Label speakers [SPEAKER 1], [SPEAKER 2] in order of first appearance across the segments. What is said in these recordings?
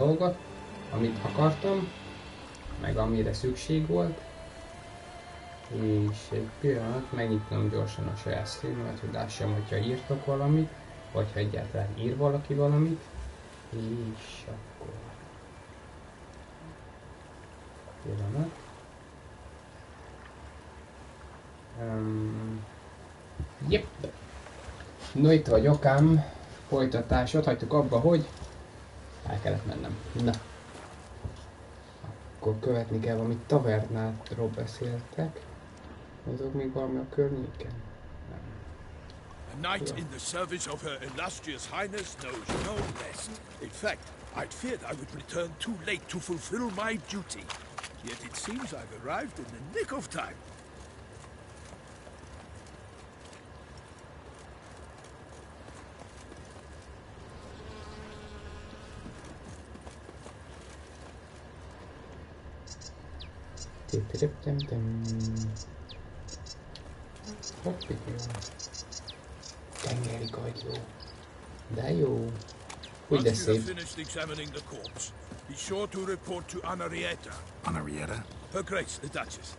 [SPEAKER 1] dolgot, amit akartam, meg amire szükség volt. És egy pillanat, megnyitnom gyorsan a saját streamet, hogy lássam, hogyha írtok valamit, vagy ha egyáltalán ír valaki valamit. És akkor... pillanat. Yep. No, itt vagyok ám. Folytatás, ott hagytuk abba, hogy el kellett mennem. Na. Akkor követni kell valami tavernátról beszéltek. Azok még valami a környéken? Nem.
[SPEAKER 2] A knight in the service of her illustrious highness knows no rest. In fact, I'd feared I would return too late to fulfill my duty. Yet it seems I've arrived in the nick of time.
[SPEAKER 1] Tengeri kagyló. De jó. Úgy
[SPEAKER 2] Once
[SPEAKER 1] de
[SPEAKER 2] you have
[SPEAKER 1] szép.
[SPEAKER 2] finished examining the corpse, be sure to report to Anarietta.
[SPEAKER 3] Anarietta?
[SPEAKER 2] Her Grace, the Duchess.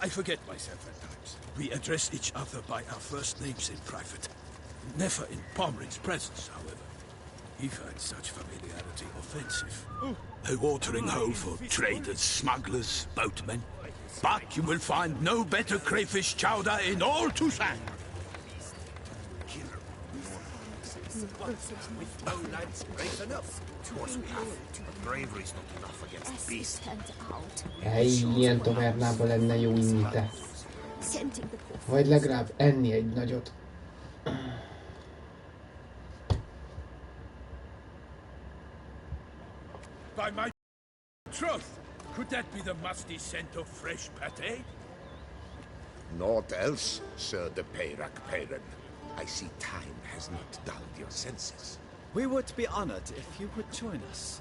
[SPEAKER 2] I forget myself at times. We address each other by our first names in private. Never in Pomrick's presence, however. He finds such familiarity offensive. A watering hole for traders, smugglers, boatmen. But you will find no better crayfish chowder in all Toussaint.
[SPEAKER 3] With no lads brave enough. Of course we have. But bravery's not enough against the beast.
[SPEAKER 1] Ilyen tavernában lenne jó inni te. Vagy legalább enni egy nagyot.
[SPEAKER 2] By my troth, could that be the musty scent of fresh pâté?
[SPEAKER 4] Naught else, Sir de Peyrac Peyren. I see time has not dulled your senses.
[SPEAKER 5] We would be honored if you would join us.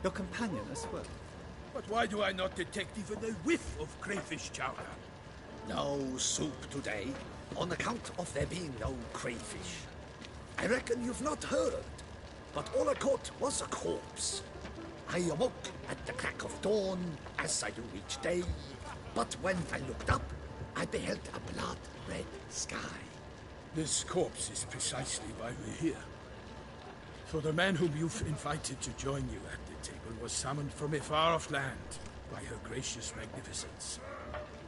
[SPEAKER 5] Your companion as well.
[SPEAKER 2] But why do I not detect even a whiff of crayfish chowder?
[SPEAKER 6] No soup today, on account of there being no crayfish. I reckon you've not heard, but all I caught was a corpse. I awoke at the crack of dawn, as I do each day, but when I looked up, I beheld a blood-red sky.
[SPEAKER 2] This corpse is precisely why we're here. For the man whom you've invited to join you at the table was summoned from a far-off land by her gracious magnificence.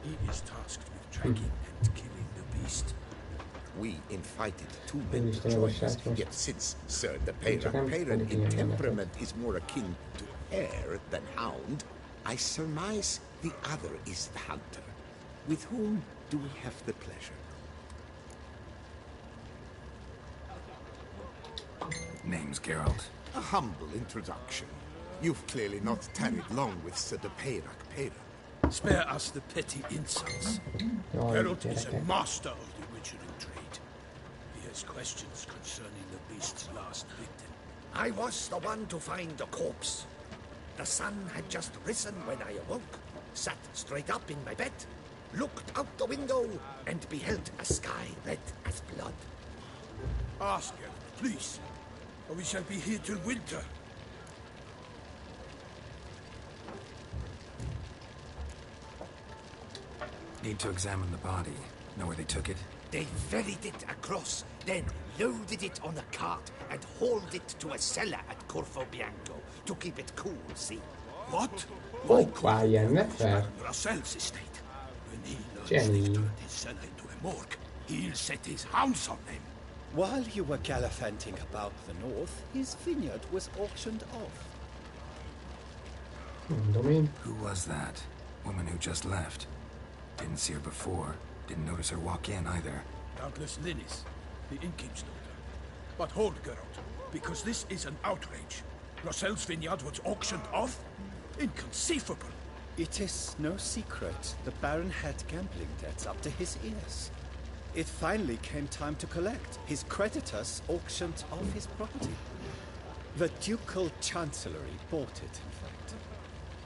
[SPEAKER 2] He is tasked with tracking and killing the beast.
[SPEAKER 4] We invited two men to join us, yet since Sir de Peyrac Peyren in temperament is more akin to hare than hound, I surmise the other is the hunter. With whom do we have the pleasure?
[SPEAKER 3] Name's Geralt.
[SPEAKER 4] A humble introduction. You've clearly not tarried long with Sir de Peyrac Peyren.
[SPEAKER 2] Spare us the petty insults. Geralt is a master of the witchering trade. He has questions concerning the beast's last victim.
[SPEAKER 6] I was the one to find the corpse. The sun had just risen when I awoke, sat straight up in my bed, looked out the window, and beheld a sky red as blood.
[SPEAKER 2] Ask Geralt, please, or we shall be here till winter.
[SPEAKER 3] Need to examine the body. Know where they took it?
[SPEAKER 6] They ferried it across, then loaded it on a cart and hauled it to a cellar at Corvo Bianco to keep it cool, see?
[SPEAKER 2] What?
[SPEAKER 1] Hoppá, jönnek fel.
[SPEAKER 2] Russell's estate. When he learns
[SPEAKER 1] Jenny.
[SPEAKER 2] they've turned his cellar into a morgue, he'll set his hounds on them.
[SPEAKER 5] While you were gallivanting about the north, his vineyard was auctioned off.
[SPEAKER 1] Mondom én.
[SPEAKER 3] Who was that? Woman who just left. Didn't see her before. Didn't notice her walk in either.
[SPEAKER 2] Doubtless Linnis, the innkeep's daughter. But hold, Geralt, because this is an outrage. Russell's vineyard was auctioned off? Inconceivable.
[SPEAKER 5] It is no secret the Baron had gambling debts up to his ears. It finally came time to collect. His creditors auctioned off his property. The Ducal Chancellery bought it, in fact.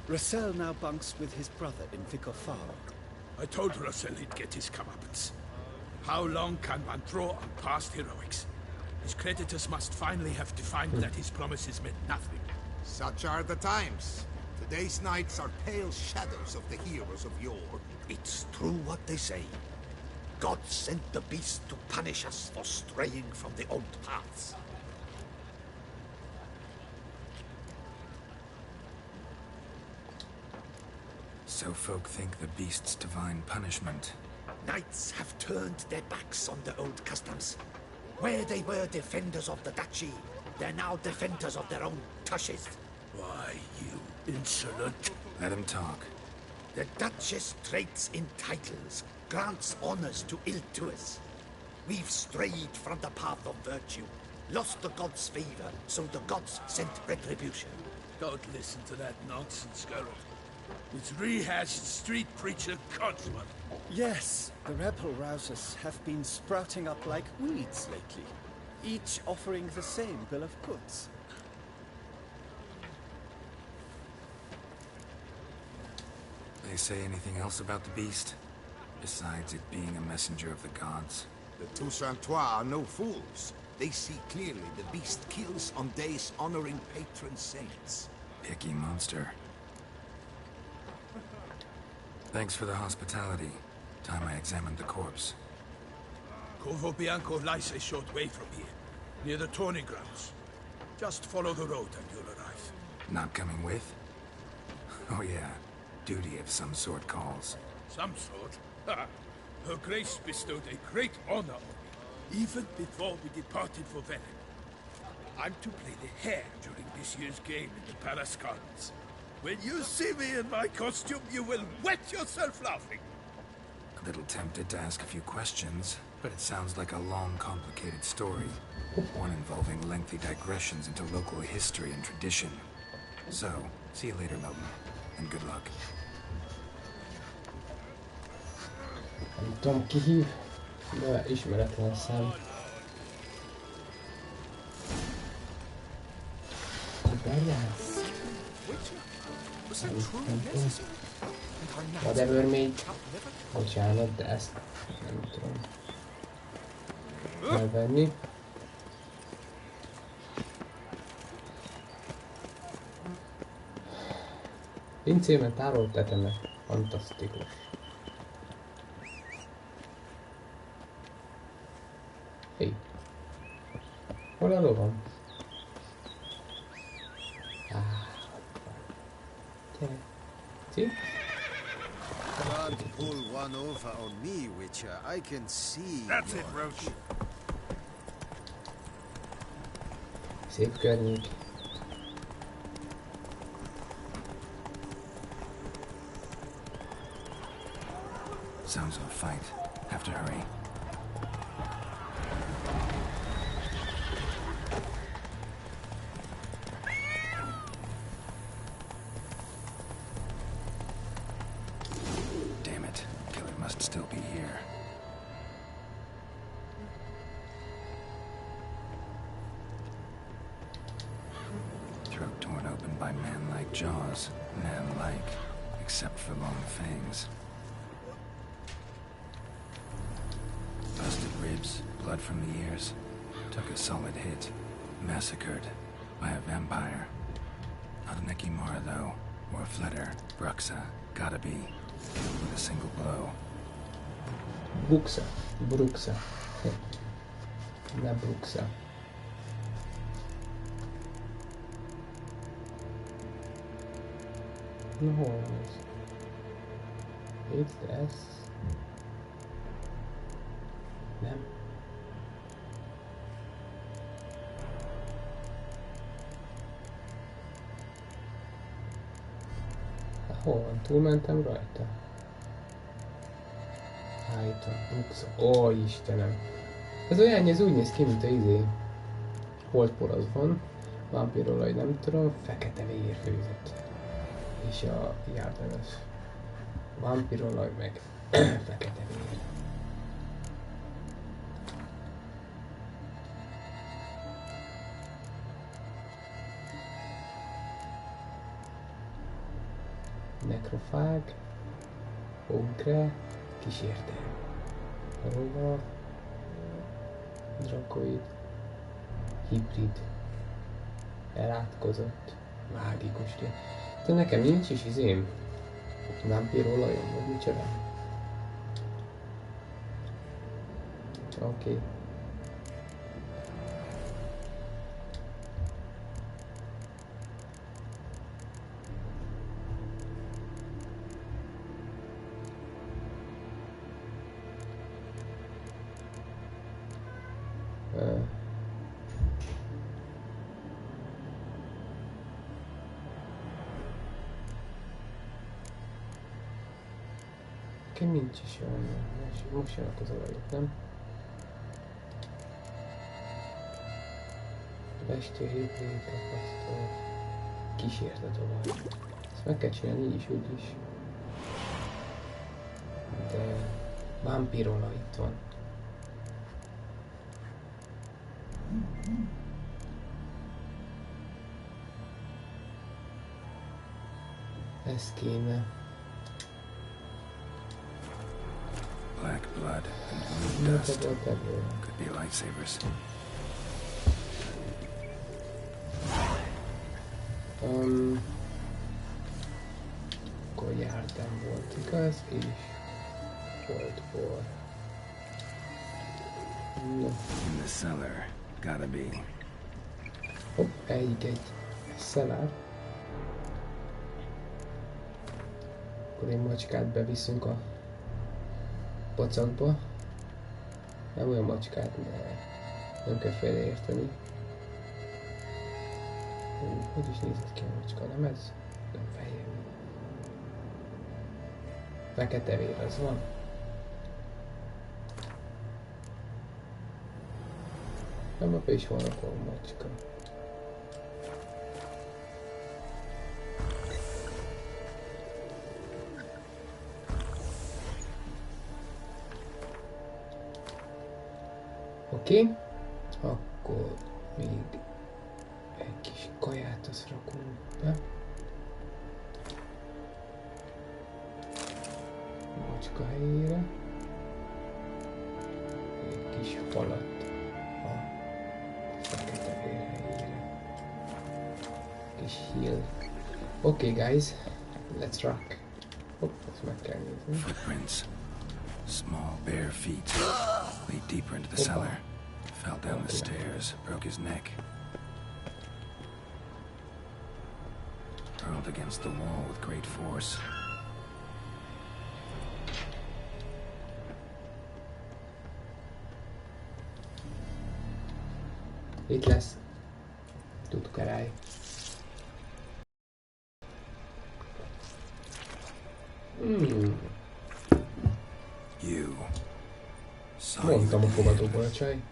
[SPEAKER 5] Russell now bunks with his brother in Vicar Farm.
[SPEAKER 2] I told Russell he'd get his comeuppance. How long can one draw on past heroics? His creditors must finally have defined that his promises meant nothing.
[SPEAKER 4] Such are the times. Today's knights are pale shadows of the heroes of yore.
[SPEAKER 6] It's true what they say. God sent the beast to punish us for straying from the old paths.
[SPEAKER 3] So folk think the beast's divine punishment.
[SPEAKER 6] Knights have turned their backs on the old customs. Where they were defenders of the duchy, they're now defenders of their own tushes.
[SPEAKER 2] Why, you insolent...
[SPEAKER 3] Let him talk.
[SPEAKER 6] The Duchess trades in titles, grants honors to ill-doers. We've strayed from the path of virtue, lost the gods' favor, so the gods sent retribution.
[SPEAKER 2] Don't listen to that nonsense, Geralt. It's rehashed street preacher codswallop.
[SPEAKER 5] Yes, the rebel rousers have been sprouting up like weeds lately, each offering the same bill of goods.
[SPEAKER 3] They say anything else about the beast? Besides it being a messenger of the gods?
[SPEAKER 4] The Toussaintois are no fools. They see clearly the beast kills on days honoring patron saints.
[SPEAKER 3] Picky monster. Thanks for the hospitality. Time I examined the corpse.
[SPEAKER 2] Corvo Bianco lies a short way from here, near the tourney grounds. Just follow the road and you'll arrive.
[SPEAKER 3] Not coming with? Oh yeah, duty of some sort calls.
[SPEAKER 2] Some sort? Ha! Her Grace bestowed a great honor on me, even before we departed for Venice. I'm to play the hare during this year's game in the palace gardens. When you see me in my costume, you will wet yourself laughing.
[SPEAKER 3] A little tempted to ask a few questions, but it sounds like a long, complicated story. One involving lengthy digressions into local history and tradition. So, see you later, Milton, and good luck.
[SPEAKER 1] Nem tudom ki hív, de ismeretlen szám. Kiberjász? Whatever még. Bocsánat, de ezt nem tudom elvenni. Pincében tárolt tetemek. Fantasztikus. Hé. Hol a lovam? See?
[SPEAKER 7] Can't pull one over on me, Witcher. I can see.
[SPEAKER 2] That's it, Roach.
[SPEAKER 1] Szép környék.
[SPEAKER 3] Sounds of a fight. Have to hurry. Damn it. Killer must still be here. Throat torn open by man-like jaws. Man-like, except for long fangs. Busted ribs, blood from the ears. Took a solid hit. Massacred by a vampire. Not an Ekimara, though, or a Fletter. Bruxa. Gotta be. Killed with a single blow.
[SPEAKER 1] Bruxa. Bruxa. Na Bruxa. Na hol van ez? Itt ez. Nem. Hol van? Túlmentem rajta? Állítom, Bruxa. Ó, Istenem! Ez olyan, ez úgy néz ki, mint a holdporosz van. Vámpírolaj, nem tudom, fekete vérfőzet. És a járdányos vámpírolaj meg fekete vér. Nekrofág, ogre, kísértelem, rovar, drakoid, hibrid, elátkozott, Mágikus. De nekem nincs is izém. Vámpírolajom, vagy micsoda. Oké. Nekem nincs is olyan, most jönnek az olajok, nem? Vestő, hétvéget, rapasztó, kísértet olaj. Ezt meg kell csinálni így is, úgy is. De vámpírolaj itt van. Ez kéne.
[SPEAKER 3] Black blood and blue dust. Could be lightsabers.
[SPEAKER 1] Akkor jártam volt, igaz? És volt bor. No.
[SPEAKER 3] In the cellar, gotta be.
[SPEAKER 1] Hopp, egy szelár. Akkor egy macskát beviszünk a pacakba. Nem olyan macskát, mert nem kell félreérteni. Hogy is nézett ki a macska? Nem ez? Nem fehér. Fekete vér az van. Nem, abban is van akkor a macska. Oké, akkor még egy kis kaját azt rakunk be. Macska helyére. Egy kis falat a fekete vér helyére. Kis hill. Oké, guys, let's rock. Hopp, ezt meg kell nézni.
[SPEAKER 3] Footprints. Small bare feet. Lead deeper into the cellar. Fell down the stairs, broke his neck. Hurled against the wall with great force.
[SPEAKER 1] Itt lesz. Tudkarály.
[SPEAKER 3] You.
[SPEAKER 1] Mondtam a fogadóból a csaj.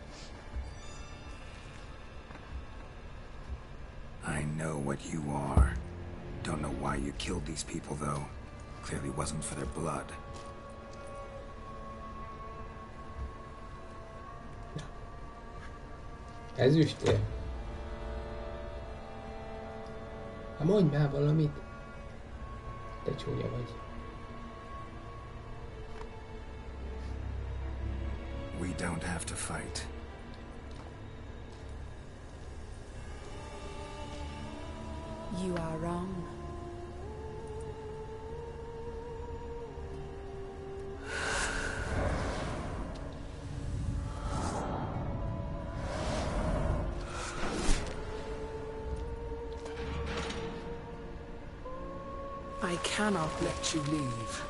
[SPEAKER 3] I know what you are. Don't know why you killed these people, though. Clearly wasn't for their blood.
[SPEAKER 1] Ezüstér. Hát mondj már valamit. Te csúnya vagy.
[SPEAKER 3] We don't have to fight.
[SPEAKER 8] You are wrong.
[SPEAKER 2] I cannot let you leave.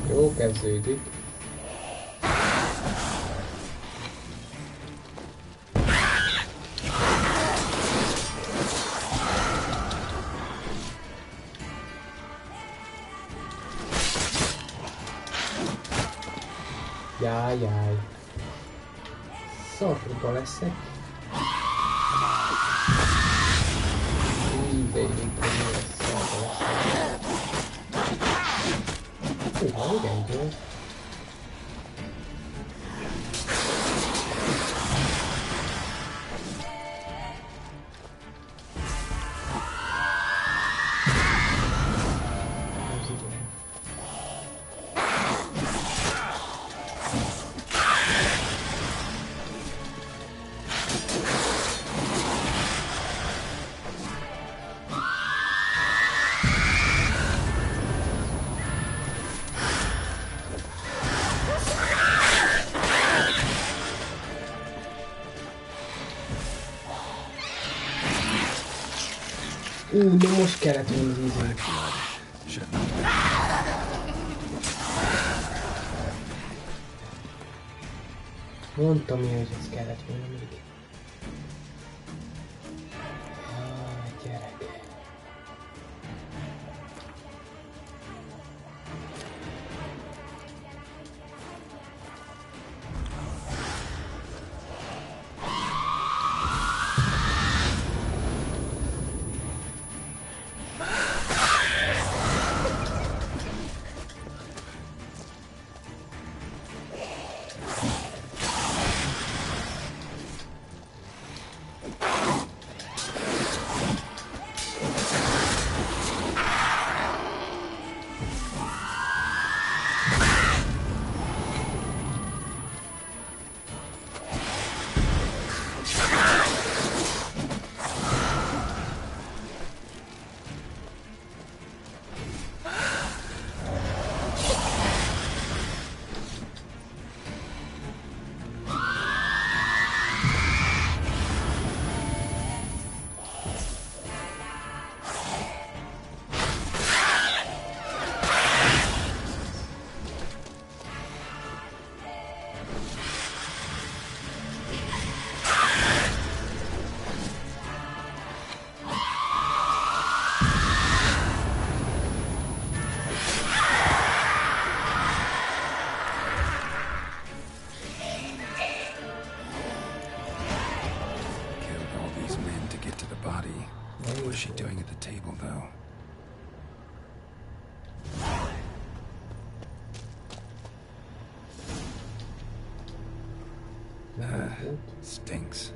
[SPEAKER 1] Jó kezdődik. Jaj. Szarba leszek. De így szarba leszek. igen, jó. De most kellett volna az izé. Mondtam én, hogy ez kellett volna még. Gyerek.
[SPEAKER 3] What was she doing at the table, though? Stinks.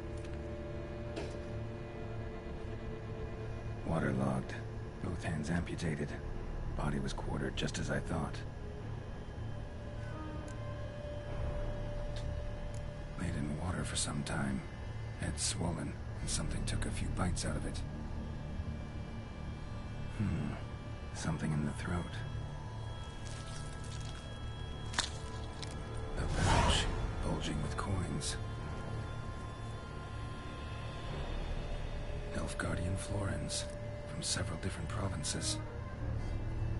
[SPEAKER 3] Waterlogged. Both hands amputated. Body was quartered just as I thought. Laid in water for some time. Head swollen, and something took a few bites out of it. Something in the throat. A pouch, bulging with coins. Elfguardian florins, from several different provinces.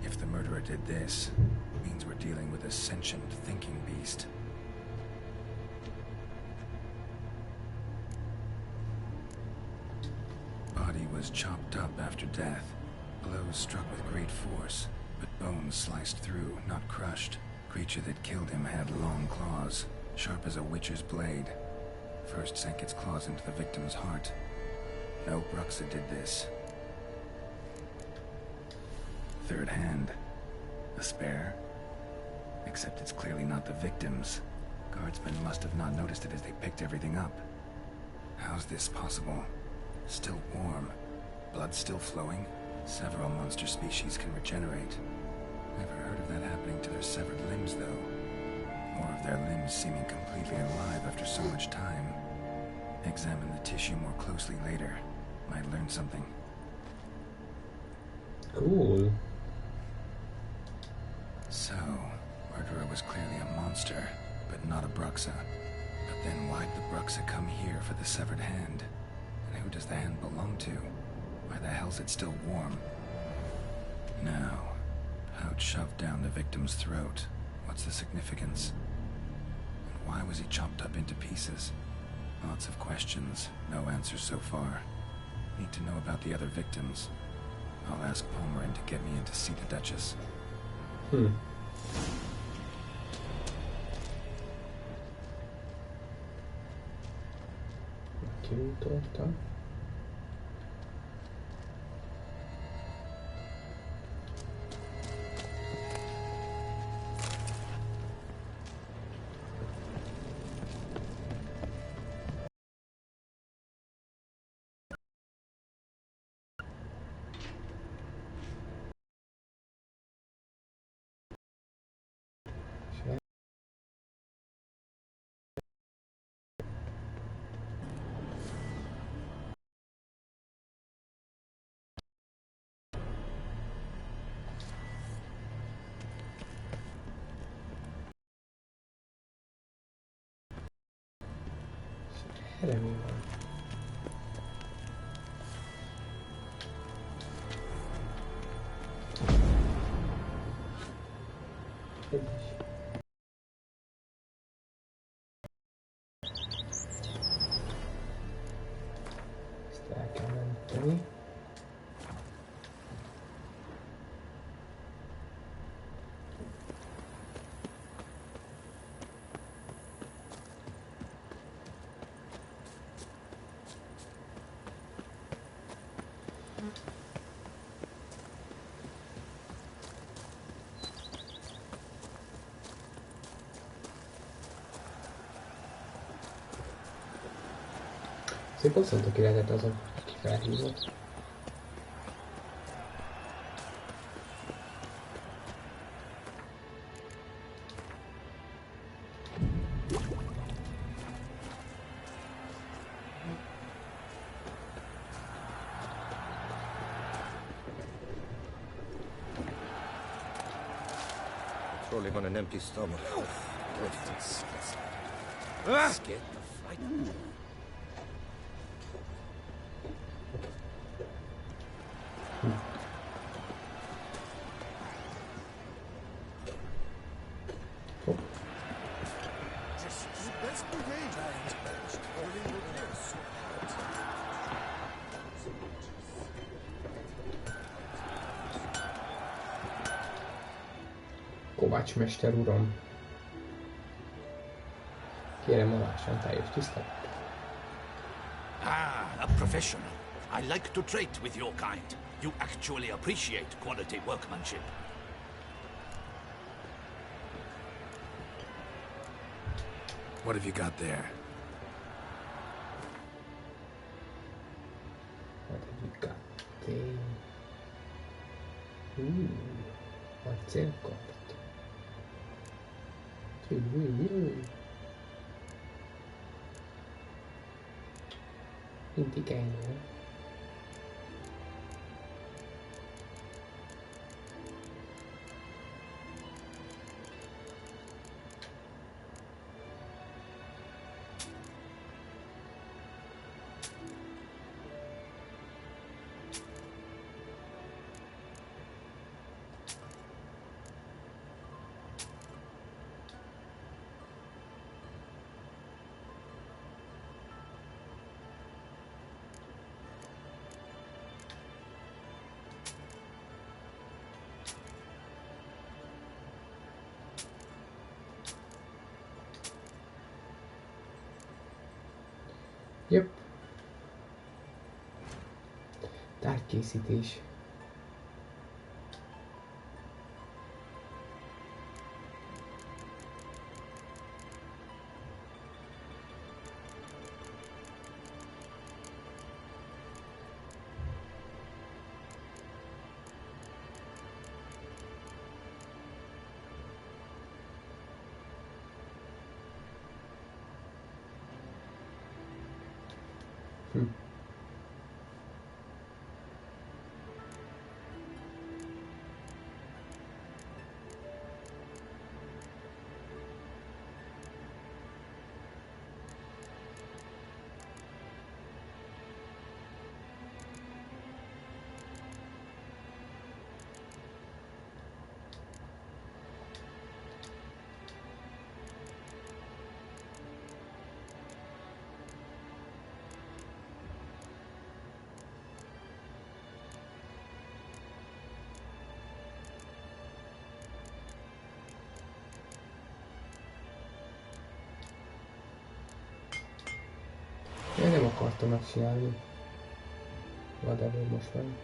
[SPEAKER 3] If the murderer did this, it means we're dealing with a sentient, thinking beast. Body was chopped up after death. Blows struck with great force, but bones sliced through, not crushed. Creature that killed him had long claws, sharp as a witcher's blade. First sank its claws into the victim's heart. No Bruxa did this. Third hand. A spare? Except it's clearly not the victim's. Guardsmen must have not noticed it as they picked everything up. How's this possible? Still warm. Blood still flowing? Several monster species can regenerate. Never heard of that happening to their severed limbs, though. Or of their limbs seeming completely alive after so much time. Examine the tissue more closely later. Might learn something.
[SPEAKER 1] Cool.
[SPEAKER 3] So, murderer was clearly a monster, but not a Bruxa. But then why'd the Bruxa come here for the severed hand? And who does the hand belong to? Why the hell's it still warm? Now, pouch shoved down the victim's throat. What's the significance? And why was he chopped up into pieces? Lots of questions, no answers so far. Need to know about the other victims. I'll ask Palmerin to get me in to see the Duchess.
[SPEAKER 1] Kiutoltam. Erre mi van? Ezt el kell menteni. Szép bosszantok ki lehetett azok, aki felhívott.
[SPEAKER 9] Surely on an empty stomach. What disgusting. Scared the fright.
[SPEAKER 1] Kovácsmester uram. Kérem, alásson teljes tisztelet.
[SPEAKER 6] Ah, a professional. I like to trade with your kind. You actually appreciate quality workmanship.
[SPEAKER 3] What have you got there?
[SPEAKER 1] What have you got there? Acélkart. Mindig ennyi. Yep. Tárgykészítés. Én nem akartam megcsinálni. Whatever most van.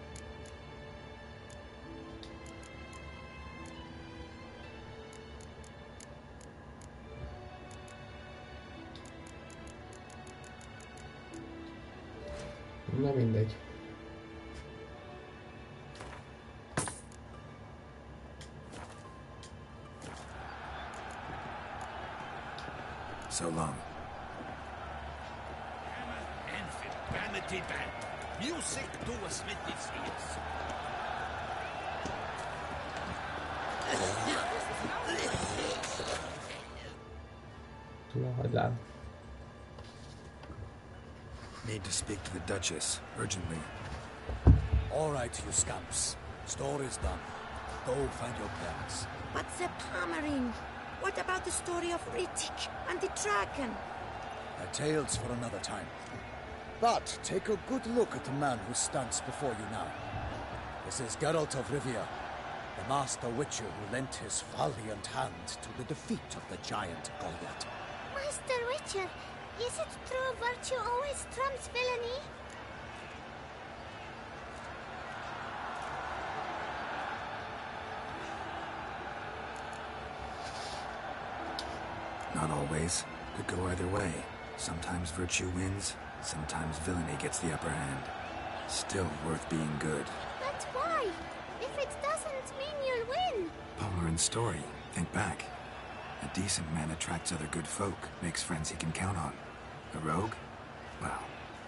[SPEAKER 1] Na mindegy.
[SPEAKER 3] So long.
[SPEAKER 6] Vanity band. Music to a smithy's ears.
[SPEAKER 1] Na, hagyd lám.
[SPEAKER 3] Need to speak to the Duchess, urgently.
[SPEAKER 2] All right, you scamps. Story's done. Go find your parents.
[SPEAKER 10] But the Pommering? What about the story of Rittik and the dragon?
[SPEAKER 2] A tale's for another time. But take a good look at the man who stands before you now. This is Geralt of Rivia, the master witcher who lent his valiant hand to the defeat of the giant Goliath.
[SPEAKER 10] Master Witcher, is it true virtue always trumps villainy?
[SPEAKER 3] Not always. Could go either way. Sometimes virtue wins, sometimes villainy gets the upper hand. Still worth being good.
[SPEAKER 10] But why? If it doesn't mean you'll win.
[SPEAKER 3] Palmerin's story. Think back. A decent man attracts other good folk, makes friends he can count on. A rogue? Well,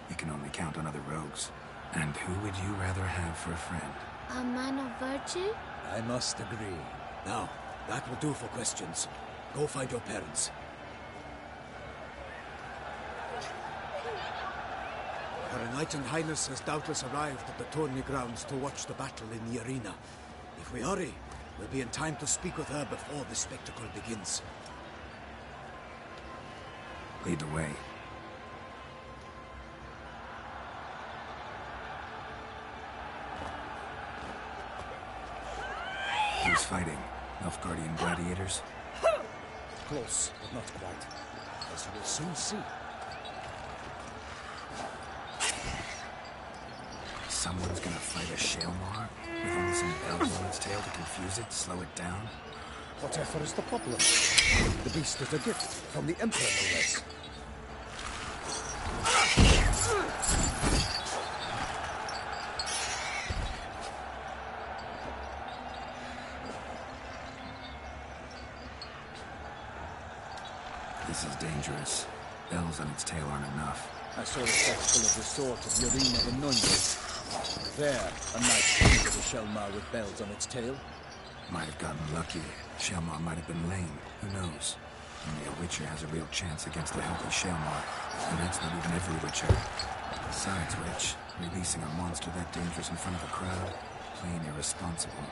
[SPEAKER 3] you can only count on other rogues. And who would you rather have for a friend?
[SPEAKER 10] A man of virtue?
[SPEAKER 2] I must agree. Now, that will do for questions. Go find your parents. Her Enlightened Highness has doubtless arrived at the tourney grounds to watch the battle in the arena. If we hurry, we'll be in time to speak with her before the spectacle begins.
[SPEAKER 3] Lead the way. Who's fighting? Nilfgaardian gladiators?
[SPEAKER 2] Close, but not quite. As you will soon see.
[SPEAKER 3] Someone's gonna fight a Shaelmar with only some bells on its tail to confuse it, slow it down?
[SPEAKER 2] Whatever is the problem? The beast is a gift from the Emperor, no less.
[SPEAKER 3] This is dangerous. Bells on its tail aren't enough.
[SPEAKER 2] I saw a spectacle of the sort at the arena in Nunez. There, a knight came with a Shaelmar with bells on its tail.
[SPEAKER 3] Might have gotten lucky. Shaelmar might have been lame. Who knows? Only a witcher has a real chance against a healthy Shaelmar. And that's not even every witcher. Besides which, releasing a monster that dangerous in front of a crowd, plain irresponsible.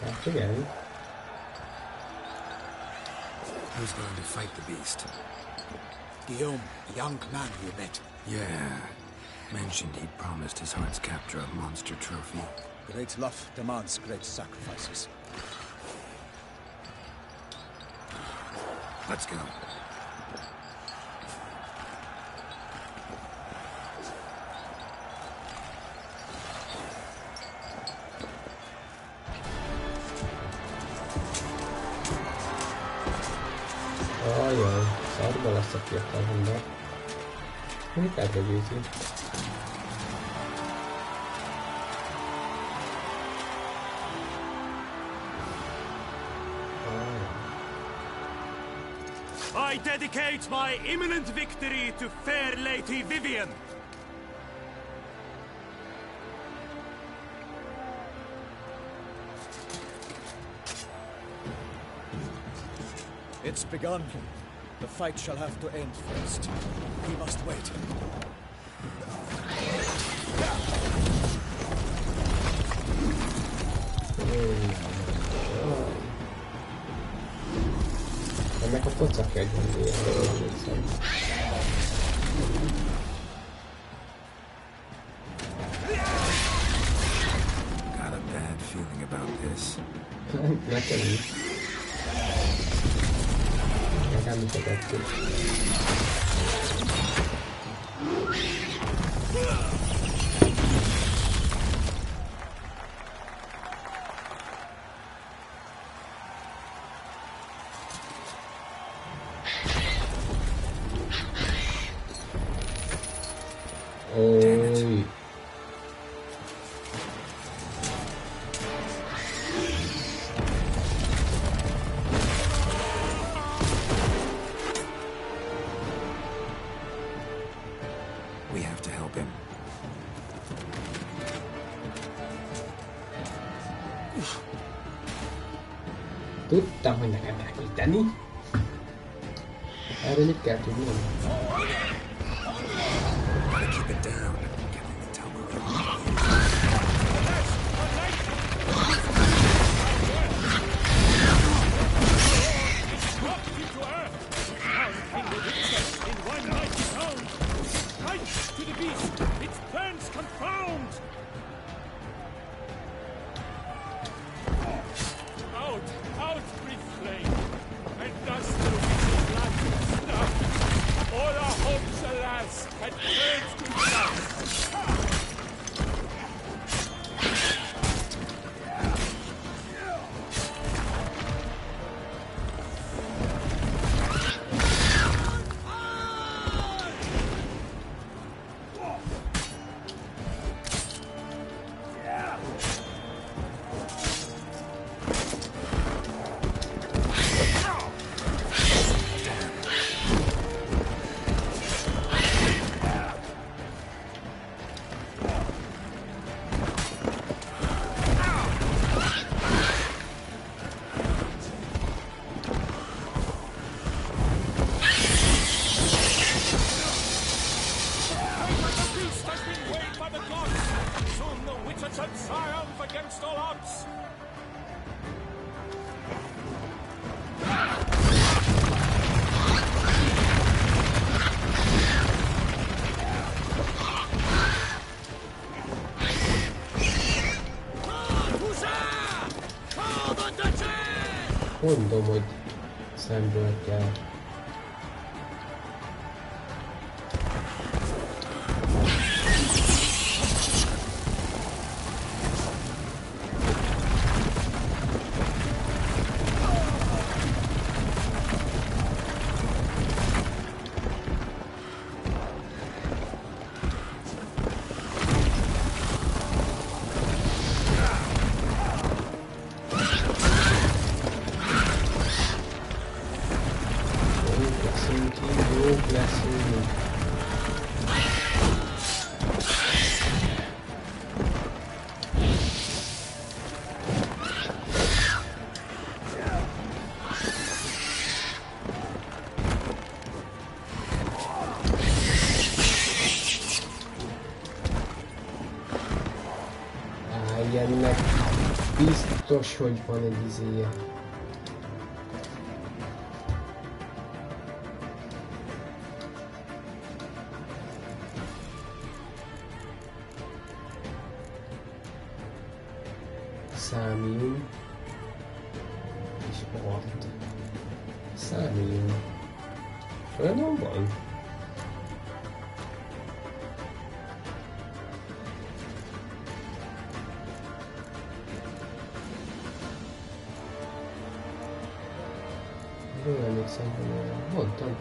[SPEAKER 1] That's again.
[SPEAKER 3] Who's going to fight the beast?
[SPEAKER 2] Guillaume, the young man you met.
[SPEAKER 3] Yeah. Mentioned he'd promised his heart's capture a monster trophy.
[SPEAKER 2] Great love demands great sacrifices.
[SPEAKER 3] Let's go.
[SPEAKER 1] Ajaj, szarba lesz a fiatal ember. Mit elrögőzi?
[SPEAKER 11] I dedicate my imminent victory to fair Lady Vivian.
[SPEAKER 2] It's begun. The fight shall have to end first. We must wait.
[SPEAKER 1] Ennek a pocakja egy ilyen.
[SPEAKER 3] Got a bad feeling about this.
[SPEAKER 1] Nekem is. Nekem is a kettő.
[SPEAKER 3] We have to help him.
[SPEAKER 1] Tudtam, hogy nekem kell tenni. Erről mit kell tudnom?
[SPEAKER 3] it down. Get in the tunnel.
[SPEAKER 11] To the beast! Its plans confound! Out! Out, breathe flame! And thus the witch's life snuffed! All our hopes, alas, had turned to dust!
[SPEAKER 1] Mondom, hogy szemből kell. Ilyennek biztos, hogy van egy izéje. Számium és art. Számium. Földön van? Jól emlékszem, hogy mondtam.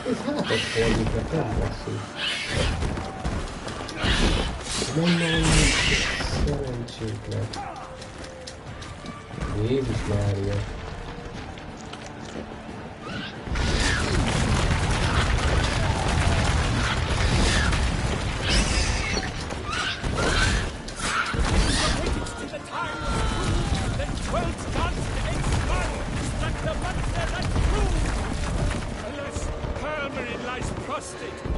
[SPEAKER 1] Ez hátat fordítva, nem basszus. Mondom, szerencsétlen. Jézus Mária.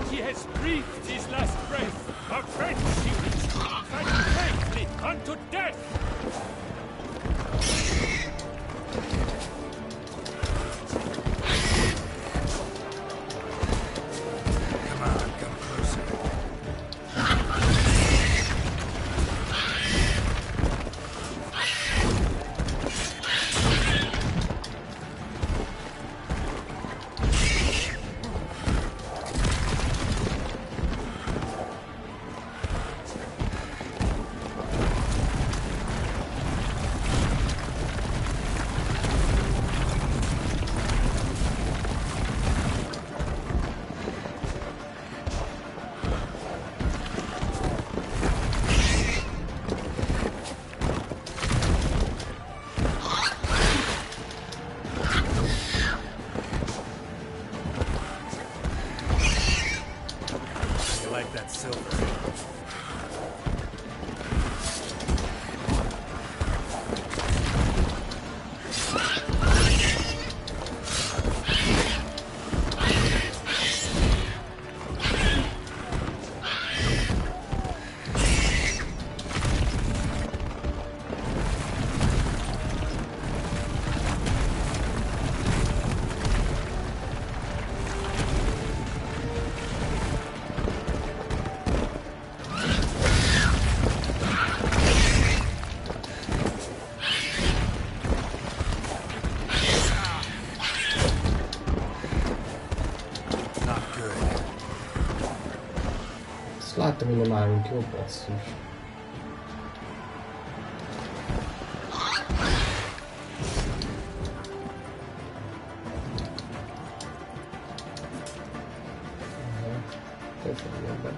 [SPEAKER 11] He has breathed his last breath. A French he will fight bravely unto death.
[SPEAKER 1] Láttam, hogy nem állunk jobb, basszus. Köszönöm ebben.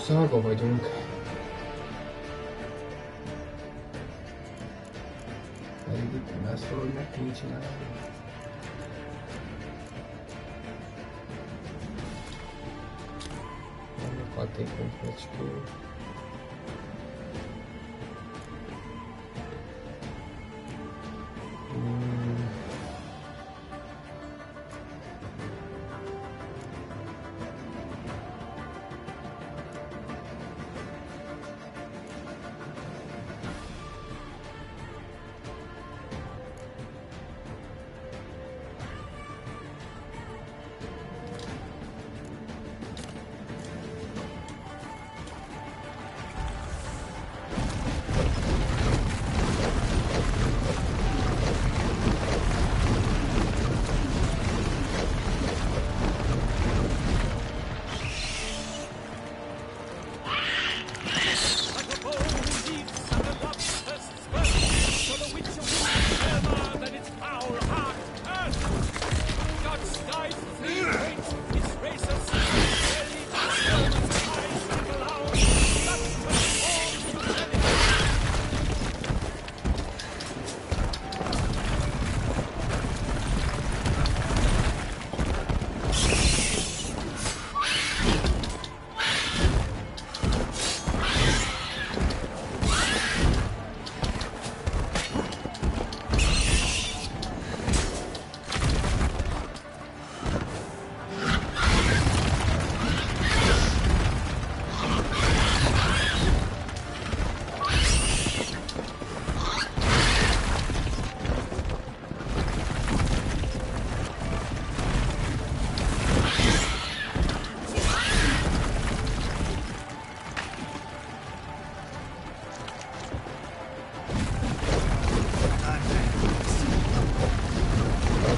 [SPEAKER 1] Szarba vagyunk. Pedig itt nem ezt valahogy meg kéne csinálni. Vannak hatékony fecskék.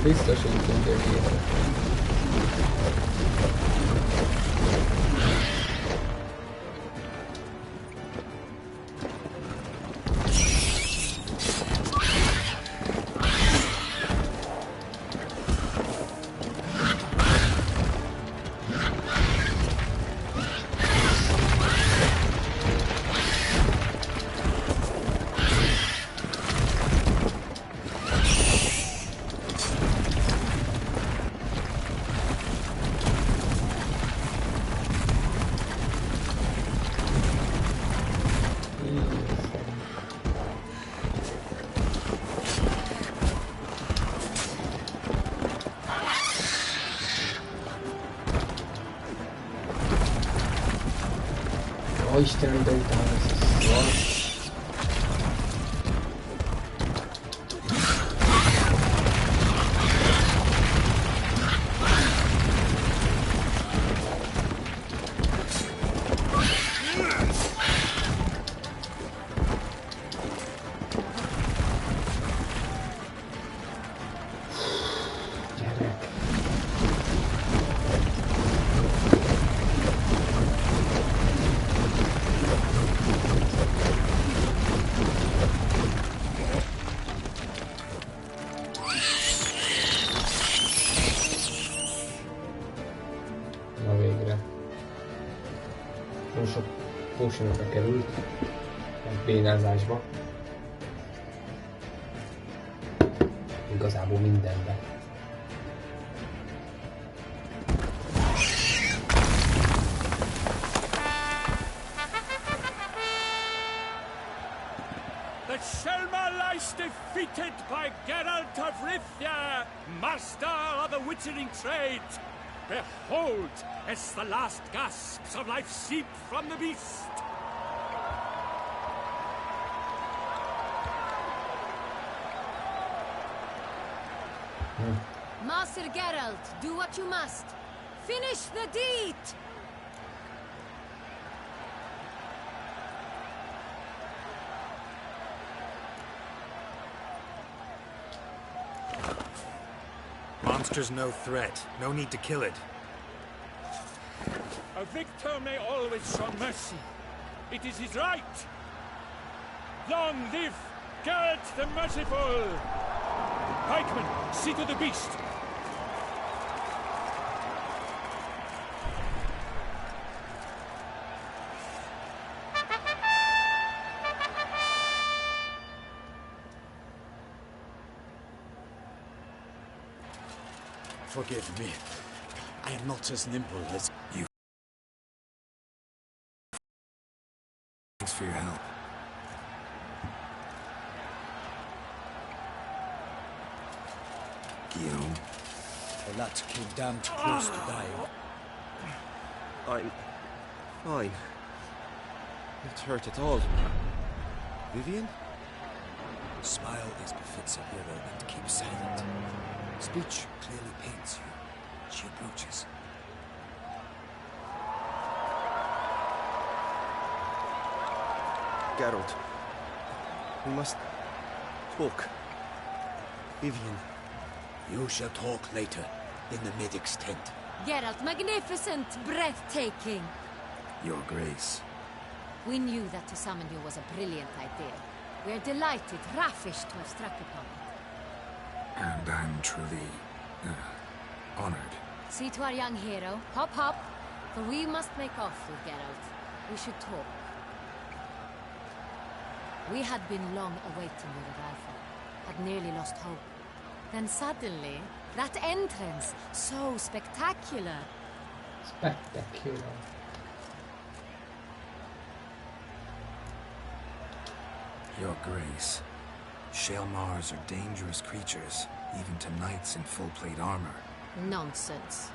[SPEAKER 1] biztos, hogy tündőkére. Istenem, de utána ez a szar. Sok potionokra került, egy bénázásba. Igazából mindenbe.
[SPEAKER 11] The Shelma lies defeated by Geralt of Rivia, master of the witchering trade. Behold, as the last gasps of life seep from the beast.
[SPEAKER 12] Master Geralt, do what you must. Finish the deed!
[SPEAKER 3] Monster's no threat. No need to kill it.
[SPEAKER 11] A victor may always show mercy. It is his right. Long live Geralt the Merciful! Pikeman, see to the beast.
[SPEAKER 6] Forgive me. I am not as nimble as
[SPEAKER 3] you. Thanks for your help. Guillaume.
[SPEAKER 6] The lad came damned close to dying.
[SPEAKER 9] I'm fine. Not hurt at all. Vivian?
[SPEAKER 6] Smile as befits a hero and keep silent. Speech clearly paints you. She approaches.
[SPEAKER 9] Geralt. We must talk.
[SPEAKER 6] Vivian, you shall talk later in the medic's tent.
[SPEAKER 12] Geralt, magnificent, breathtaking.
[SPEAKER 3] Your Grace.
[SPEAKER 12] We knew that to summon you was a brilliant idea. We are delighted, ravished to have struck upon it.
[SPEAKER 3] And I'm truly honored.
[SPEAKER 12] See to our young hero. Hop, hop. For we must make off with Geralt. We should talk. We had been long awaiting your arrival. Had nearly lost hope. Then suddenly, that entrance, so spectacular.
[SPEAKER 1] Spectacular.
[SPEAKER 3] Your Grace. Shaelmars are dangerous creatures, even to knights in full-plate armor.
[SPEAKER 12] Nonsense.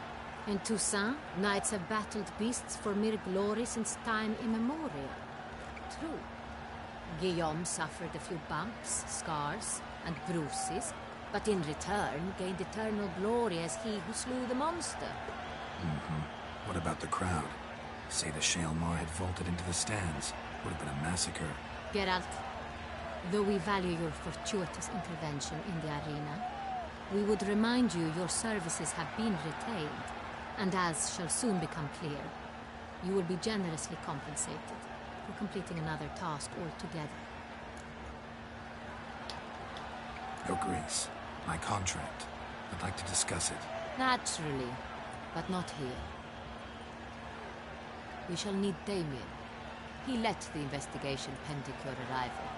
[SPEAKER 12] In Toussaint, knights have battled beasts for mere glory since time immemorial. True. Guillaume suffered a few bumps, scars, and bruises, but in return gained eternal glory as he who slew the monster.
[SPEAKER 3] What about the crowd? Say the Shaelmar had vaulted into the stands. Would have been a massacre.
[SPEAKER 12] Geralt, though we value your fortuitous intervention in the arena, We would remind you your services have been retained, and as shall soon become clear, you will be generously compensated for completing another task altogether.
[SPEAKER 3] Your Grace, my contract. I'd like to discuss it.
[SPEAKER 12] Naturally, but not here. We shall need Damien. He led the investigation pending your arrival.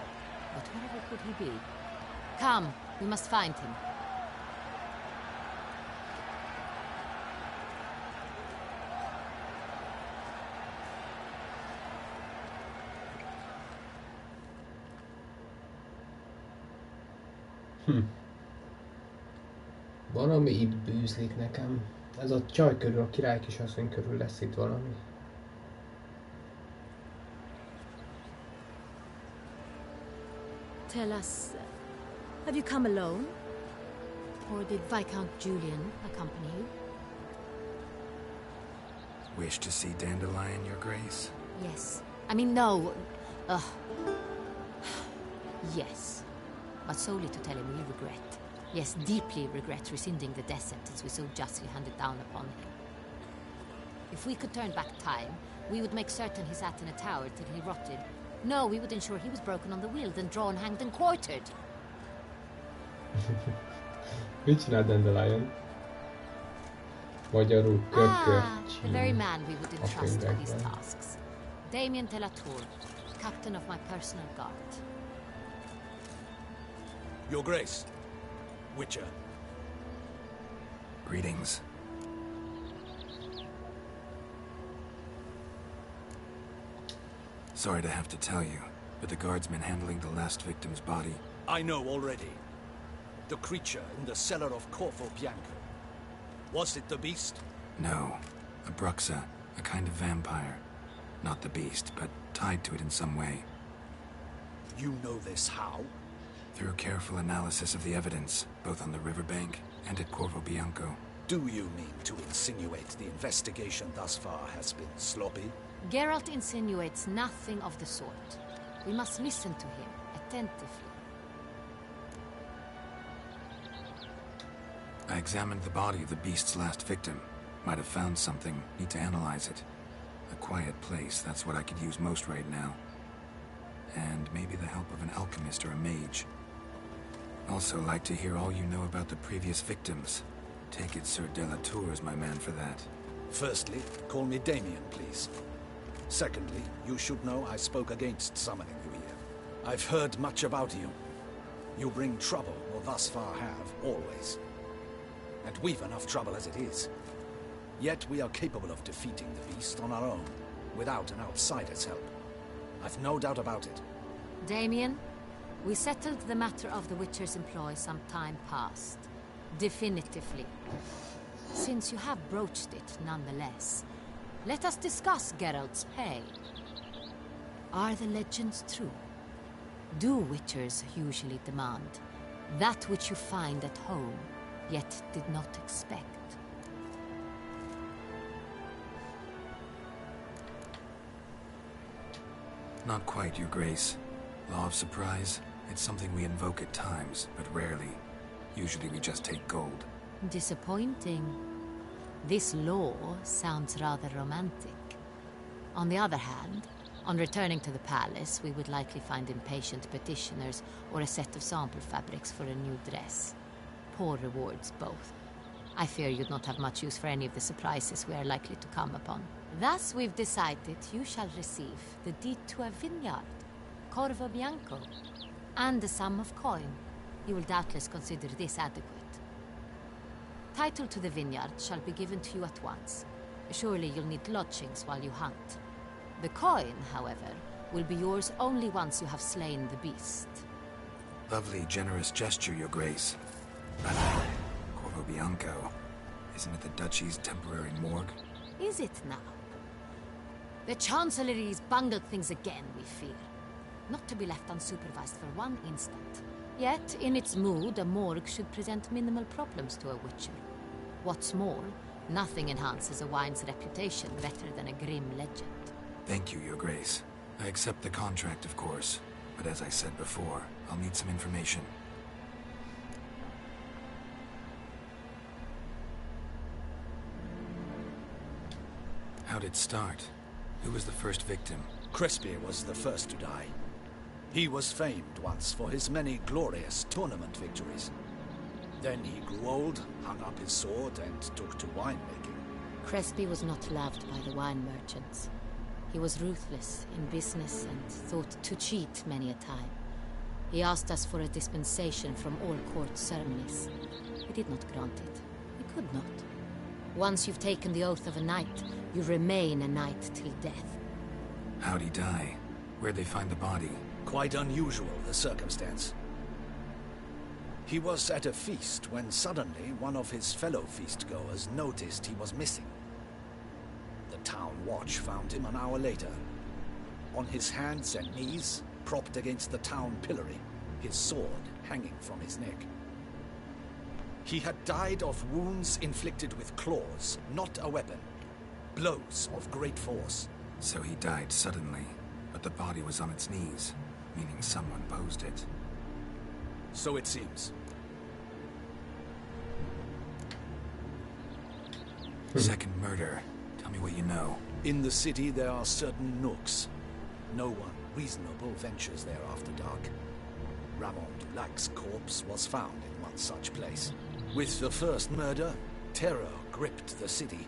[SPEAKER 12] But wherever could he be? Come, we must find him.
[SPEAKER 1] Valami itt bűzlik nekem. Ez a csaj körül, a király kisasszony körül lesz itt valami.
[SPEAKER 12] Tell us, have you come alone? Or did Viscount Julian accompany you?
[SPEAKER 3] Wish to see Dandelion, Your Grace?
[SPEAKER 12] Yes. I mean, no. Yes. But solely to tell him we regret. Yes, deeply regret rescinding the death sentence we so justly handed down upon him. If we could turn back time, we would make certain he sat in a tower till he rotted. No, we would ensure he was broken on the wheel, then drawn, hanged, and quartered.
[SPEAKER 1] Mit csinál Dandelion? Magyarul
[SPEAKER 12] the very man we would entrust with these tasks. Damien de la Tour, captain of my personal guard.
[SPEAKER 2] Your Grace, Witcher.
[SPEAKER 3] Greetings. Sorry to have to tell you, but the guardsman handling the last victim's body...
[SPEAKER 2] I know already. The creature in the cellar of Corvo Bianco. Was it the beast?
[SPEAKER 3] No. A bruxa, a kind of vampire. Not the beast, but tied to it in some way.
[SPEAKER 2] You know this how?
[SPEAKER 3] Through careful analysis of the evidence, both on the riverbank and at Corvo Bianco.
[SPEAKER 2] Do you mean to insinuate the investigation thus far has been sloppy?
[SPEAKER 12] Geralt insinuates nothing of the sort. We must listen to him attentively.
[SPEAKER 3] I examined the body of the beast's last victim. Might have found something. Need to analyze it. A quiet place, that's what I could use most right now. And maybe the help of an alchemist or a mage. Also like to hear all you know about the previous victims. Take it Sir de la Tour is my man for that.
[SPEAKER 2] Firstly, call me Damien, please. Secondly, you should know I spoke against summoning you here. I've heard much about you. You bring trouble, or thus far have, always. And we've enough trouble as it is. Yet we are capable of defeating the beast on our own, without an outsider's help. I've no doubt about it.
[SPEAKER 12] Damien, we settled the matter of the Witcher's employ some time past. Definitively. Since you have broached it nonetheless, let us discuss Geralt's pay. Are the legends true? Do Witchers usually demand that which you find at home, yet did not expect?
[SPEAKER 3] Not quite, Your Grace. Law of surprise, it's something we invoke at times, but rarely. Usually we just take gold.
[SPEAKER 12] Disappointing. This law sounds rather romantic. On the other hand, on returning to the palace, we would likely find impatient petitioners or a set of sample fabrics for a new dress. Poor rewards, both. I fear you'd not have much use for any of the surprises we are likely to come upon. Thus, we've decided you shall receive the deed to a vineyard, Corvo Bianco, and a sum of coin. You will doubtless consider this adequate. Title to the vineyard shall be given to you at once. Surely you'll need lodgings while you hunt. The coin, however, will be yours only once you have slain the beast.
[SPEAKER 3] Lovely, generous gesture, Your Grace. But Corvo Bianco, isn't it the Duchy's temporary morgue?
[SPEAKER 12] Is it now? The Chancellery's bungled things again, we fear. Not to be left unsupervised for one instant. Yet, in its mood, a morgue should present minimal problems to a Witcher. What's more, nothing enhances a wine's reputation better than a grim legend.
[SPEAKER 3] Thank you, Your Grace. I accept the contract, of course. But as I said before, I'll need some information. How'd it start? Who was the first victim?
[SPEAKER 6] Crespi was the first to die. He was famed once for his many glorious tournament victories. Then he grew old, hung up his sword, and took to winemaking.
[SPEAKER 12] Crespi was not loved by the wine merchants. He was ruthless in business and thought to cheat many a time. He asked us for a dispensation from all court ceremonies. We did not grant it. We could not. Once you've taken the oath of a knight, you remain a knight till death.
[SPEAKER 3] How'd he die? Where'd they find the body?
[SPEAKER 6] Quite unusual, the circumstance. He was at a feast when suddenly one of his fellow feastgoers noticed he was missing. The town watch found him an hour later. On his hands and knees, propped against the town pillory, his sword hanging from his neck. He had died of wounds inflicted with claws, not a weapon. Blows of great force.
[SPEAKER 3] So he died suddenly, but the body was on its knees, meaning someone posed it.
[SPEAKER 6] So it seems.
[SPEAKER 3] Second murder. Tell me what you know.
[SPEAKER 6] In the city there are certain nooks. No one reasonable ventures there after dark. Ramon Dulac's corpse was found in one such place. With the first murder, terror gripped the city.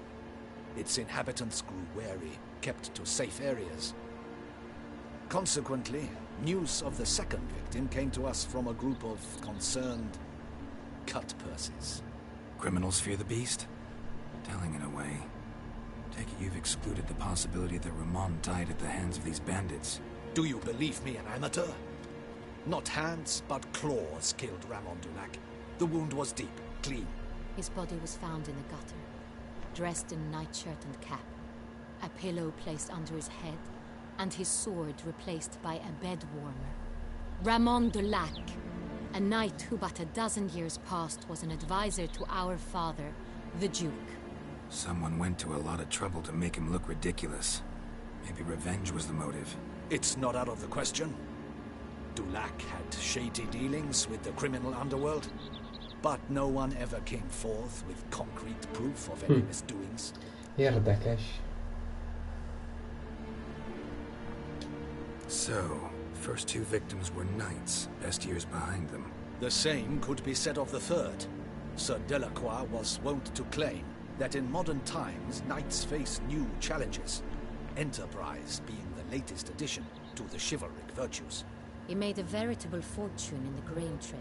[SPEAKER 6] Its inhabitants grew wary, kept to safe areas. Consequently, news of the second victim came to us from a group of concerned cut-purses.
[SPEAKER 3] Criminals fear the beast? Telling in a way. Take it you've excluded the possibility that Ramon died at the hands of these bandits.
[SPEAKER 6] Do you believe me an amateur? Not hands, but claws killed Ramon Dulac. The wound was deep, clean.
[SPEAKER 12] His body was found in a gutter, dressed in nightshirt and cap, a pillow placed under his head, and his sword replaced by a bed warmer. Ramon Dulac, a knight who but a dozen years past was an advisor to our father, the Duke.
[SPEAKER 3] Someone went to a lot of trouble to make him look ridiculous. Maybe revenge was the motive.
[SPEAKER 6] It's not out of the question. Dulac had shady dealings with the criminal underworld, but no one ever came forth with concrete proof of any misdoings.
[SPEAKER 1] Érdekes.
[SPEAKER 3] So, first two victims were knights, best years behind them.
[SPEAKER 6] The same could be said of the third. Sir Delacroix was wont to claim that in modern times knights face new challenges, enterprise being the latest addition to the chivalric virtues.
[SPEAKER 12] He made a veritable fortune in the grain trade.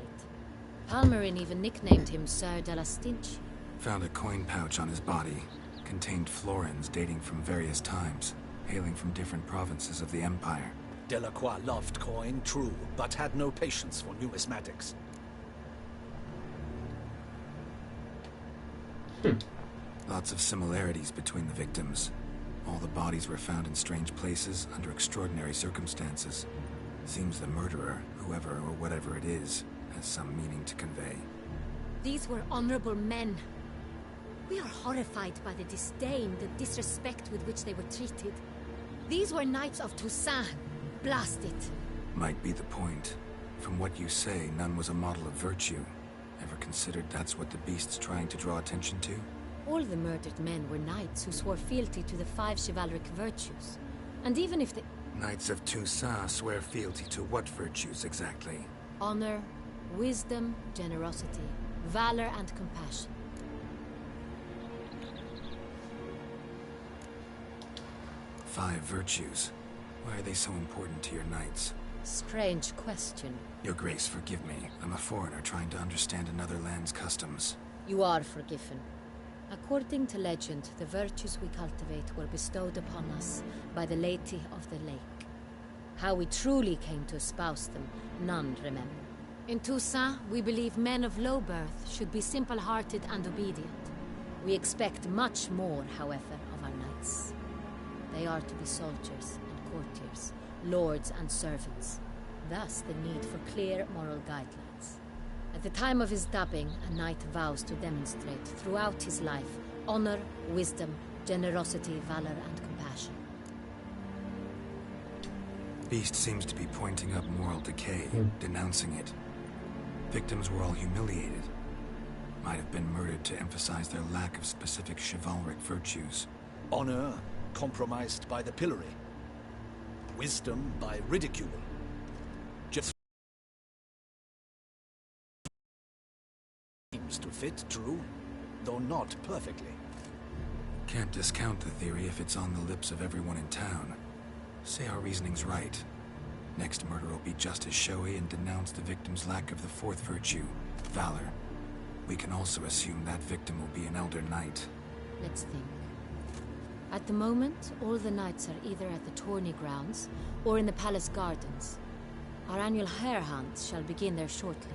[SPEAKER 12] Palmerin even nicknamed him Sir de la Stinch.
[SPEAKER 3] Found a coin pouch on his body. Contained florins dating from various times, hailing from different provinces of the Empire.
[SPEAKER 6] Delacroix loved coin, true, but had no patience for numismatics.
[SPEAKER 3] Lots of similarities between the victims. All the bodies were found in strange places under extraordinary circumstances. Seems the murderer, whoever or whatever it is, has some meaning to convey.
[SPEAKER 12] These were honorable men. We are horrified by the disdain, the disrespect with which they were treated. These were knights of Toussaint. Blast it.
[SPEAKER 3] Might be the point. From what you say, none was a model of virtue. Ever considered that's what the beast's trying to draw attention to?
[SPEAKER 12] All the murdered men were knights who swore fealty to the 5 chivalric virtues. And even if the...
[SPEAKER 3] Knights of Toussaint swear fealty to what virtues exactly?
[SPEAKER 12] Honor, wisdom, generosity, valor, and compassion.
[SPEAKER 3] Five virtues. Why are they so important to your knights?
[SPEAKER 12] Strange question.
[SPEAKER 3] Your Grace, forgive me. I'm a foreigner trying to understand another land's customs.
[SPEAKER 12] You are forgiven. According to legend, the virtues we cultivate were bestowed upon us by the Lady of the Lake. How we truly came to espouse them, none remember. In Toussaint, we believe men of low birth should be simple-hearted and obedient. We expect much more, however, of our knights. They are to be soldiers and courtiers, lords and servants. Thus the need for clear moral guidelines. At the time of his dubbing, a knight vows to demonstrate throughout his life honor, wisdom, generosity, valor, and compassion.
[SPEAKER 3] Beast seems to be pointing up moral decay, denouncing it. Victims were all humiliated. Might have been murdered to emphasize their lack of specific chivalric virtues.
[SPEAKER 6] Honor, compromised by the pillory. Wisdom by ridicule. Just seems to fit true, though not perfectly.
[SPEAKER 3] Can't discount the theory if it's on the lips of everyone in town. Say our reasoning's right. Next murder will be just as showy and denounce the victim's lack of the fourth virtue, valor. We can also assume that victim will be an elder knight.
[SPEAKER 12] Let's think. At the moment, all the knights are either at the tourney grounds or in the palace gardens. Our annual hare hunts shall begin there shortly.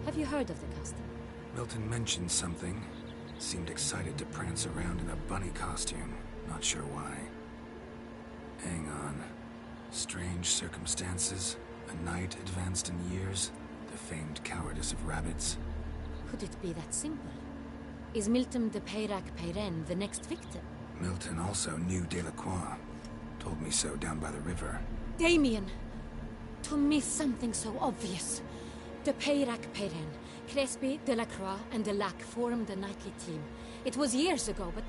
[SPEAKER 12] Have you heard of the custom?
[SPEAKER 3] Milton mentioned something. Seemed excited to prance around in a bunny costume. Not sure why. Hang on. Strange circumstances. A knight advanced in years. The famed cowardice of rabbits.
[SPEAKER 12] Could it be that simple? Is Milton de Peyrac Peyren the next victim?
[SPEAKER 3] Milton also knew Delacroix. Told me so down by the river.
[SPEAKER 12] Damien! To miss something so obvious. De Peyrac Peyren, Crespi, Delacroix, and Delac formed a knightly team. It was years ago, but...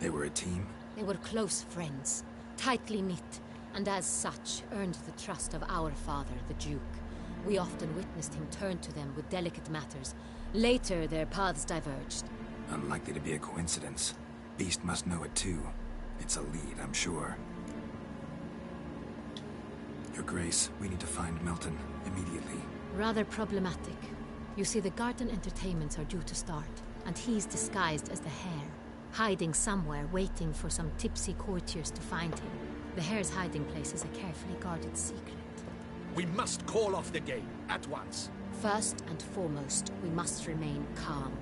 [SPEAKER 3] They were a team?
[SPEAKER 12] They were close friends, tightly knit, and as such earned the trust of our father, the Duke. We often witnessed him turn to them with delicate matters. Later, their paths diverged.
[SPEAKER 3] Unlikely to be a coincidence. Beast must know it too. It's a lead, I'm sure. Your Grace, we need to find Milton immediately.
[SPEAKER 12] Rather problematic. You see, the garden entertainments are due to start, and he's disguised as the hare, hiding somewhere, waiting for some tipsy courtiers to find him. The hare's hiding place is a carefully guarded secret.
[SPEAKER 6] We must call off the game, at once.
[SPEAKER 12] First and foremost, we must remain calm.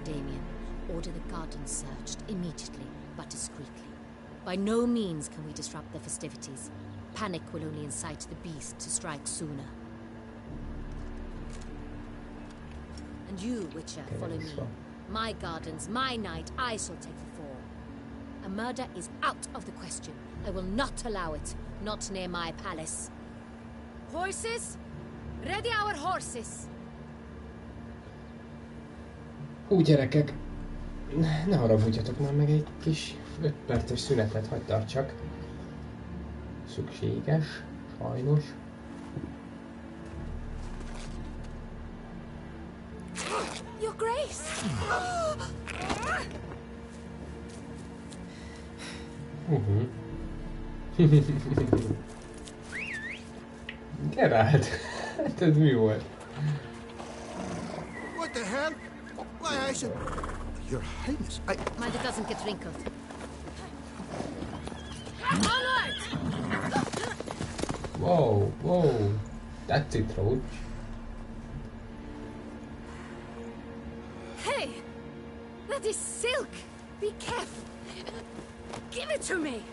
[SPEAKER 12] Damien, order the garden searched immediately, but discreetly. By no means can we disrupt the festivities. Panic will only incite the beast to strike sooner. And you, Witcher, follow me. My gardens, my night, I shall take the fall. A murder is out of the question. I will not allow it. Not near my palace. Horses? Ready our horses!
[SPEAKER 1] Hú, gyerekek, ne haragudjatok, már meg egy kis 5 perces szünetet hagy tartsak. Szükséges, sajnos.
[SPEAKER 10] Your Grace!
[SPEAKER 1] Geralt, ez mi volt?
[SPEAKER 7] What the hell? Why, I should... Your Highness, I...
[SPEAKER 12] Mind it doesn't get wrinkled. Onward!
[SPEAKER 1] Whoa, whoa. That's it, Roach.
[SPEAKER 10] Hey! That is silk! Be careful! Give it to me!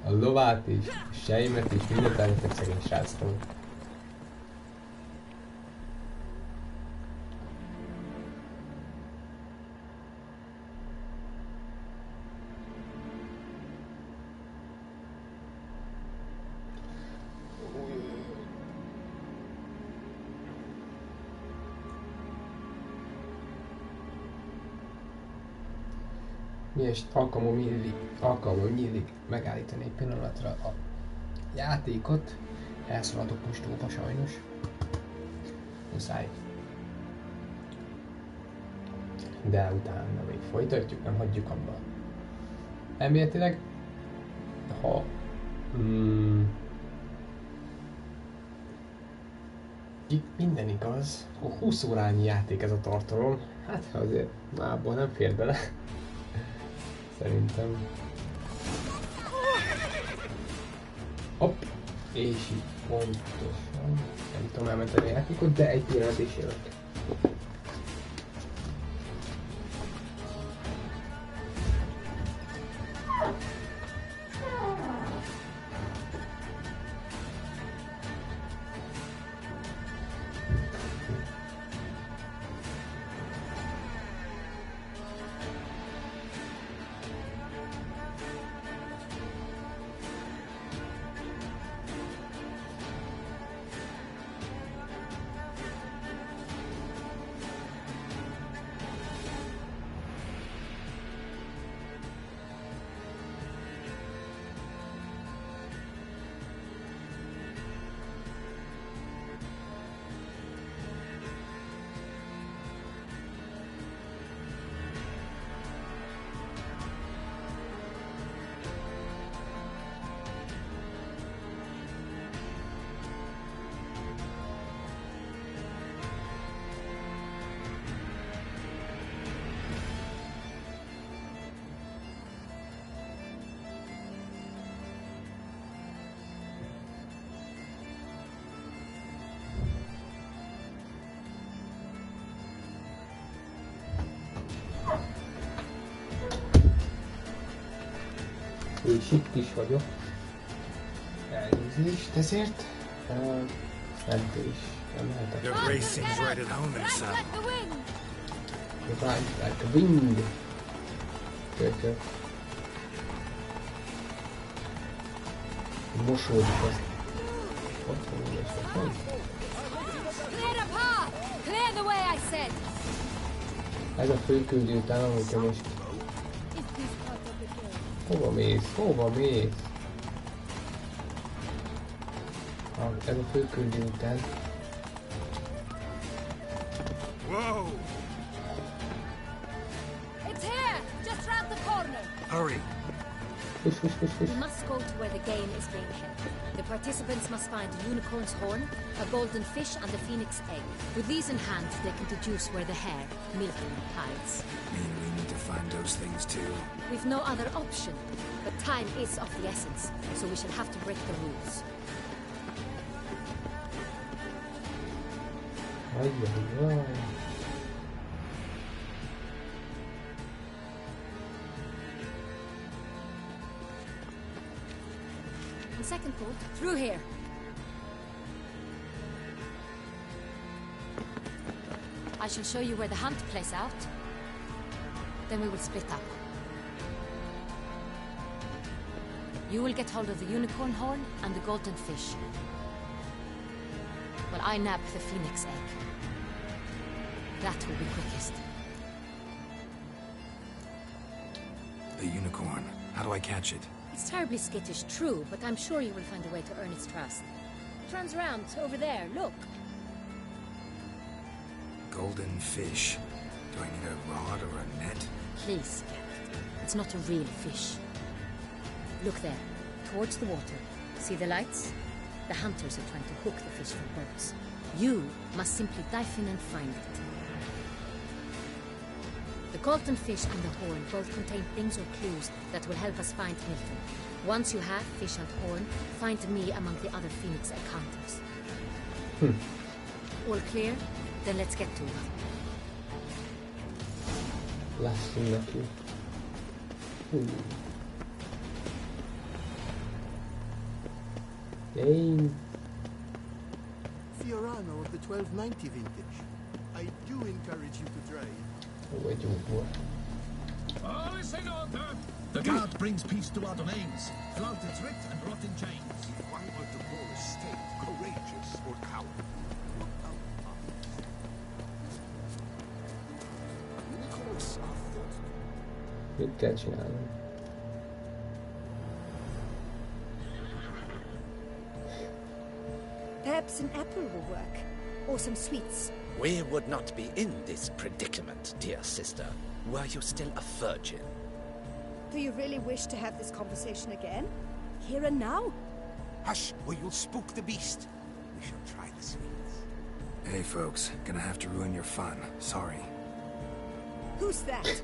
[SPEAKER 1] A lovát is, a sejmet is, mindent elvettek szegény sráctól. Milyen alkalmon nyílik megállítani egy pillanatra a játékot. Elszaladok most óva sajnos. Muszáj. De utána még folytatjuk, nem hagyjuk abba. Elméletileg, ha minden igaz, akkor 20 órányi játék ez a tartalom. Hát azért abból nem fér bele. Szerintem. Hopp! És így pontosan. Nem tudom elmenteni a játékot, de egy pillanat is jövök. És itt is vagyok. Elnézést ezért. Fentől is nem lehetek.
[SPEAKER 3] Your grace seems right at home in Sam.
[SPEAKER 1] Right like a wind. Tök. Mosódik azt. Ott van úgy, és ott van. Ez a főküldő után, amikor most... Hova mész? Hova mész? Ez a főküldő után.
[SPEAKER 3] Whoa!
[SPEAKER 10] It's here! Just round the corner!
[SPEAKER 3] Hurry!
[SPEAKER 12] We must go to where the game is being held. The participants must find a unicorn's horn, a golden fish, and the phoenix egg. With these in hand, they can deduce where the hare, Milton, hides.
[SPEAKER 3] Mean we need to find those things too?
[SPEAKER 12] We've no other option, but time is of the essence, so we shall have to break the rules. On second thought, through here. I shall show you where the hunt plays out. Then we will split up. You will get hold of the unicorn horn and the golden fish, while I nab the phoenix egg. That will be quickest.
[SPEAKER 3] The unicorn. How do I catch it?
[SPEAKER 12] It's terribly skittish, true, but I'm sure you will find a way to earn its trust. It runs around over there, look.
[SPEAKER 3] Golden fish. Do I need a rod or a net?
[SPEAKER 12] Please, Garrett. It's not a real fish. Look there, towards the water. See the lights? The hunters are trying to hook the fish from boats. You must simply dive in and find it. The golden fish and the horn both contain things or clues that will help us find Milton. Once you have fish and horn, find me among the other phoenix egg hunters. All clear? Then let's get to it.
[SPEAKER 1] Last thing that you... Lane.
[SPEAKER 7] Fiorano of the 1290 vintage. I do encourage you to drive.
[SPEAKER 2] All is in order. The guard brings peace to our domains. Flaunt its writ and rot in chains.
[SPEAKER 4] If one were to call a state courageous or coward, unicorns are thought.
[SPEAKER 1] Mit kell csinálnom?
[SPEAKER 10] Perhaps an apple will work. Or some sweets.
[SPEAKER 6] We would not be in this predicament, dear sister, were you still a virgin.
[SPEAKER 10] Do you really wish to have this conversation again? Here and now?
[SPEAKER 4] Hush, or you'll spook the beast. We shall try the sweets.
[SPEAKER 3] Hey folks, gonna have to ruin your fun. Sorry.
[SPEAKER 10] Who's that?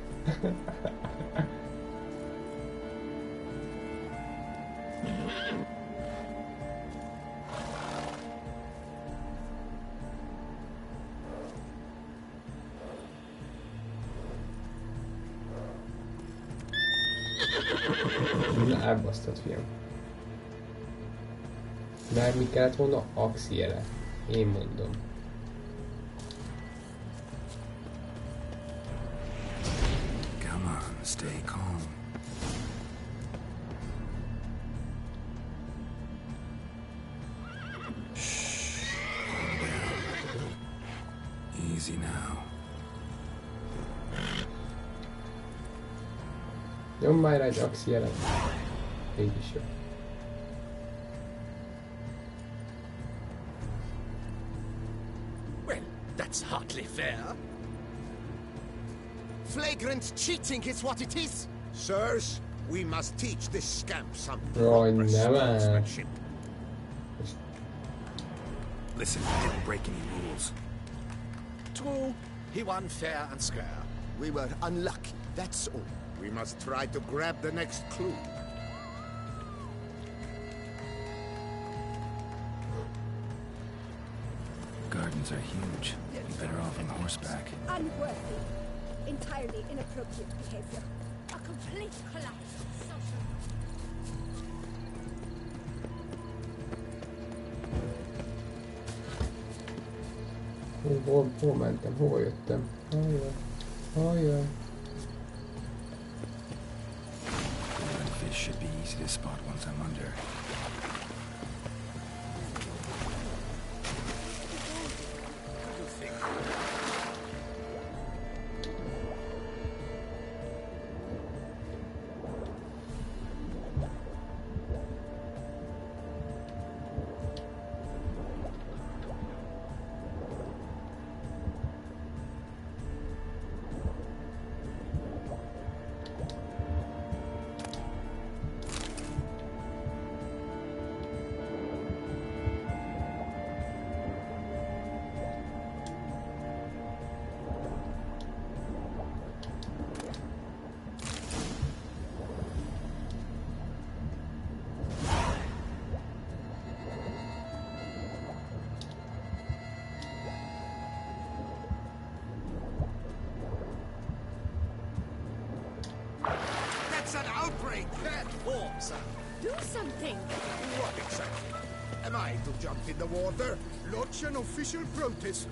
[SPEAKER 1] Elbasztott, fiam. Mert mi kellett volna axi-jele? Én mondom.
[SPEAKER 3] Come on, stay calm. Shh. Calm down. Easy now.
[SPEAKER 1] Nyom már egy axi-jelet. Így is jó.
[SPEAKER 6] Well, that's hardly fair.
[SPEAKER 4] Flagrant cheating is what it is. Sirs, we must teach this scamp some
[SPEAKER 1] Right,
[SPEAKER 4] proper sportsmanship.
[SPEAKER 3] Listen, I didn't break any rules.
[SPEAKER 6] True, he won fair and square.
[SPEAKER 4] We were unlucky, that's all. We must try to grab the next clue.
[SPEAKER 3] Gardens are huge. Be better off on horseback.
[SPEAKER 10] Unworthy. Entirely inappropriate behavior. A complete collapse of social...
[SPEAKER 1] Hol mentem? Hova jöttem? Ajaj.
[SPEAKER 3] Fish should be easy to spot once I'm under.
[SPEAKER 6] That's an outbreak! That forms.
[SPEAKER 10] Do something!
[SPEAKER 6] What exactly? Am I to jump in the water? Launch an official protest.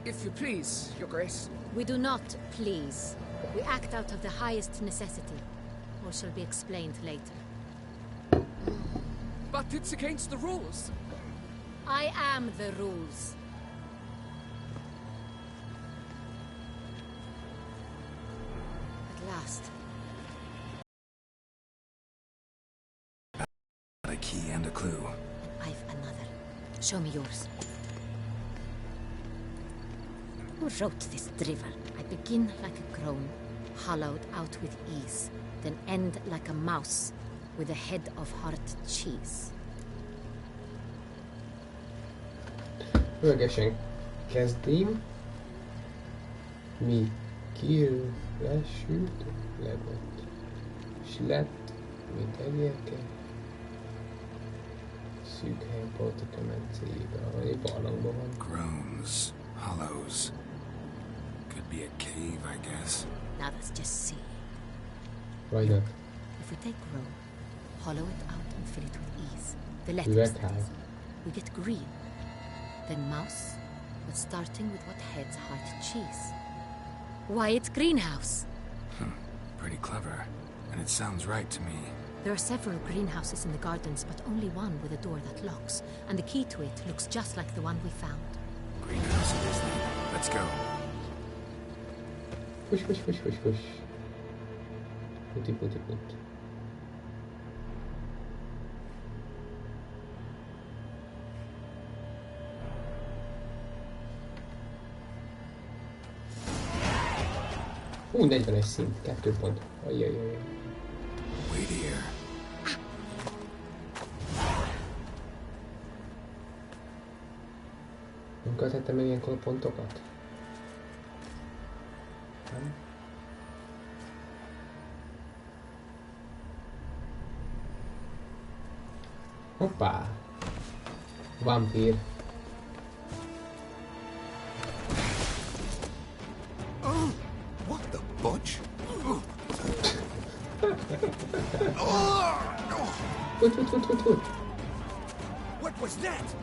[SPEAKER 13] If you please, Your Grace.
[SPEAKER 12] We do not please. We act out of the highest necessity. Or shall be explained later.
[SPEAKER 13] But it's against the rules.
[SPEAKER 12] I am the rules. At last.
[SPEAKER 3] A key and a clue.
[SPEAKER 12] I've another. Show me yours. Who wrote this drivel? I begin like a crone, hollowed out with ease, then end like a mouse, with a head of hard cheese.
[SPEAKER 1] Rögesen kezdém. Mi kill lesült, lebott. S lett, mint egérke. Szűk helyen volt a kemencébe, ahol egy barlangban van.
[SPEAKER 3] Groans, hollows. Could be a cave, I guess.
[SPEAKER 12] Now let's just see.
[SPEAKER 1] Why not?
[SPEAKER 12] If we take row, hollow it out and fill it with ease. The letters, we get green. Then mouse, but starting with what heads hard cheese. Why, it's greenhouse.
[SPEAKER 3] Pretty clever. And it sounds right to me.
[SPEAKER 12] There are several greenhouses in the gardens, but only one with a door that locks. And the key to it looks just like the one we found.
[SPEAKER 3] Greenhouse it is then. Let's go.
[SPEAKER 1] Push. Put. Hú, 40-es szint, 2 pont. Ajajaj.
[SPEAKER 3] Wait here.
[SPEAKER 1] Nem költettem meg ilyenkor pontokat? Nem? Hoppá! Vampír.
[SPEAKER 6] What the butch?
[SPEAKER 1] Put.
[SPEAKER 6] What was that?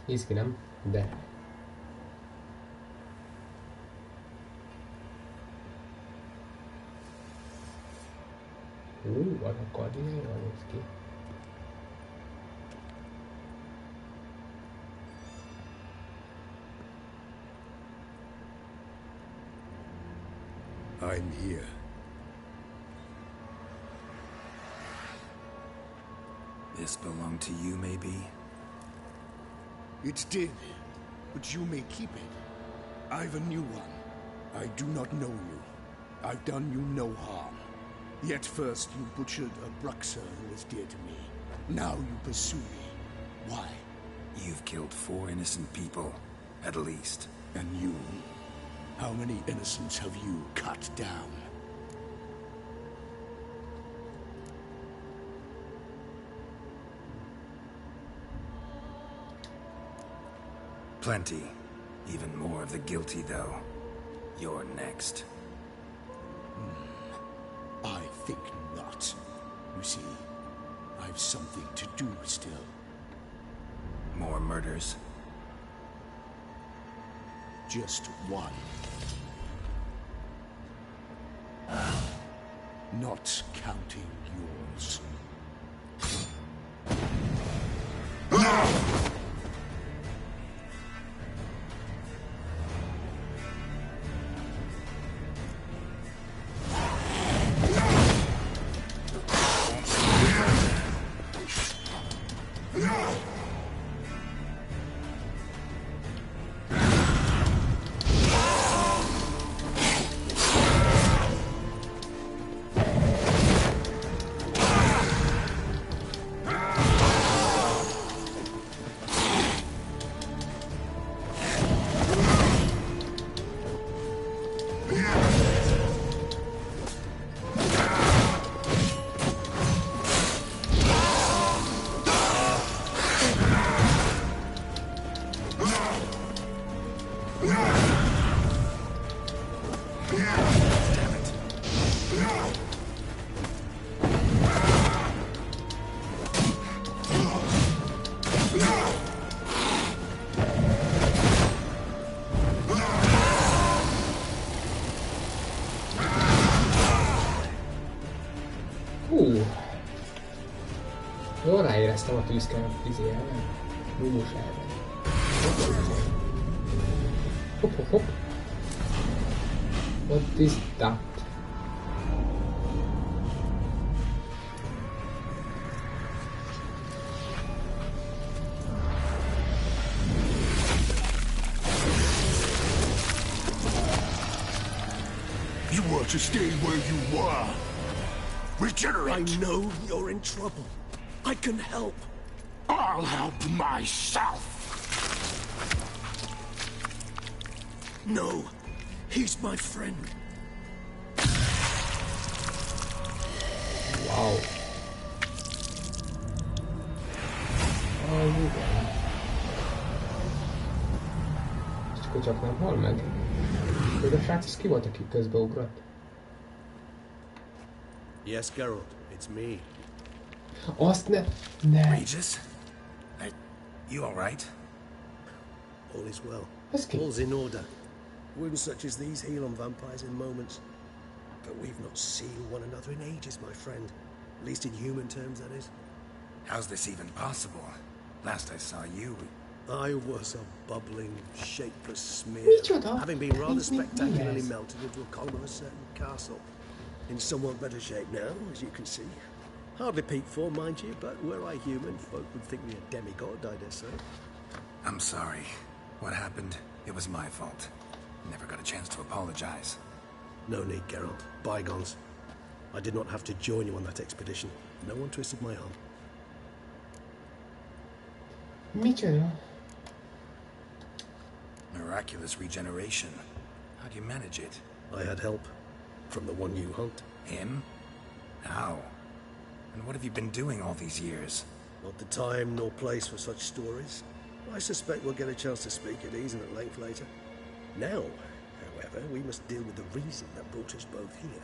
[SPEAKER 1] Nézd ki, nem? De. Van a kardinálja, néz ki.
[SPEAKER 6] I'm here.
[SPEAKER 3] This belonged to you, maybe?
[SPEAKER 6] It did, but you may keep it. I've a new one. I do not know you. I've done you no harm. Yet first you butchered a Bruxer who was dear to me. Now you pursue me. Why?
[SPEAKER 3] You've killed 4 innocent people, at least.
[SPEAKER 6] And you? How many innocents have you cut down?
[SPEAKER 3] Plenty. Even more of the guilty, though. You're next.
[SPEAKER 6] I think not. You see, I've something to do still.
[SPEAKER 3] More murders?
[SPEAKER 6] Just one. Not counting yours.
[SPEAKER 1] Jól ráéreztem a tűzkemet ellen. Búbós elven. Hopp, hopp, hopp. What is that?
[SPEAKER 6] You want to stay where you were. Regenerate!
[SPEAKER 2] I know you're in trouble. I can help.
[SPEAKER 6] I'll help myself.
[SPEAKER 2] No, he's my friend.
[SPEAKER 1] Wow. És akkor csak nem hal meg. De a srác, ez ki volt, aki közbeugrott?
[SPEAKER 2] Yes, Geralt, it's me.
[SPEAKER 1] Azt ne...
[SPEAKER 3] Regis? You alright?
[SPEAKER 2] All is well.
[SPEAKER 1] Okay.
[SPEAKER 2] All's in order. Wounds such as these heal on vampires in moments. But we've not seen one another in ages, my friend. At least in human terms, that is.
[SPEAKER 3] How's this even possible? Last I saw you...
[SPEAKER 2] I was a bubbling, shapeless smear,
[SPEAKER 1] Micsoda?
[SPEAKER 2] having been rather spectacularly melted into a column of a certain castle. In somewhat better shape now, as you can see. Hardly peak form, mind you, but were I human, folk would think me a demigod, I dare say.
[SPEAKER 3] I'm sorry. What happened, it was my fault. Never got a chance to apologize.
[SPEAKER 2] No need, Geralt. Bygones. I did not have to join you on that expedition. No one twisted my arm.
[SPEAKER 1] Micsoda?
[SPEAKER 3] Miraculous regeneration. How'd you manage it?
[SPEAKER 2] I had help. From the one you hunt.
[SPEAKER 3] Him? How? And what have you been doing all these years?
[SPEAKER 2] Not the time nor place for such stories. I suspect we'll get a chance to speak at ease and at length later. Now, however, we must deal with the reason that brought us both here.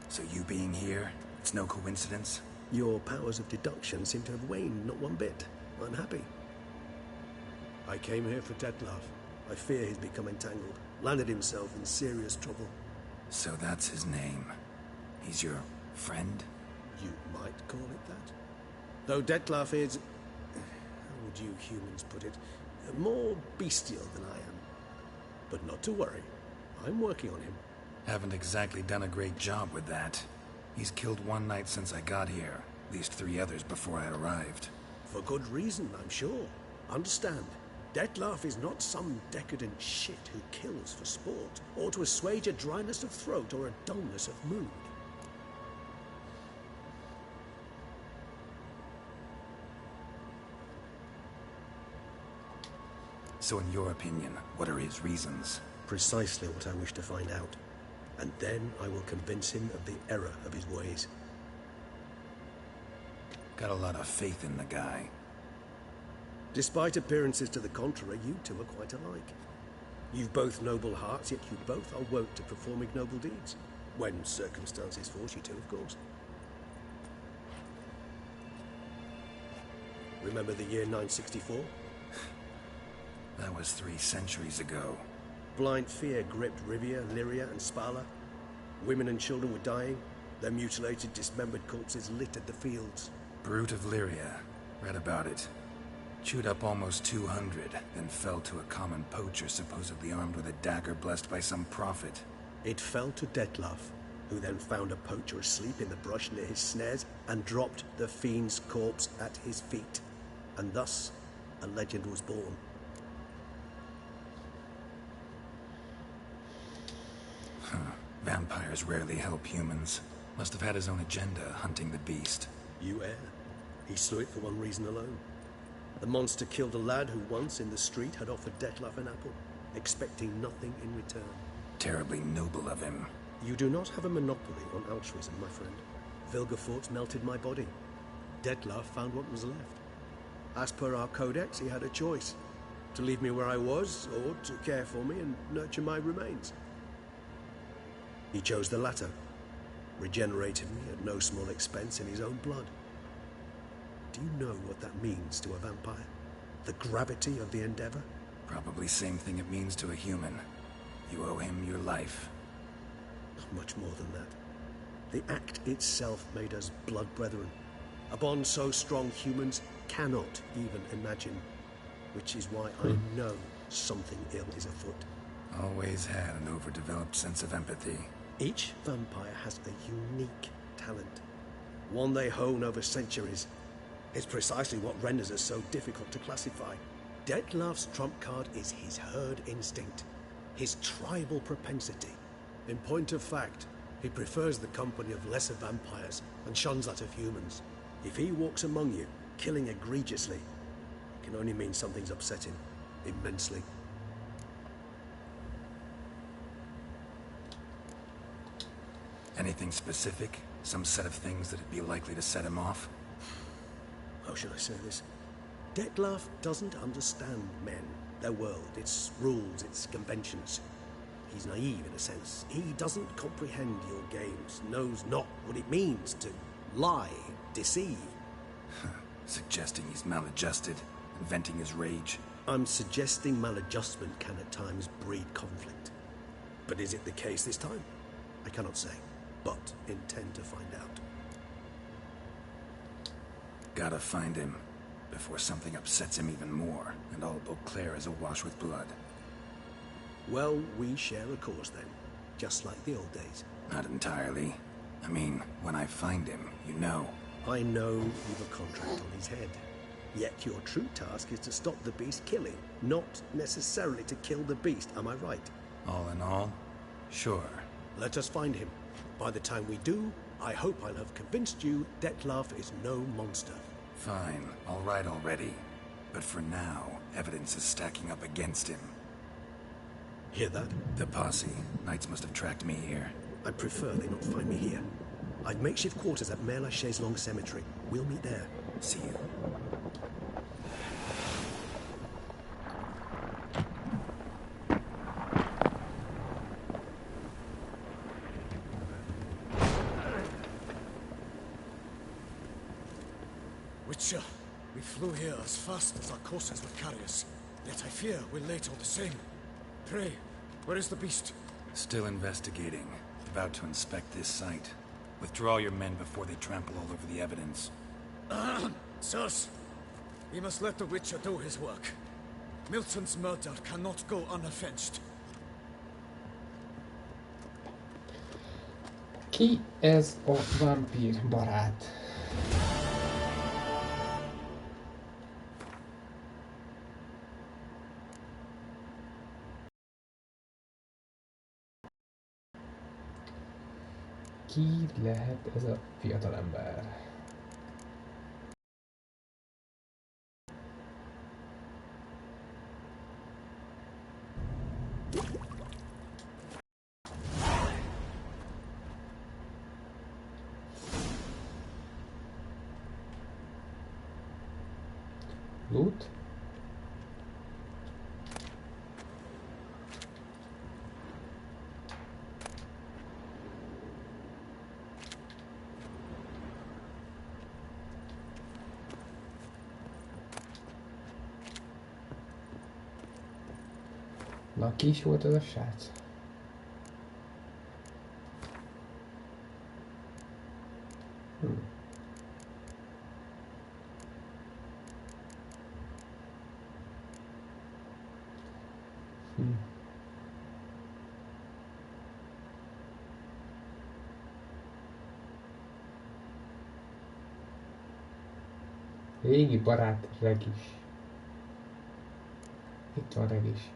[SPEAKER 3] So you being here, it's no coincidence?
[SPEAKER 2] Your powers of deduction seem to have waned not one bit. I'm happy. I came here for Detlef. I fear he's become entangled. Landed himself in serious trouble.
[SPEAKER 3] So that's his name. He's your friend?
[SPEAKER 2] You might call it that. Though Detlef is... how would you humans put it? More bestial than I am. But not to worry. I'm working on him.
[SPEAKER 3] Haven't exactly done a great job with that. He's killed one knight since I got here. At least 3 others before I arrived.
[SPEAKER 6] For good reason, I'm sure. Understand, Dettlaff is not some decadent shit who kills for sport, or to assuage a dryness of throat or a dullness of mood.
[SPEAKER 3] So in your opinion, what are his reasons?
[SPEAKER 6] Precisely what I wish to find out. And then I will convince him of the error of his ways.
[SPEAKER 3] Got a lot of faith in the guy.
[SPEAKER 6] Despite appearances to the contrary, you two are quite alike. You've both noble hearts, yet you both are wont to perform ignoble deeds. When circumstances force you to, of course. Remember the year 964?
[SPEAKER 3] That was 3 centuries ago.
[SPEAKER 6] Blind fear gripped Rivia, Lyria, and Spala. Women and children were dying. Their mutilated, dismembered corpses littered the fields.
[SPEAKER 3] Brute of Lyria. Read about it. Chewed up almost 200, then fell to a common poacher supposedly armed with a dagger blessed by some prophet.
[SPEAKER 6] It fell to Dettlaff, who then found a poacher asleep in the brush near his snares and dropped the fiend's corpse at his feet. And thus, a legend was born.
[SPEAKER 3] Vampires rarely help humans. Must have had his own agenda, hunting the beast.
[SPEAKER 6] You err. He slew it for one reason alone. The monster killed a lad who once in the street had offered Dettlaff an apple, expecting nothing in return.
[SPEAKER 3] Terribly noble of him.
[SPEAKER 6] You do not have a monopoly on altruism, my friend. Vilgefortz melted my body. Dettlaff found what was left. As per our codex, he had a choice. To leave me where I was, or to care for me and nurture my remains. He chose the latter, regenerated me at no small expense in his own blood. Do you know what that means to a vampire? The gravity of the endeavor?
[SPEAKER 3] Probably same thing it means to a human. You owe him your life.
[SPEAKER 6] Not much more than that. The act itself made us blood brethren. A bond so strong humans cannot even imagine. Which is why I know something ill is afoot.
[SPEAKER 3] Always had an overdeveloped sense of empathy.
[SPEAKER 6] Each vampire has a unique talent. One they hone over centuries. It's precisely what renders us so difficult to classify. Dettlaff's trump card is his herd instinct. His tribal propensity. In point of fact, he prefers the company of lesser vampires and shuns that of humans. If he walks among you, killing egregiously, it can only mean something's upset him immensely.
[SPEAKER 3] Anything specific? Some set of things that'd be likely to set him off?
[SPEAKER 6] How should I say this? Dettlaff doesn't understand men, their world, its rules, its conventions. He's naive in a sense. He doesn't comprehend your games, knows not what it means to lie, deceive.
[SPEAKER 3] Suggesting he's maladjusted, venting his rage.
[SPEAKER 6] I'm suggesting maladjustment can at times breed conflict. But is it the case this time? I cannot say, but intend to find out.
[SPEAKER 3] Gotta find him, before something upsets him even more, and all Beauclair is awash with blood.
[SPEAKER 6] Well, we share a cause then, just like the old days.
[SPEAKER 3] Not entirely. I mean, when I find him, you know.
[SPEAKER 6] I know you've a contract on his head. Yet your true task is to stop the beast killing, not necessarily to kill the beast, am I right?
[SPEAKER 3] All in all, sure.
[SPEAKER 6] Let us find him. By the time we do, I hope I'll have convinced you Dettlaff is no monster.
[SPEAKER 3] Fine, all right already. But for now, evidence is stacking up against him.
[SPEAKER 6] Hear that?
[SPEAKER 3] The posse. Knights must have tracked me here.
[SPEAKER 6] I'd prefer they not find me here. I've makeshift quarters at Mère Lachaise Long Cemetery. We'll meet there.
[SPEAKER 3] See you.
[SPEAKER 2] Witcher, we flew here as fast as our courses would carry us. Yet I fear we're late all the same. Pray, where is the beast?
[SPEAKER 3] Still investigating. About to inspect this site. Withdraw your men before they trample all over the evidence.
[SPEAKER 2] Sirs, we must let the Witcher do his work. Milton's murder cannot go unavenged.
[SPEAKER 1] Ki ez a vámpír barát? Ki lehet ez a fiatalember? Loot? Na, ki is volt az a srác? Régi barát Regis. Itt van Regis.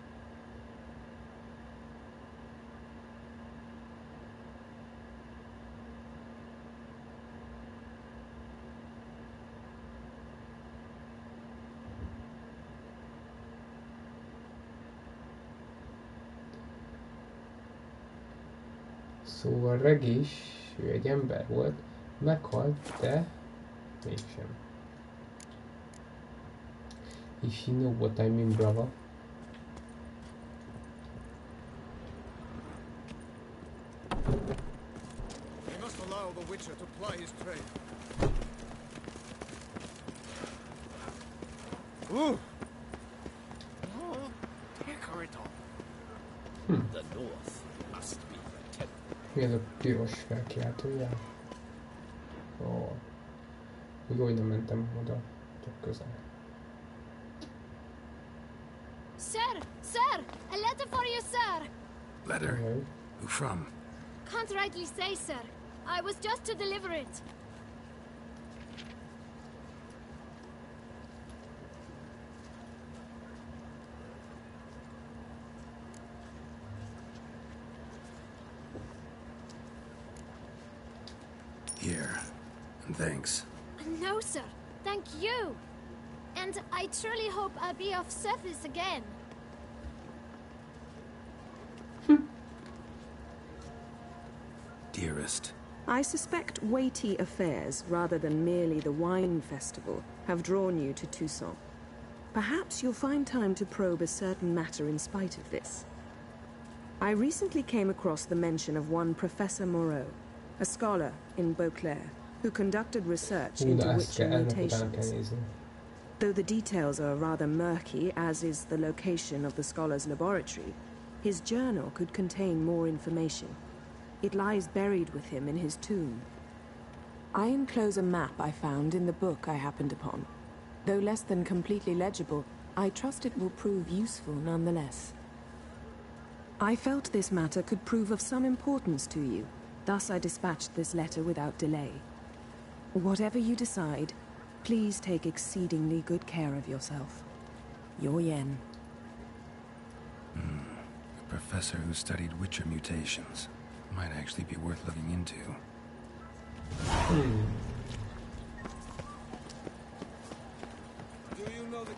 [SPEAKER 1] Szóval Regis, ő egy ember volt, meghalt, de mégsem. És he know what I mean, brava.
[SPEAKER 7] We must allow the Witcher to ply his trade. Ooh! Oh,
[SPEAKER 6] The north must be the tenth.
[SPEAKER 1] Mi ez a piros felkiáltójá? Ó. Jó, hogy nem mentem oda, csak közel.
[SPEAKER 10] Sir! Sir! A letter for you, sir!
[SPEAKER 3] Letter? Who from?
[SPEAKER 10] Can't rightly say, sir. I was just to deliver it.
[SPEAKER 3] Here. And thanks.
[SPEAKER 10] No, sir. Thank you. And I truly hope I'll be of service again.
[SPEAKER 3] Dearest.
[SPEAKER 14] I suspect weighty affairs, rather than merely the wine festival, have drawn you to Toussaint. Perhaps you'll find time to probe a certain matter in spite of this. I recently came across the mention of one Professor Moreau, a scholar in Beauclair, who conducted research into Witcher mutations. Though the details are rather murky, as is the location of the scholar's laboratory, his journal could contain more information. It lies buried with him in his tomb. I enclose a map I found in the book I happened upon. Though less than completely legible, I trust it will prove useful nonetheless. I felt this matter could prove of some importance to you. Thus I dispatched this letter without delay. Whatever you decide, please take exceedingly good care of yourself. Your Yen.
[SPEAKER 3] A professor who studied Witcher mutations. Might actually be worth looking into.
[SPEAKER 7] Do you know the...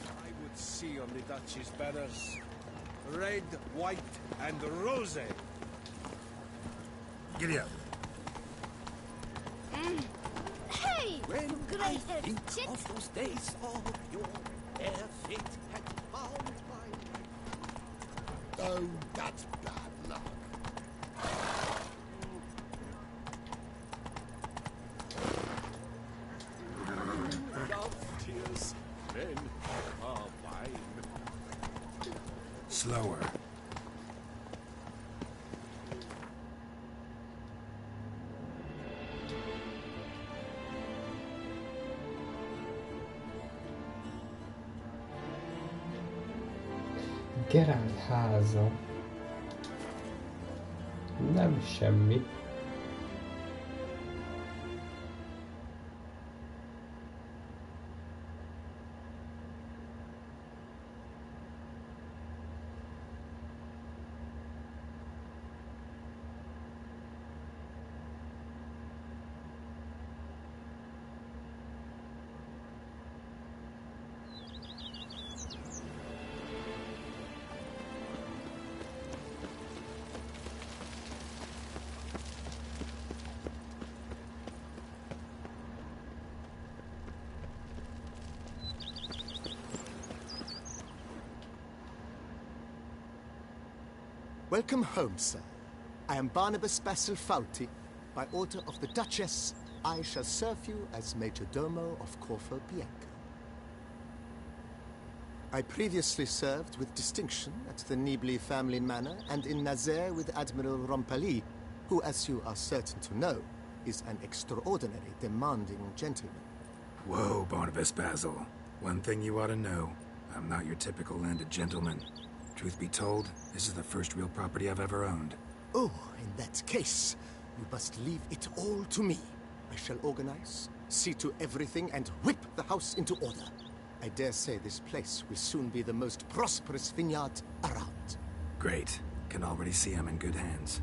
[SPEAKER 7] I would see on the Duchy's banners. Red, white, and rose.
[SPEAKER 3] Giddy up.
[SPEAKER 10] Hey!
[SPEAKER 6] When
[SPEAKER 10] Great
[SPEAKER 6] I think
[SPEAKER 10] chit.
[SPEAKER 6] of those days of your fair fate had found my...
[SPEAKER 4] Oh, that's bad luck.
[SPEAKER 6] Love tears, then are wine.
[SPEAKER 3] Slower.
[SPEAKER 1] Geralt háza. Nem semmi.
[SPEAKER 15] Welcome home, sir. I am Barnabas Basil Fawlty. By order of the Duchess, I shall serve you as Majordomo of Corfu Bianca. I previously served with distinction at the Nibley family manor and in Nazaire with Admiral Rompali, who, as you are certain to know, is an extraordinary, demanding gentleman.
[SPEAKER 3] Whoa, Barnabas Basil. One thing you ought to know. I'm not your typical landed gentleman. Truth be told, this is the first real property I've ever owned.
[SPEAKER 15] Oh, in that case, you must leave it all to me. I shall organize, see to everything, and whip the house into order. I dare say this place will soon be the most prosperous vineyard around.
[SPEAKER 3] Great. Can already see I'm in good hands.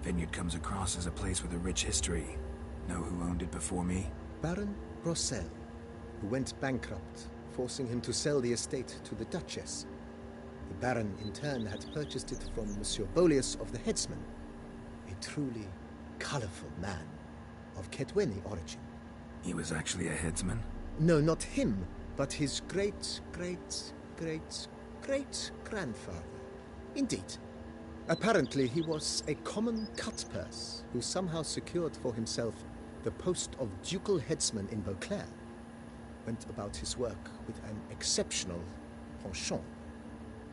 [SPEAKER 3] Vineyard comes across as a place with a rich history. Know who owned it before me?
[SPEAKER 15] Baron Rossel, who went bankrupt, forcing him to sell the estate to the Duchess. The Baron, in turn, had purchased it from Monsieur Bolius of the Headsman, a truly colorful man of Kedweni origin.
[SPEAKER 3] He was actually a headsman?
[SPEAKER 15] No, not him, but his great-grandfather. Indeed. Apparently, he was a common cut-purse who somehow secured for himself the post of ducal headsman in Beauclair. Went about his work with an exceptional penchant.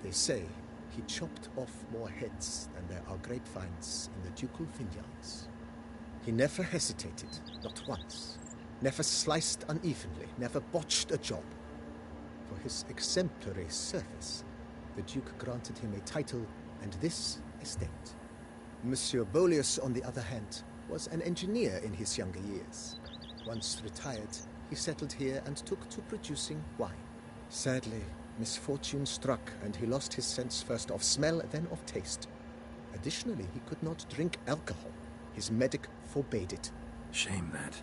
[SPEAKER 15] They say he chopped off more heads than there are grapevines in the ducal vineyards. He never hesitated, not once. Never sliced unevenly, never botched a job. For his exemplary service, the Duke granted him a title and this estate. Monsieur Bolius, on the other hand, was an engineer in his younger years. Once retired, he settled here and took to producing wine. Sadly, misfortune struck and he lost his sense first of smell, then of taste. Additionally, he could not drink alcohol. His medic forbade it.
[SPEAKER 3] Shame that.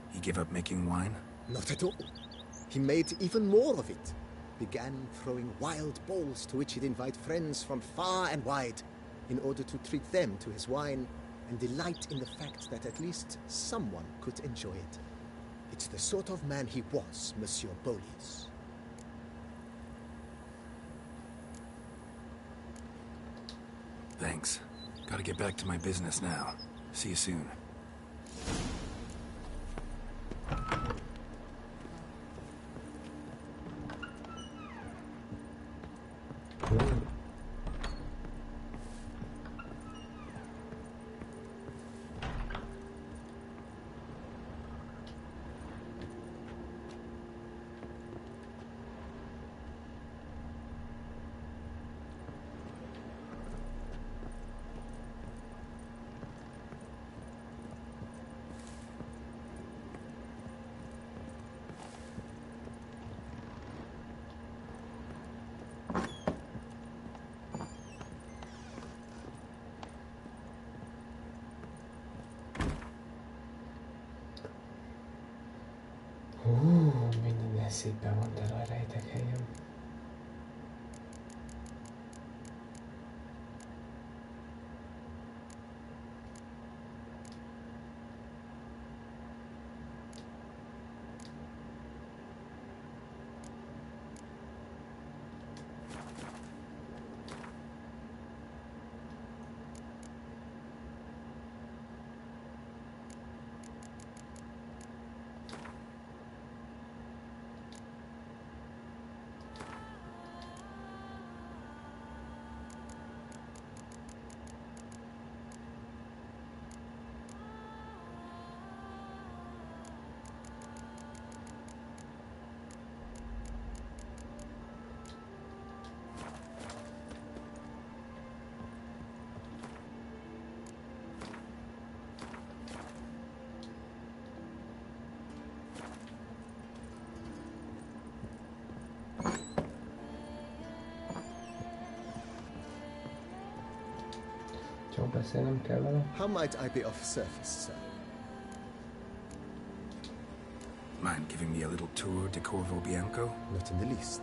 [SPEAKER 3] He gave up making wine?
[SPEAKER 15] Not at all. He made even more of it. Began throwing wild balls to which he'd invite friends from far and wide in order to treat them to his wine and delight in the fact that at least someone could enjoy it. It's the sort of man he was, Monsieur Bolius.
[SPEAKER 3] Thanks. Gotta get back to my business now. See you soon.
[SPEAKER 1] Csak beszélnem kell vele.
[SPEAKER 15] How might I be of service, sir?
[SPEAKER 3] Mind giving me a little tour de Corvo Bianco?
[SPEAKER 15] Not in the least.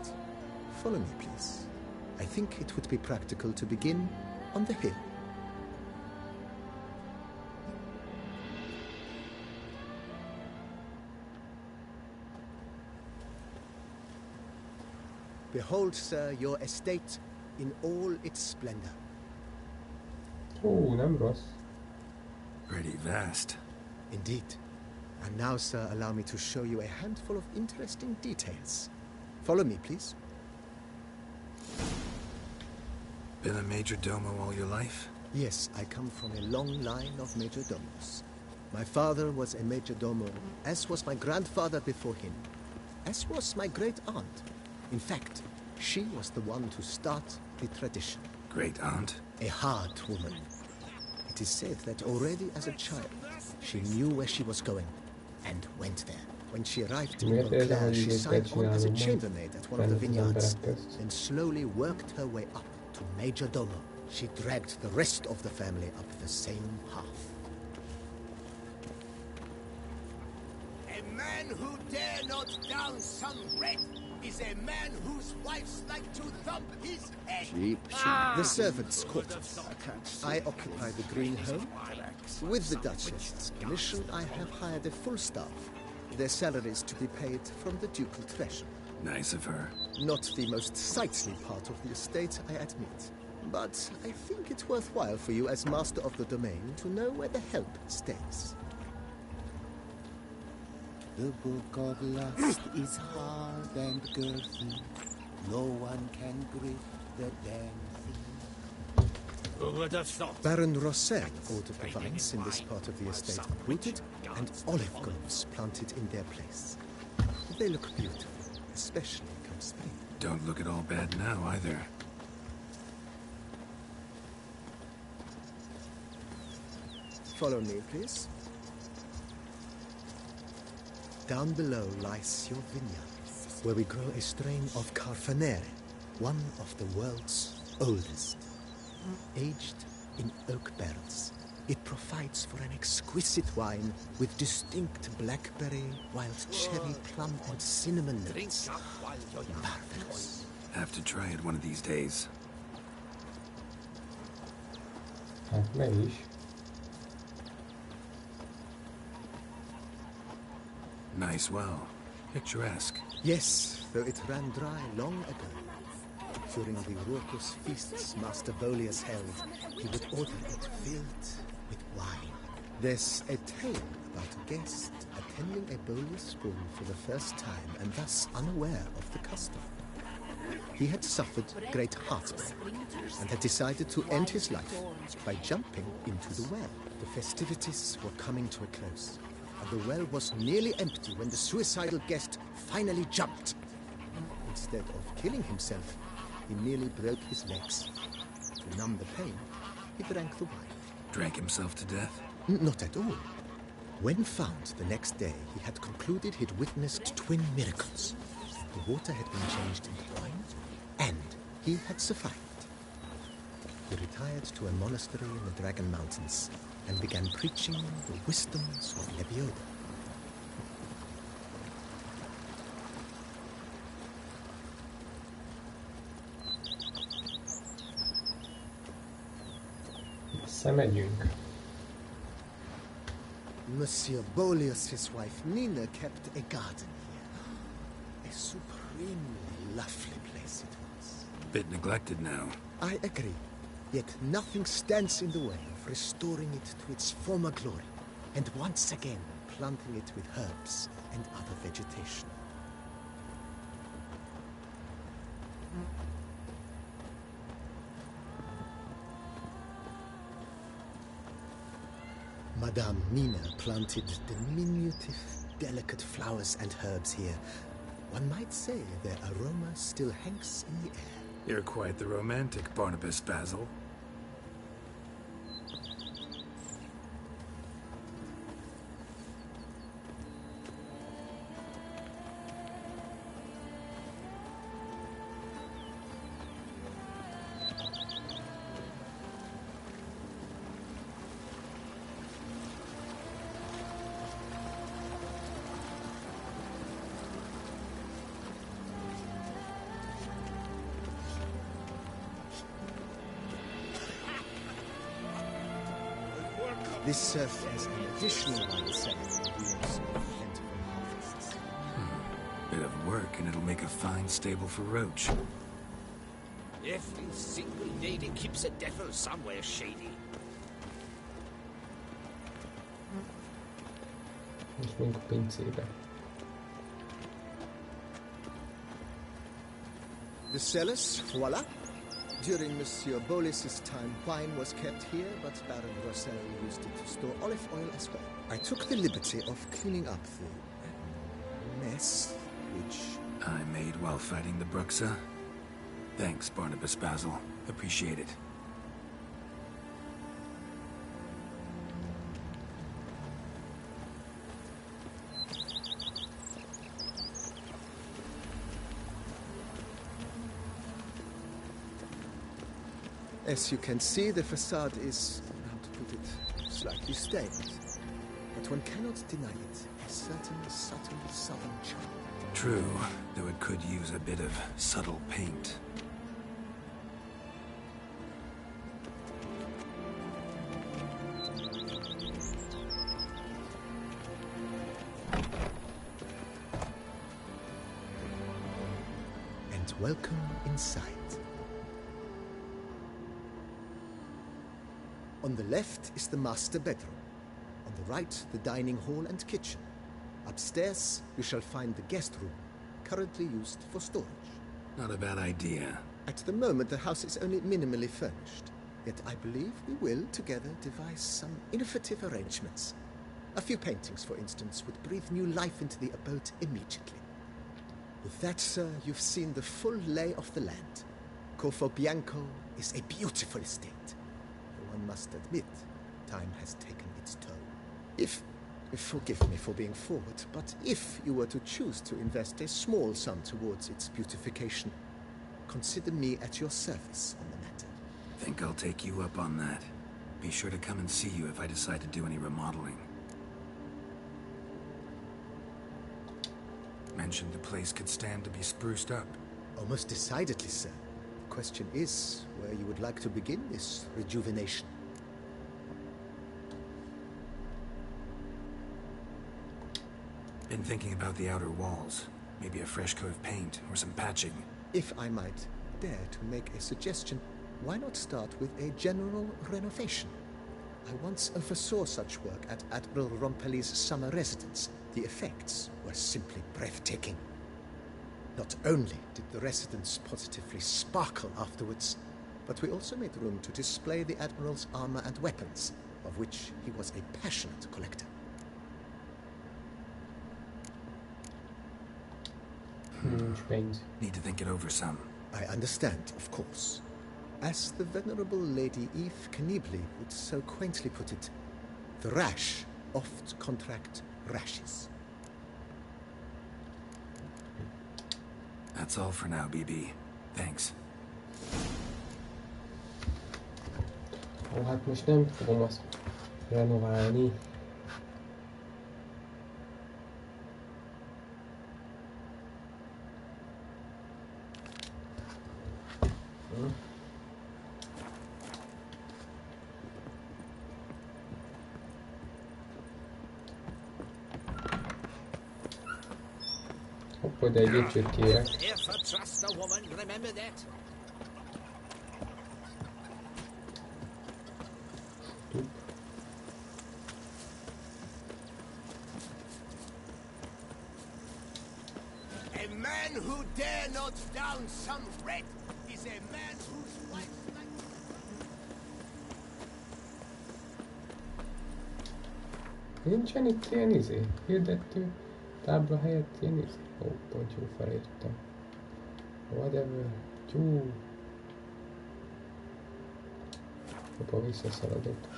[SPEAKER 15] Follow me, please. I think it would be practical to begin on the hill. Behold, sir, your estate in all its splendor.
[SPEAKER 1] Oh, nem rossz.
[SPEAKER 3] Pretty vast.
[SPEAKER 15] Indeed. And now, sir, allow me to show you a handful of interesting details. Follow me, please.
[SPEAKER 3] Been a major domo all your life?
[SPEAKER 15] Yes, I come from a long line of major domos. My father was a major domo, as was my grandfather before him, as was my great aunt. In fact, she was the one to start the tradition.
[SPEAKER 3] Great aunt?
[SPEAKER 15] A hard woman. It is said that already as a child, she knew where she was going, and went there. When she arrived in Beauclair, she signed on as a chambermaid at one of the vineyards, and slowly worked her way up to Major Domo. She dragged the rest of the family up the same path.
[SPEAKER 6] A man who dare not down some red is a man whose wives like to thump his head.
[SPEAKER 15] Sheep. The servants' quarters. I occupy the green home. With the Duchess's permission, I have hired a full staff. Their salaries to be paid from the ducal treasure.
[SPEAKER 3] Nice of her.
[SPEAKER 15] Not the most sightly part of the estate, I admit. But I think it's worthwhile for you as master of the domain to know where the help stays.
[SPEAKER 16] The book of lust is hard and girthy. No one can grip the damn thing.
[SPEAKER 6] Who would have thought?
[SPEAKER 15] Baron Rosser ordered the vines in this part of the estate uprooted and olive groves planted in their place. They look beautiful, especially come spring.
[SPEAKER 3] Don't look at all bad now, either.
[SPEAKER 15] Follow me, please. Down below lies your vineyard, where we grow a strain of Carfanere, one of the world's oldest. Aged in oak barrels, it provides for an exquisite wine with distinct blackberry, wild cherry, plum, and cinnamon notes. Marvelous.
[SPEAKER 3] Have to try it one of these days.
[SPEAKER 1] Hát meg is.
[SPEAKER 3] Nice well. Picturesque.
[SPEAKER 15] Yes, though it ran dry long ago. During the raucous feasts Master Bolius held, he would order it filled with wine. There's a tale about a guest attending a Bolius spoon for the first time and thus unaware of the custom. He had suffered great heartbreak and had decided to end his life by jumping into the well. The festivities were coming to a close, and the well was nearly empty when the suicidal guest finally jumped. Instead of killing himself, he nearly broke his legs. To numb the pain, he drank the wine.
[SPEAKER 3] Drank himself to death?
[SPEAKER 15] Not at all. When found the next day, he had concluded he'd witnessed twin miracles. The water had been changed into wine, and he had survived. He retired to a monastery in the Dragon Mountains and began preaching the wisdoms of Lebioda.
[SPEAKER 1] Megyünk.
[SPEAKER 15] Monsieur Bolius' wife Nina kept a garden here. A supremely lovely place it was.
[SPEAKER 3] Bit neglected now.
[SPEAKER 15] I agree. Yet nothing stands in the way of restoring it to its former glory, and once again planting it with herbs and other vegetation. Madame Nina planted diminutive, delicate flowers and herbs here. One might say their aroma still hangs in the air.
[SPEAKER 3] You're quite the romantic, Barnabas Basil.
[SPEAKER 15] This served as an additional wine cellar in years of plentiful harvests.
[SPEAKER 3] Bit of work, and it'll make a fine stable for Roach.
[SPEAKER 6] Every single lady keeps a devil somewhere shady.
[SPEAKER 1] Most megyünk a pincébe.
[SPEAKER 15] The cellars, voila. During Monsieur Bolis's time, wine was kept here, but Baron Rossel used it to store olive oil as well. I took the liberty of cleaning up the mess, which
[SPEAKER 3] I made while fighting the Bruxa. Thanks, Barnabas Basil. Appreciate it.
[SPEAKER 15] As you can see, the facade is, how to put it, slightly stained. But one cannot deny it. A certain subtle southern charm.
[SPEAKER 3] True, though it could use a bit of subtle paint.
[SPEAKER 15] And welcome inside. On the left is the master bedroom. On the right, the dining hall and kitchen. Upstairs, you shall find the guest room, currently used for storage.
[SPEAKER 3] Not a bad idea.
[SPEAKER 15] At the moment, the house is only minimally furnished. Yet I believe we will, together, devise some innovative arrangements. A few paintings, for instance, would breathe new life into the abode immediately. With that, sir, you've seen the full lay of the land. Corvo Bianco is a beautiful estate. One must admit, time has taken its toll. If forgive me for being forward, but if you were to choose to invest a small sum towards its beautification, consider me at your service on the matter.
[SPEAKER 3] Think I'll take you up on that. Be sure to come and see you if I decide to do any remodeling. Mentioned the place could stand to be spruced up.
[SPEAKER 15] Almost decidedly, sir. The question is where you would like to begin this rejuvenation.
[SPEAKER 3] Been thinking about the outer walls. Maybe a fresh coat of paint or some patching.
[SPEAKER 15] If I might dare to make a suggestion, why not start with a general renovation? I once oversaw such work at Admiral Rompelli's summer residence. The effects were simply breathtaking. Not only did the residence positively sparkle afterwards, but we also made room to display the Admiral's armor and weapons, of which he was a passionate collector.
[SPEAKER 3] Need to think it over some.
[SPEAKER 15] I understand, of course. As the venerable Lady Eve Knibley would so quaintly put it, the rash oft contract rashes.
[SPEAKER 3] That's all for now, BB. Thanks.
[SPEAKER 1] Ó, hát most nem fogom azt renoválni. Hopp, de egy lépcsőt kérek.
[SPEAKER 6] A man who dare not down some red is a man whose wife...
[SPEAKER 1] Nincsen itt ilyen hirdető tábla helyett ilyen Ó, pont jó felírtam. Whatever. Tyú. Hoppá, visszaszaladott.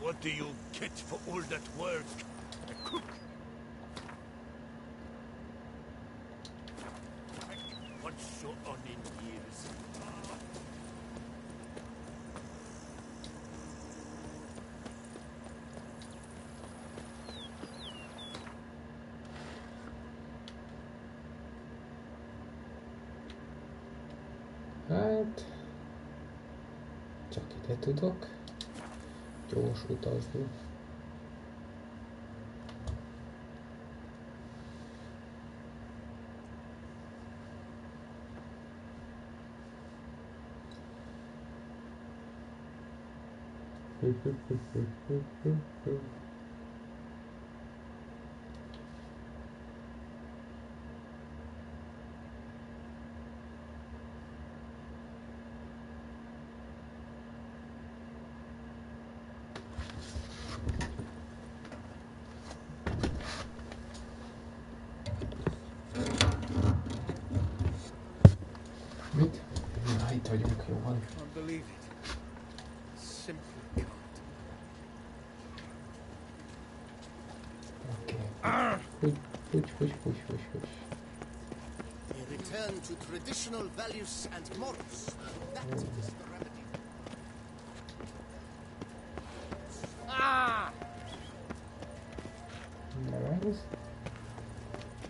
[SPEAKER 6] What do you get for all that work? A cook? What's so on in years?
[SPEAKER 1] Hát... Csak ide tudok gyors utazni. Mit? Na, itt vagyunk, jó van.
[SPEAKER 6] Can't believe it. Simply can't.
[SPEAKER 1] Push.
[SPEAKER 7] A return to traditional values and morals. That is the remedy.
[SPEAKER 1] Ez?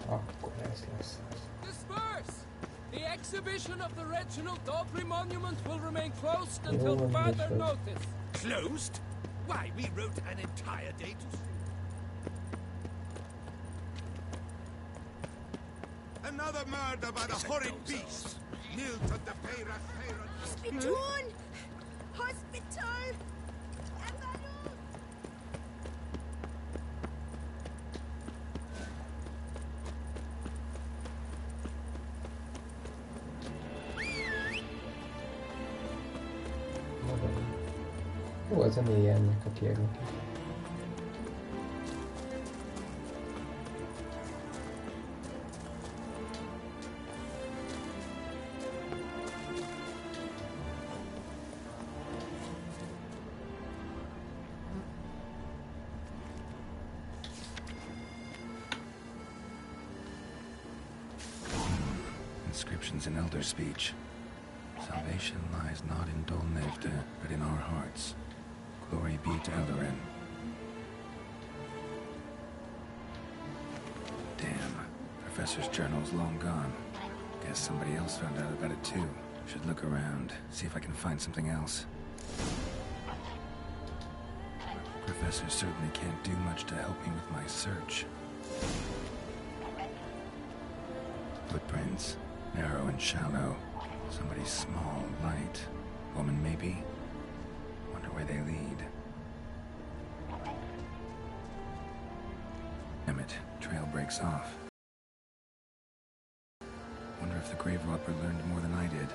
[SPEAKER 1] Akkor ez lesz az.
[SPEAKER 13] Disperse! The exhibition of the Reginald Daubrey monument will remain closed until further notice.
[SPEAKER 6] Closed? Why, we wrote an entire day to see. Another murder by the horrid beast. Nilton the Peyrat.
[SPEAKER 10] Hospital! Hospital!
[SPEAKER 1] Jó a zenéje ennek a kérnek is.
[SPEAKER 3] Inscriptions in elder speech. Salvation lies not in Dol Nevde, but in our hearts. Glory be to Eldarin. Damn. Professor's journal's long gone. Guess somebody else found out about it too. Should look around, see if I can find something else. Professor certainly can't do much to help me with my search. Footprints. Narrow and shallow. Somebody small, light. Woman, maybe? Wonder where they lead. Damn it. Trail breaks off. Wonder if the grave robber learned more than I did.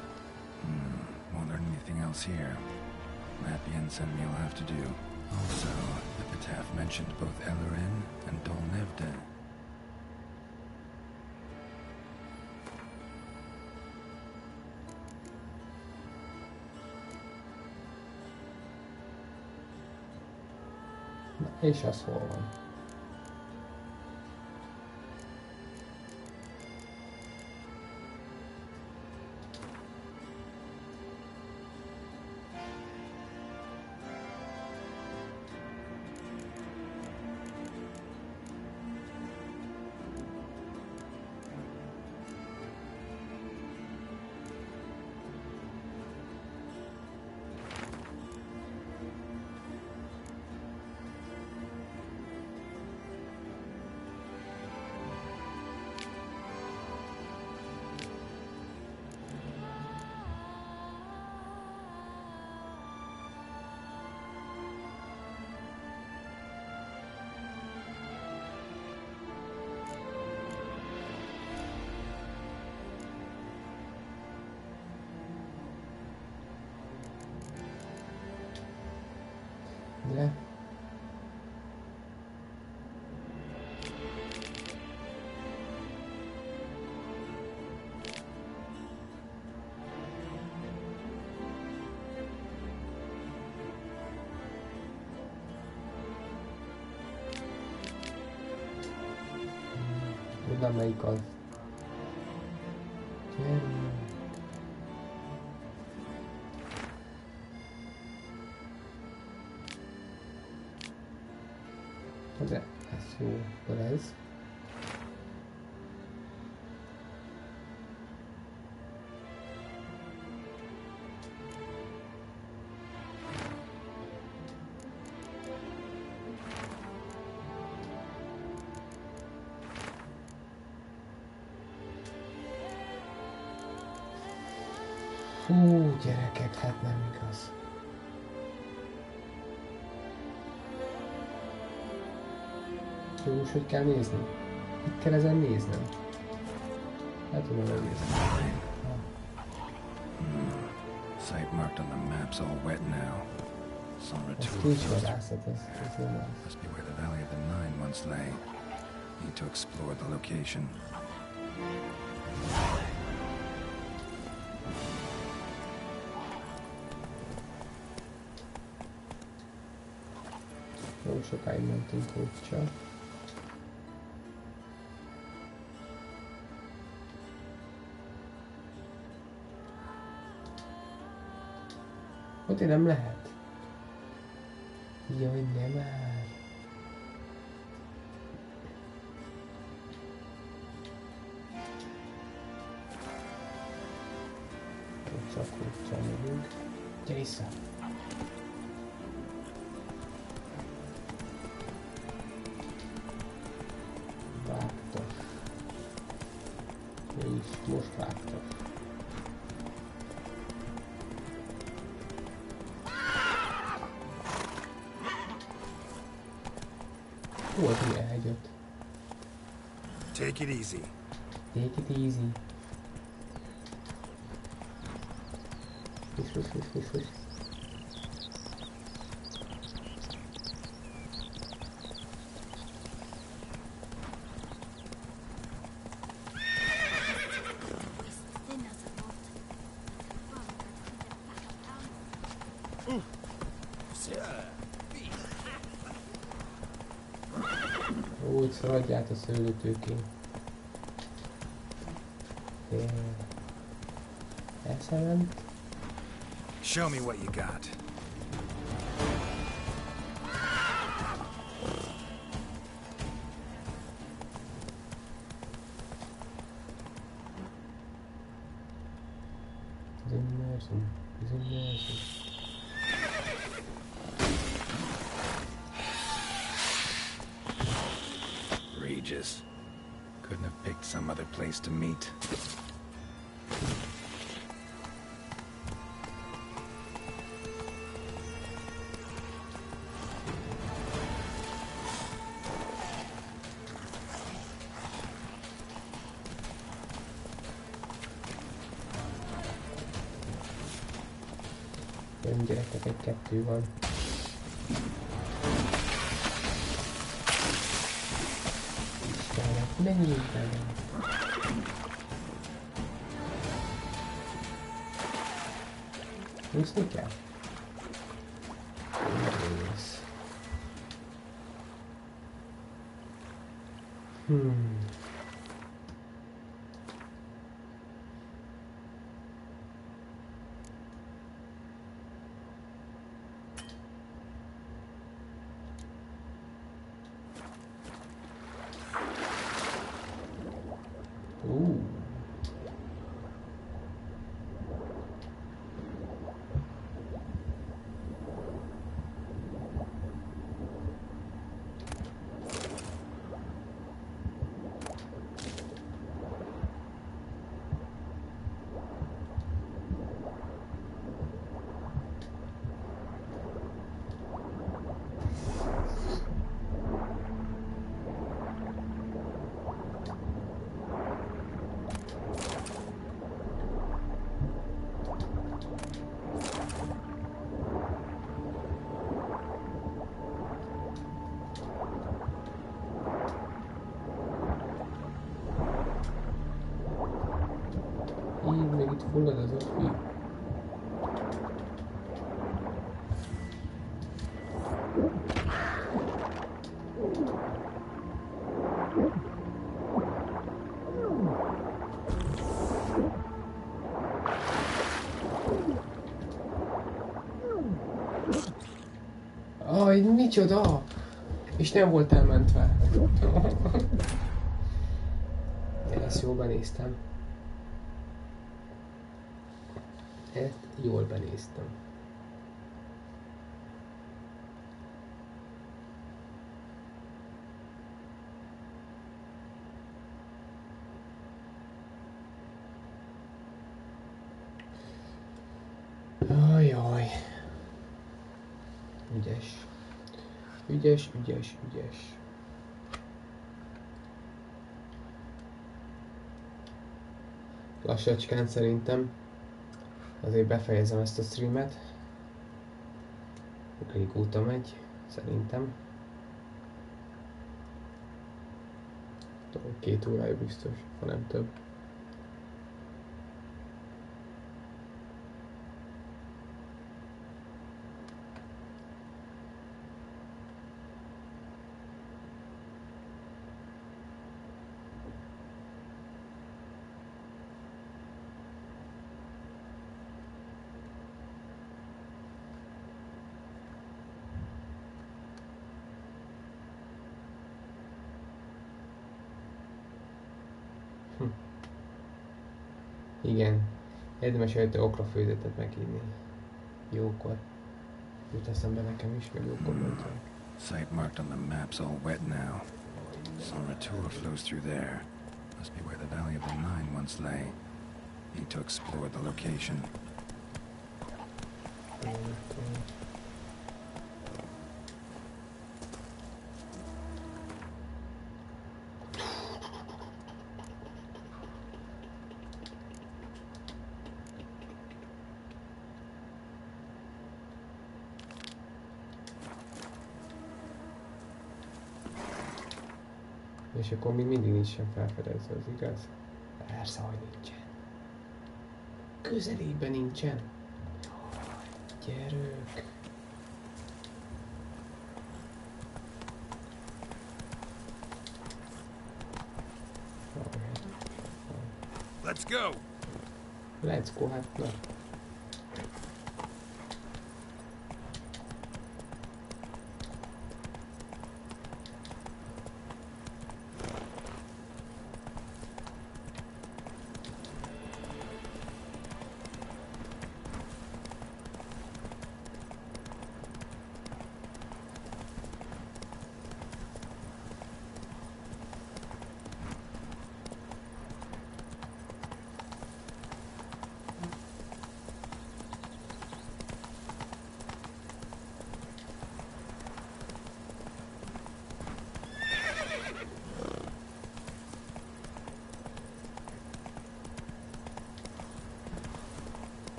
[SPEAKER 3] Won't learn anything else here. Map Yensen will have to do. Also, Epitaph mentioned both Eldarin and Dol Nevde.
[SPEAKER 1] És az hol van? De... Tudom melyik az. De ez jó, akkor ez. Fú, gyerekek, hát nem igaz. Jó, most hogy kell nézni? Mit kell ezen néznem? Hát tudom megnézni.
[SPEAKER 3] Site marked on the map's all wet now. Summer
[SPEAKER 1] Ez
[SPEAKER 3] 2
[SPEAKER 1] kincsvadászat, ez nem az.
[SPEAKER 3] must be where the Valley of the Nine once lay. Need to explore the location.
[SPEAKER 1] Jó sokáig mentünk úgy csak. Ott nem lehet. Jaj, nem már. Csak úgy megyünk. Gyere vissza! Vágtas. És most vágtas. Volt ilyen hegyet.
[SPEAKER 3] Take it easy.
[SPEAKER 1] Take it easy. Fuss. Úgy szaladját a szőlőtőkén. Elszement.
[SPEAKER 3] Show me what you got. Regis. Couldn't have picked some other place to meet.
[SPEAKER 1] Jön gyerekek, egy-kettő van. Istenek, menjünk bele! Úszni kell? Nehéz. Így még itt fullad az ott. Aj, micsoda! És nem volt elmentve. Én ezt jól benéztem. Ezt jól benéztem. Ügyes. Ügyes, ügyes, ügyes. Lassacskán szerintem. Azért befejezem ezt a streamet. Régóta megy, szerintem. 2 órája biztos, ha nem több. Igen, érdemes előtte okrafőzetet megírni. Jókor. Jut eszembe nekem is, meg jókor mondták.
[SPEAKER 3] Site marked on the map's all wet now. Some tour flows through there. Must be where the Valley of the Nine once lay. Need to explore the location.
[SPEAKER 1] És akkor még mindig nincsen felfedezve, az igaz? Persze, hogy nincsen. Közelében nincsen. Gyerünk.
[SPEAKER 2] Let's go.
[SPEAKER 1] Let's go, hát na.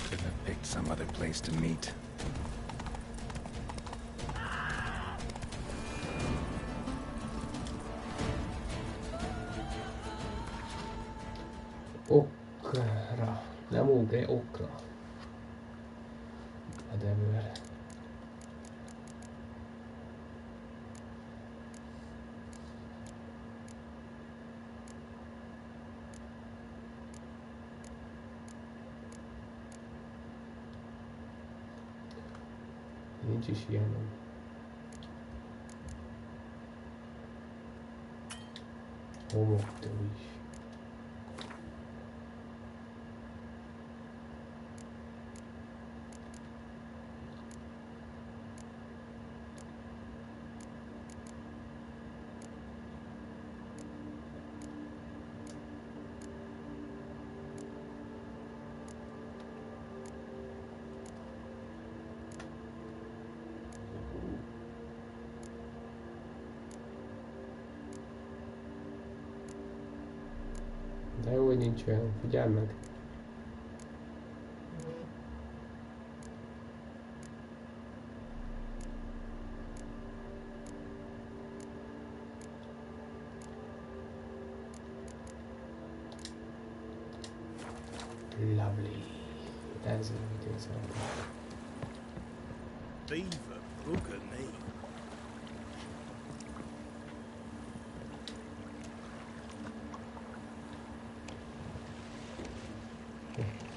[SPEAKER 3] Could have picked some other place to meet.
[SPEAKER 1] Okra. Nem ugre, okra. Whatever. Nincs is ilyenem. Homoktól is. De jó, hogy nincs olyan, figyelj meg! Lovely. Ez amit én szeretem.
[SPEAKER 2] Beaver, bugger me.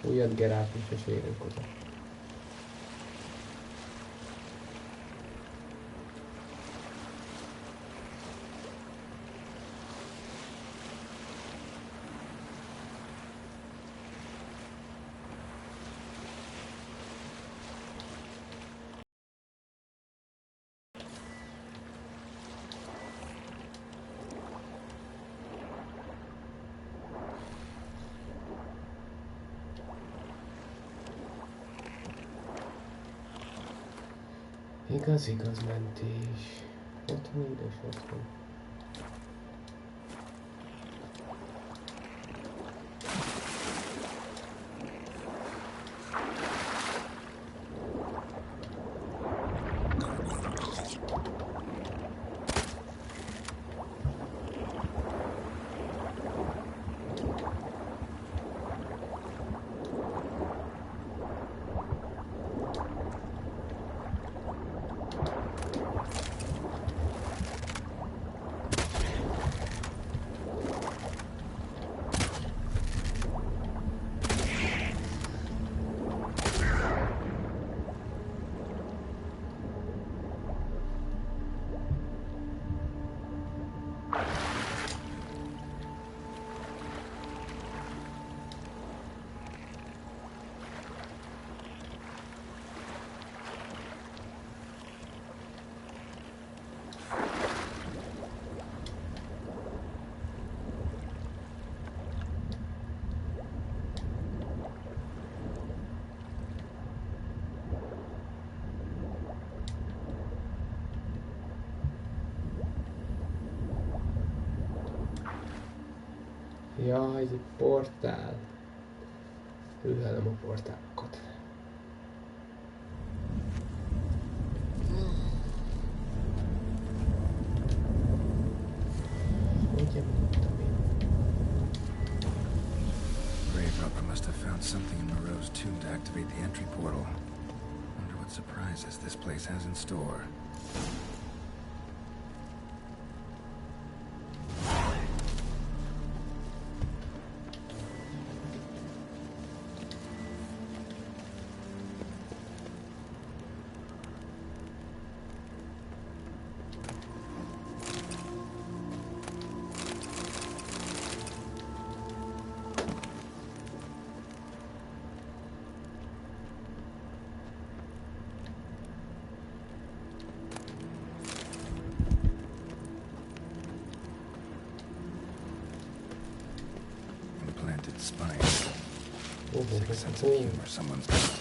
[SPEAKER 1] Újat Gerát is és érünk oda. Igaz mentés. Otthon édes otthon. Ja, ez egy portál. Hűlelem a portálokat.
[SPEAKER 3] Grave Robber must have found something in Moreau's tomb to activate the entry portal. Wonder what surprises this place has in store. Spines. Sick sense of humor someone's got.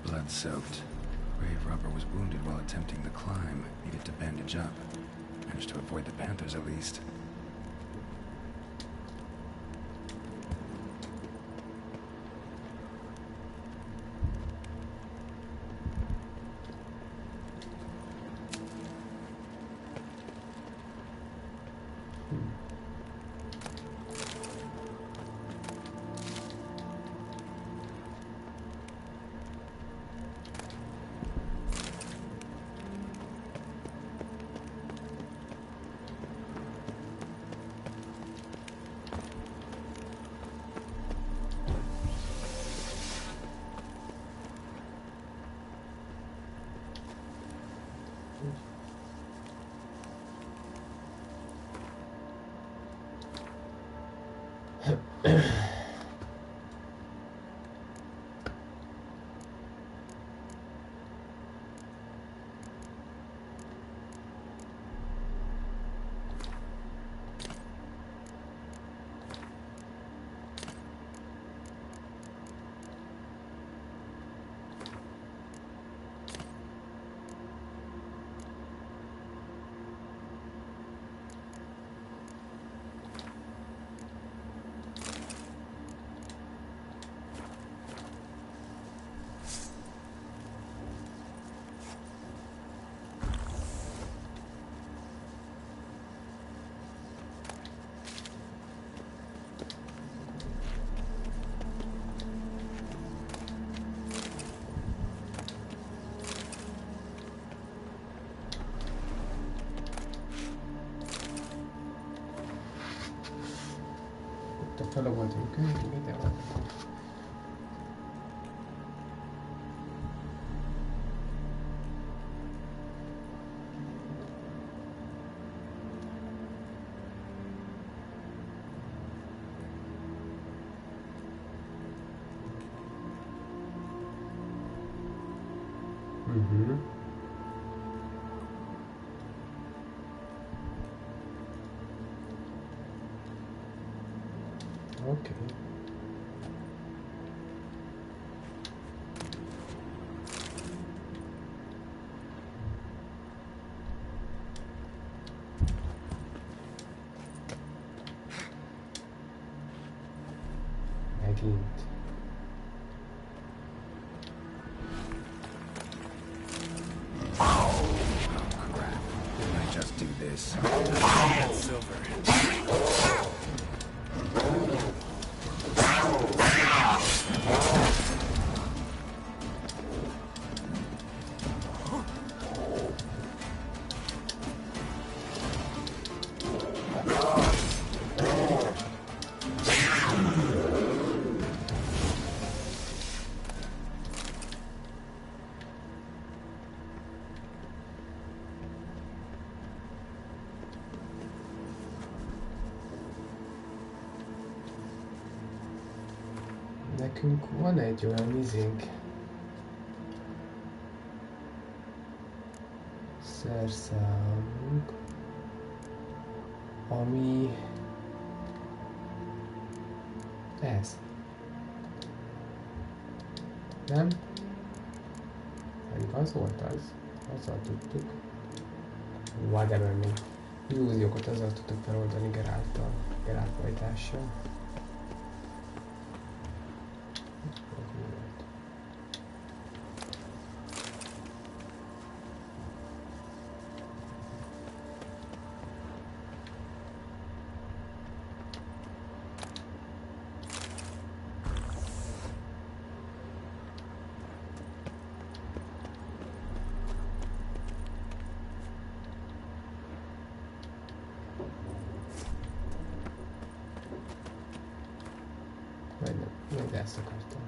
[SPEAKER 3] Blood-soaked. Grave Robber was wounded while attempting the climb. Needed to bandage up. Managed to avoid the panthers at least.
[SPEAKER 1] Elaboltam könyveket, de van. Okay. Megint.
[SPEAKER 3] Oh crap. Didn't I just do this? Get silver.
[SPEAKER 1] Nekünk van egy olyan izénk, szerszámunk, ami ez. Nem? Pedig az volt az. Azzal tudtuk. Whatever me. Illúziókat azzal tudtuk feloldani Geralt fajtással. Majd ezt akartam.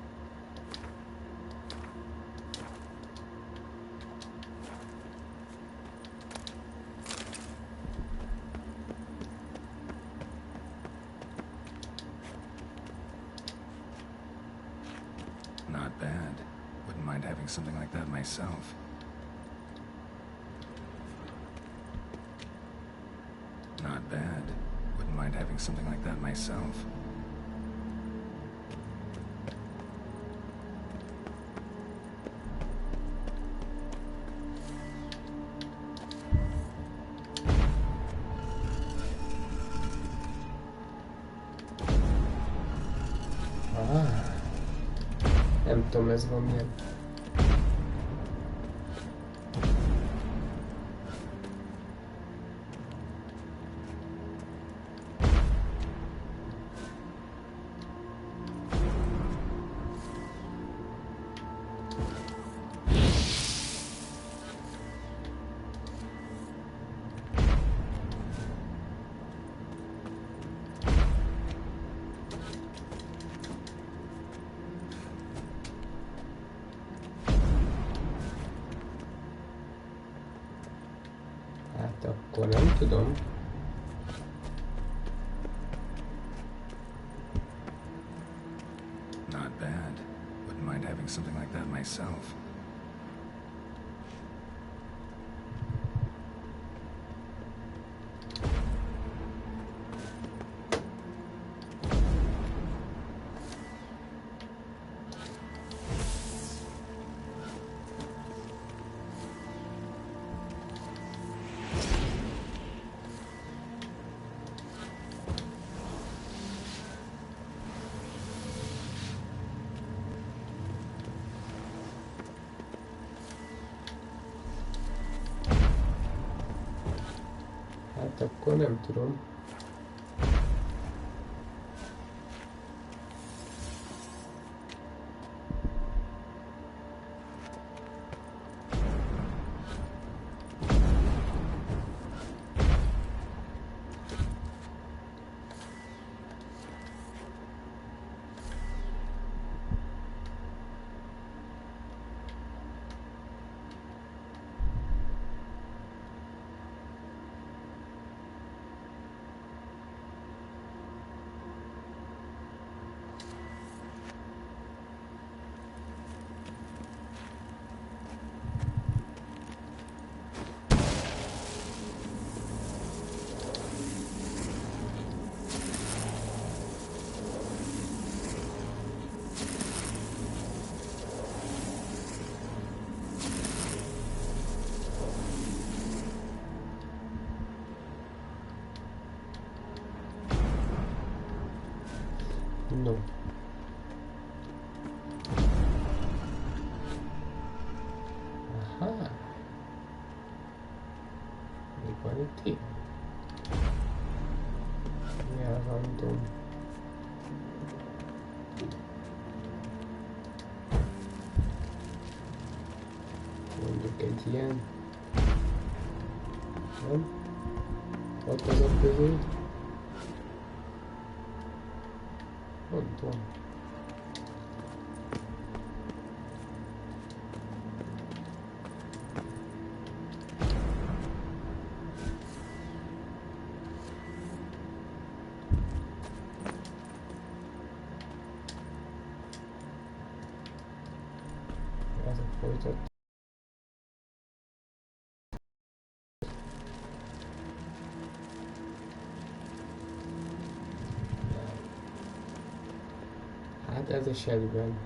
[SPEAKER 3] Not bad. Wouldn't mind having something like that myself. Not bad. Wouldn't mind having something like that myself.
[SPEAKER 1] Nem tudom, ez van milyen. Akkor nem tudom.
[SPEAKER 3] Not bad. Wouldn't mind having something like that myself.
[SPEAKER 1] Hát akkor nem tudom. No. Aha. Még van itt ilyen? Mi a random? Mondjuk egy ilyen. Nem? Ott azok közül. Nem tudom. Ezek folytat. Hát ez esetben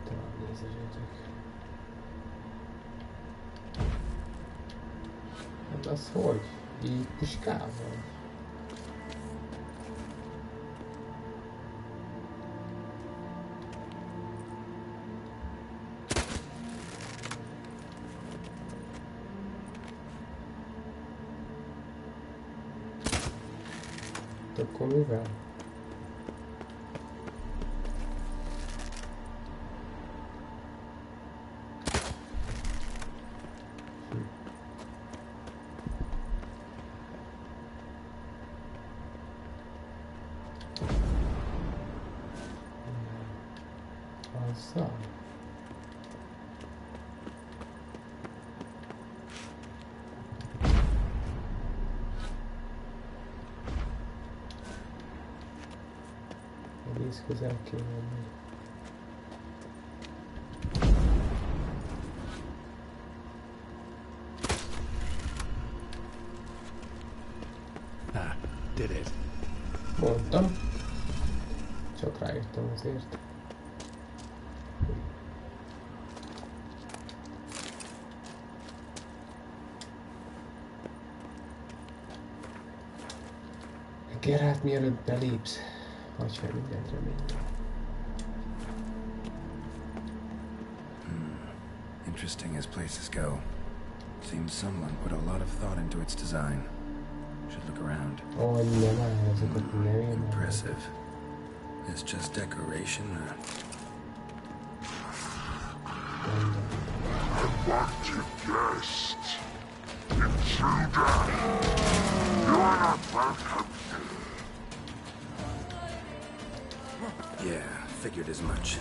[SPEAKER 1] talán nézzetek. Hát az hogy? Így piskával? Akkor mivel? Azzal? Egész közel kell lenni.
[SPEAKER 3] Ah, did it.
[SPEAKER 1] Mondtam. Csak rájöttem azért. Geralt, mielőtt belépsz, hagyj fel mindent reményt.
[SPEAKER 3] Interesting as places go. Seems someone put a lot of thought into its design. Should look around.
[SPEAKER 1] Oh, nem, ezeket nem.
[SPEAKER 3] Impressive. It's just decoration or...
[SPEAKER 17] Unwanted guest. Intruder. You are not welcome.
[SPEAKER 3] Yeah, figured as much.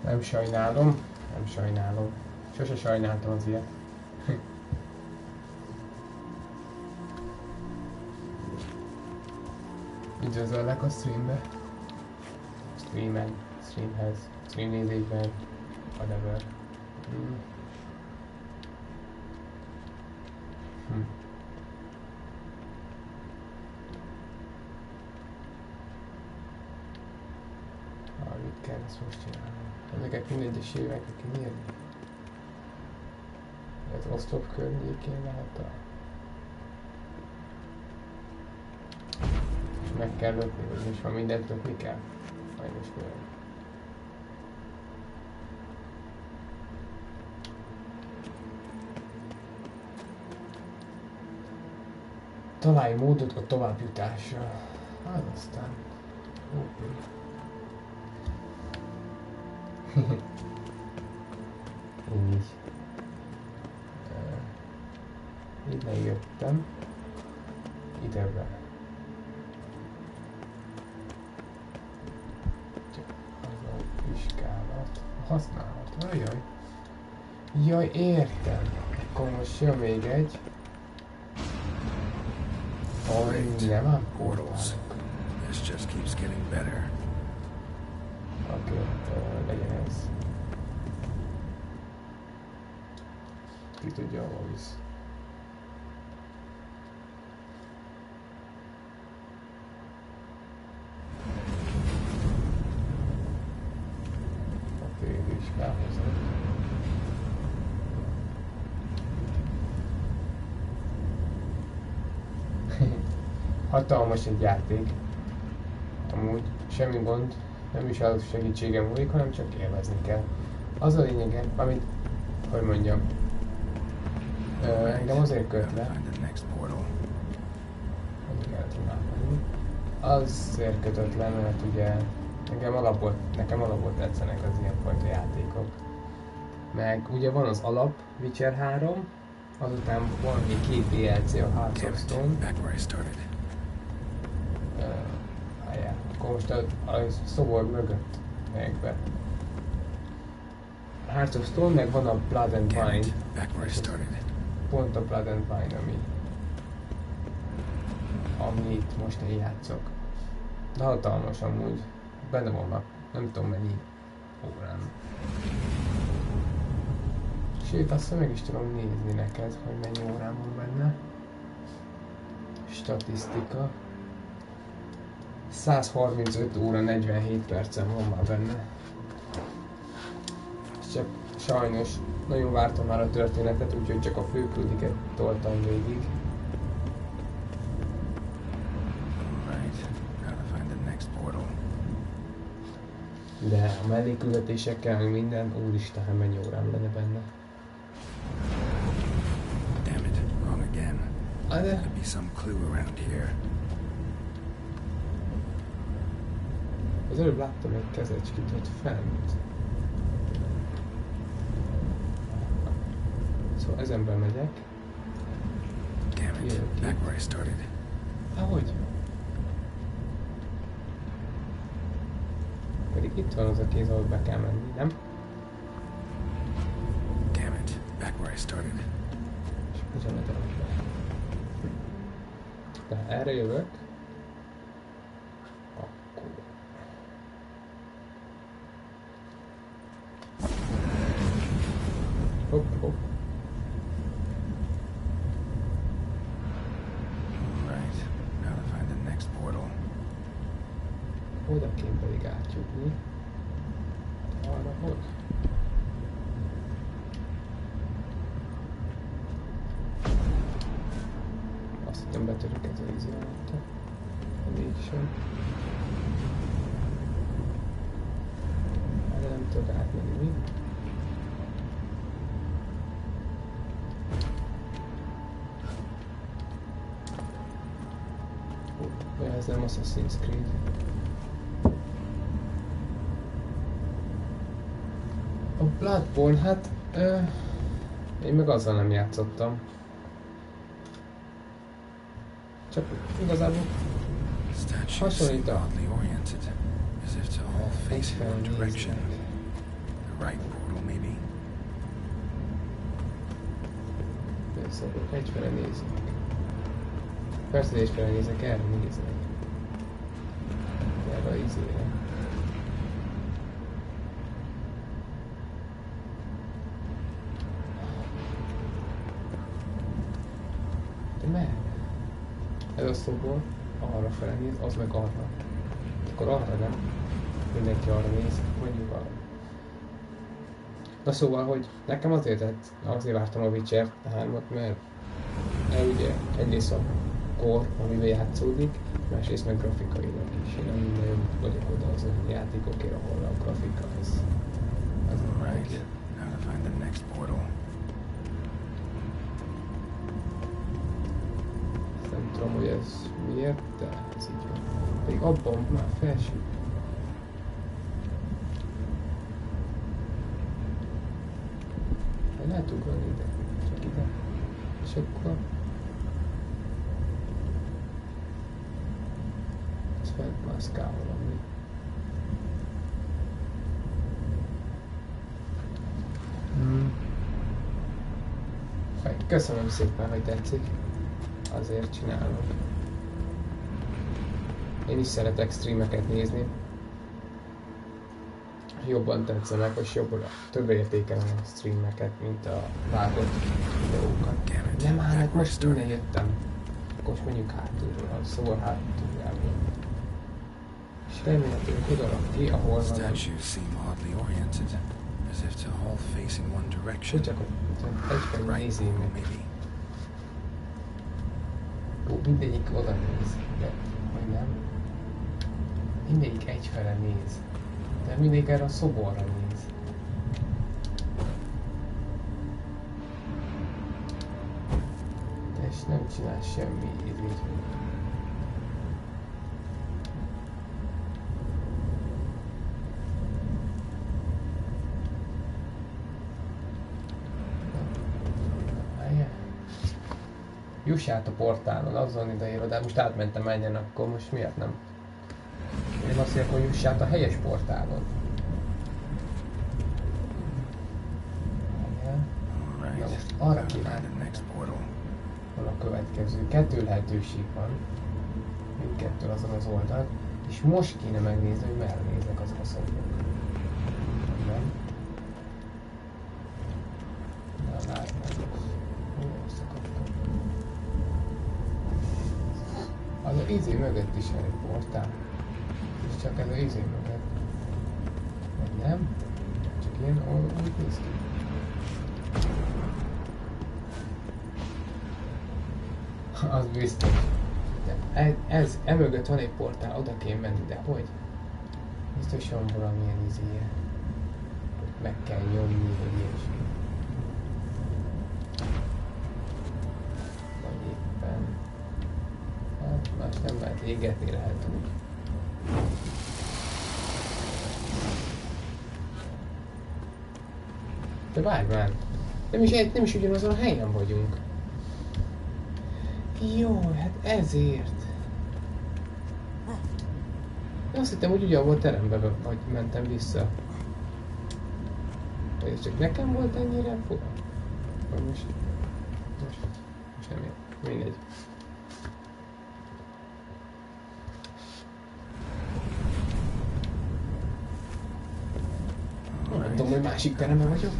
[SPEAKER 1] Nem sajnálom, nem sajnálom. Sose sajnáltam az ilyet. Üdvözöllek a streambe. Streamhez. streamnézésben, whatever. Mit kell ezt most csinálni? Ezeket mindegyes évekre kinyírni? Ez oszlop környékén lehet a... És meg kell lökni, vagy most már mindent lökni kell? Sajnos külön. Találj módot a továbbjutásra. Hát aztán... Így. Ide jöttem. Idebe. Az a vizsgálat. Használat. Ajaj. Jaj, értem. Akkor most jön még egy. Nem ám
[SPEAKER 3] portals. This just keeps getting better.
[SPEAKER 1] Oké, legyen ez. Ki tudja, hol visz. Oké, vizsgálhozzak. Hatalmas egy játék. Amúgy semmi gond, nem is az segítségem múlik, hanem csak élvezni kell. Az a lényege, amit, hogy mondjam, engem azért köt le, azért kötött le, mert ugye nekem alapból tetszenek az ilyenfajta játékok. Meg ugye van az alap Witcher 3, azután van még 2 DLC, a Hearts of Stone. Akkor most a szobor mögött megyek be. A Hearts of Stone, meg van a Blood and Wine. Pont a Blood and Wine, amit most én játszok. De hatalmas amúgy. Benne vannak, nem tudom mennyi órán. Sőt, azt meg is tudom nézni neked, hogy mennyi órán van benne. Statisztika. 135 óra 47 percen van már benne. Csak sajnos nagyon vártam már a történetet, úgyhogy csak a főküldiket toltam végig. De a melléküldetésekkel, meg minden, úristen, mennyi órám lenne benne.
[SPEAKER 3] Damn it, wrong again. There'll be some clue around here.
[SPEAKER 1] Az előbb láttam egy kezecskét ott fent. Szóval ezenben megyek.
[SPEAKER 3] Damn it, back where I started.
[SPEAKER 1] Ahogy? Pedig itt van az a kéz, ahol be kell menni, nem?
[SPEAKER 3] Damn it, back where I started.
[SPEAKER 1] És ugyanaz be. De erre jövök. Hopp, hopp.
[SPEAKER 3] Right, now to find the next portal.
[SPEAKER 1] Oda kéne pedig átjutni. Arra hogy? Azt hittem betörök ez a izé alatt. Mégsem. De nem tudok átmenni mi. Ez nem Assassin's Creed. A Bloodborne, hát... én meg azzal nem játszottam. Csak igazából... hasonlít a... Persze, egyfele néznek. Persze, egyfele nézek, erre néznek. Erre a izére. meg! Ez a szobor arra felé néz, az meg arra. Akkor arra nem. Mindenki arra néz, mondjuk arra. Na szóval, hogy nekem azért vártam a Witcher 3-at, mert ugye egyrészt a kor, amiben játszódik, másrészt meg grafikailag is. Én nem nagyon vagyok oda az a játékokért, ahol a grafika az
[SPEAKER 3] right. Now to find the next portal.
[SPEAKER 1] Nem tudom, hogy ez miért, de ez így van. Pedig abban már felső. Lehet ugrani ide, csak ide. És akkor... Ez fentmászkál valami. Köszönöm szépen, hogy tetszik. Azért csinálom. Én is szeretek streameket nézni. Jobban tetszenek, és jobban több értékelem a streameket, mint a vágott videókat. Nem áll, hát most innen jöttem. Akkor most mondjuk hátulról, szóval hátulról. És remélhetőleg oda rak ki, ahol van. Hogy csak egyfelé nézzél meg. Mindegyik oda néz, de hogy nem. Mindegyik egyfele néz. De mindig erre a szoborra néz. De és nem csinál semmi így. Juss át a portálon, azon ideírod, de most átmentem menjen, akkor most miért nem? Én azt mondják, hogy juss át a helyes portálon. Na most arra kívánom, hol a következő. 2 lehetőség van. Mindkettő azon az oldalt. És most kéne megnézni, hogy merre néznek azok a szobrok. Nem? Na, várj meg. Az a izé mögött is van egy portál. És csak ez a izé mögött. Vagy nem? Csak ilyen, ahogy néz ki. Az biztos. De emögött van egy portál, oda kéne menni, de hogy? Biztos van valamilyen izéje. Meg kell nyomni, vagy ilyesmi. Vagy éppen... Hát más nem lehet égetni, lehet úgy. De várj már! Nem is ugyanazon a helyen vagyunk. Jó, hát ezért. Én azt hittem, hogy ugyanabban a teremben vagy mentem vissza. Vagy ez csak nekem volt ennyire fura? Vagy most nem ér. Mindegy. Nem tudom, hogy másik teremben vagyok.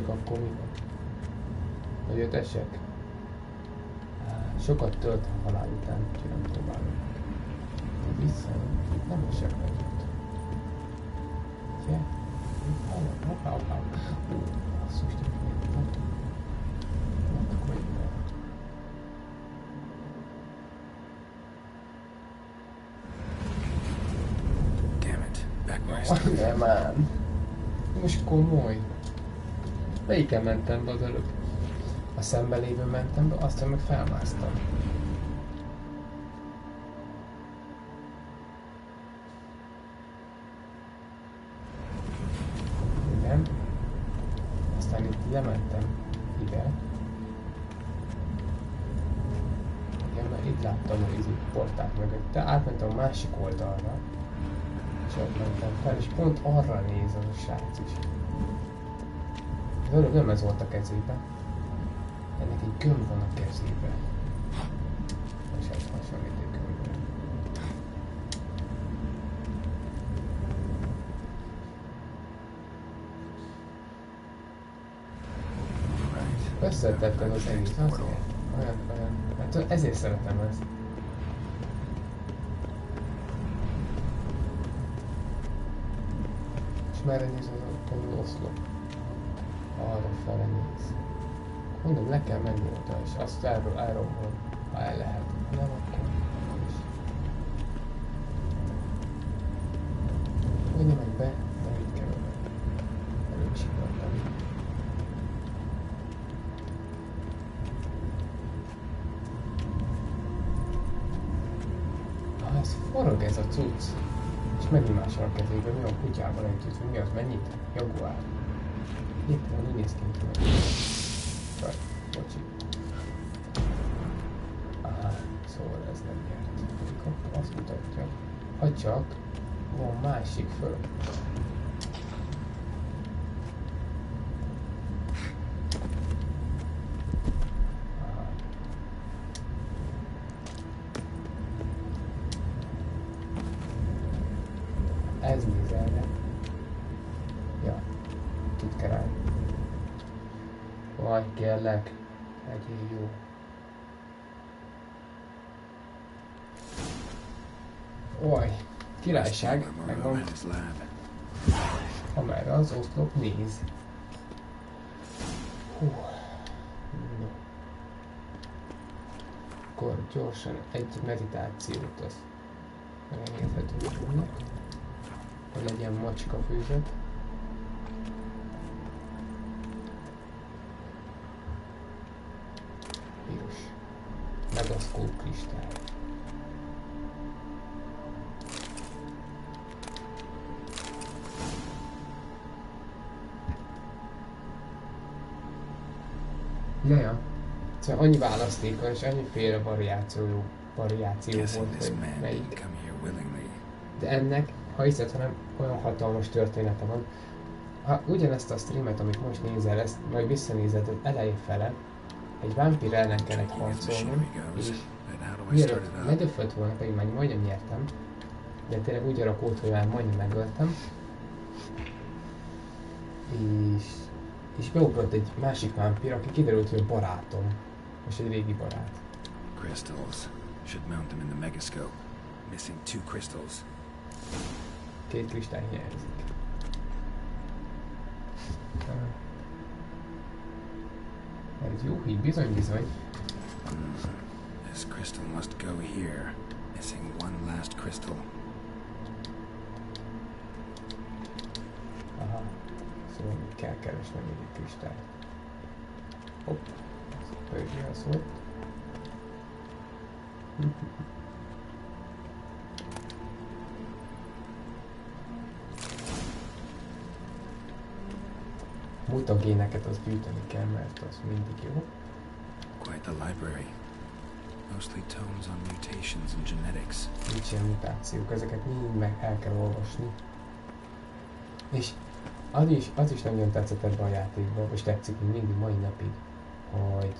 [SPEAKER 1] Akkor mi van? Hogy őt esek? Sokat tölt a halál után, úgyhogy nem próbálom. Vissza, nem esek meg itt. Ugye? Hoppá. Basszus, csak miért? Akkor hogy van? Nem ám. Most komoly. Melyiken mentem be az előbb? A szemben lévő mentem be, aztán meg felmásztam. Igen. Aztán itt lementem ide. Igen, mert itt láttam a portát mögötte, átmentem a másik oldalra. És ott mentem fel, és pont arra néz az a srác is. Az előbb nem ez volt a kezében. Ennek egy gömb van a kezében. És ez hasonlít egy gömbbre. Összetetted az egész, azért? Olyan. Hát ezért szeretem ezt. És merre néz az oszlop? Arra fele néz. Mondom, le kell menni oda, és azt elromlom, ha el lehet. Nem, akkor is. Hogy nem menj be, mert itt kell oda. Előcsikadtam. Ez forog ez a cucc. És megint mással a kezében, mi a kutyával együtt, mi az, mennyit? Jaguár. Éppen úgy néz ki, mint meg. Csaj, bocsi. Aha, szóval ez nem nyert. Azt mutatja, ha csak van másik föl. Ez nézelne. Ja, itt kell állni. Vaj, kérlek, legyél jó. Oj, királyság, megvan. Amerre az oszlop néz. Hú. No. Akkor gyorsan egy meditációt azt megengedhetünk önnek. Hogy legyen macska főzet. Vírus. Megaszkóp kristály. Jaja. Szóval annyi választék van és annyiféle variáció volt, hogy melyik. De ennek, ha hiszed, hanem olyan hatalmas története van. Ha ugyanezt a streamet, amit most nézel, ezt majd visszanézed az eleje fele, egy vámpír ellen kellett harcolnom, és mielőtt ledöfölt volna, pedig már majdnem nyertem, de tényleg úgy alakult, hogy már majdnem megöltem, és beugrott egy másik vámpír, aki kiderült, hogy barátom, és egy régi barát.
[SPEAKER 3] Crystals. Should mount them in the megascope. Missing 2 crystals.
[SPEAKER 1] 2 kristály hiányzik. Ez jó híd, bizony.
[SPEAKER 3] This crystal must go here. Missing 1 last crystal.
[SPEAKER 1] Aha. Szóval mit kell keresnem még egy kristályt. Hopp. Ez pörgél a szót. Mutagéneket azt gyűjteni kell, mert az mindig jó.
[SPEAKER 3] Quite the library. Mostly tomes on mutations and genetics.
[SPEAKER 1] Nincs ilyen mutációk, ezeket mind meg el kell olvasni. És az is nagyon tetszett ebben a játékban, és tetszik mindig mai napig, hogy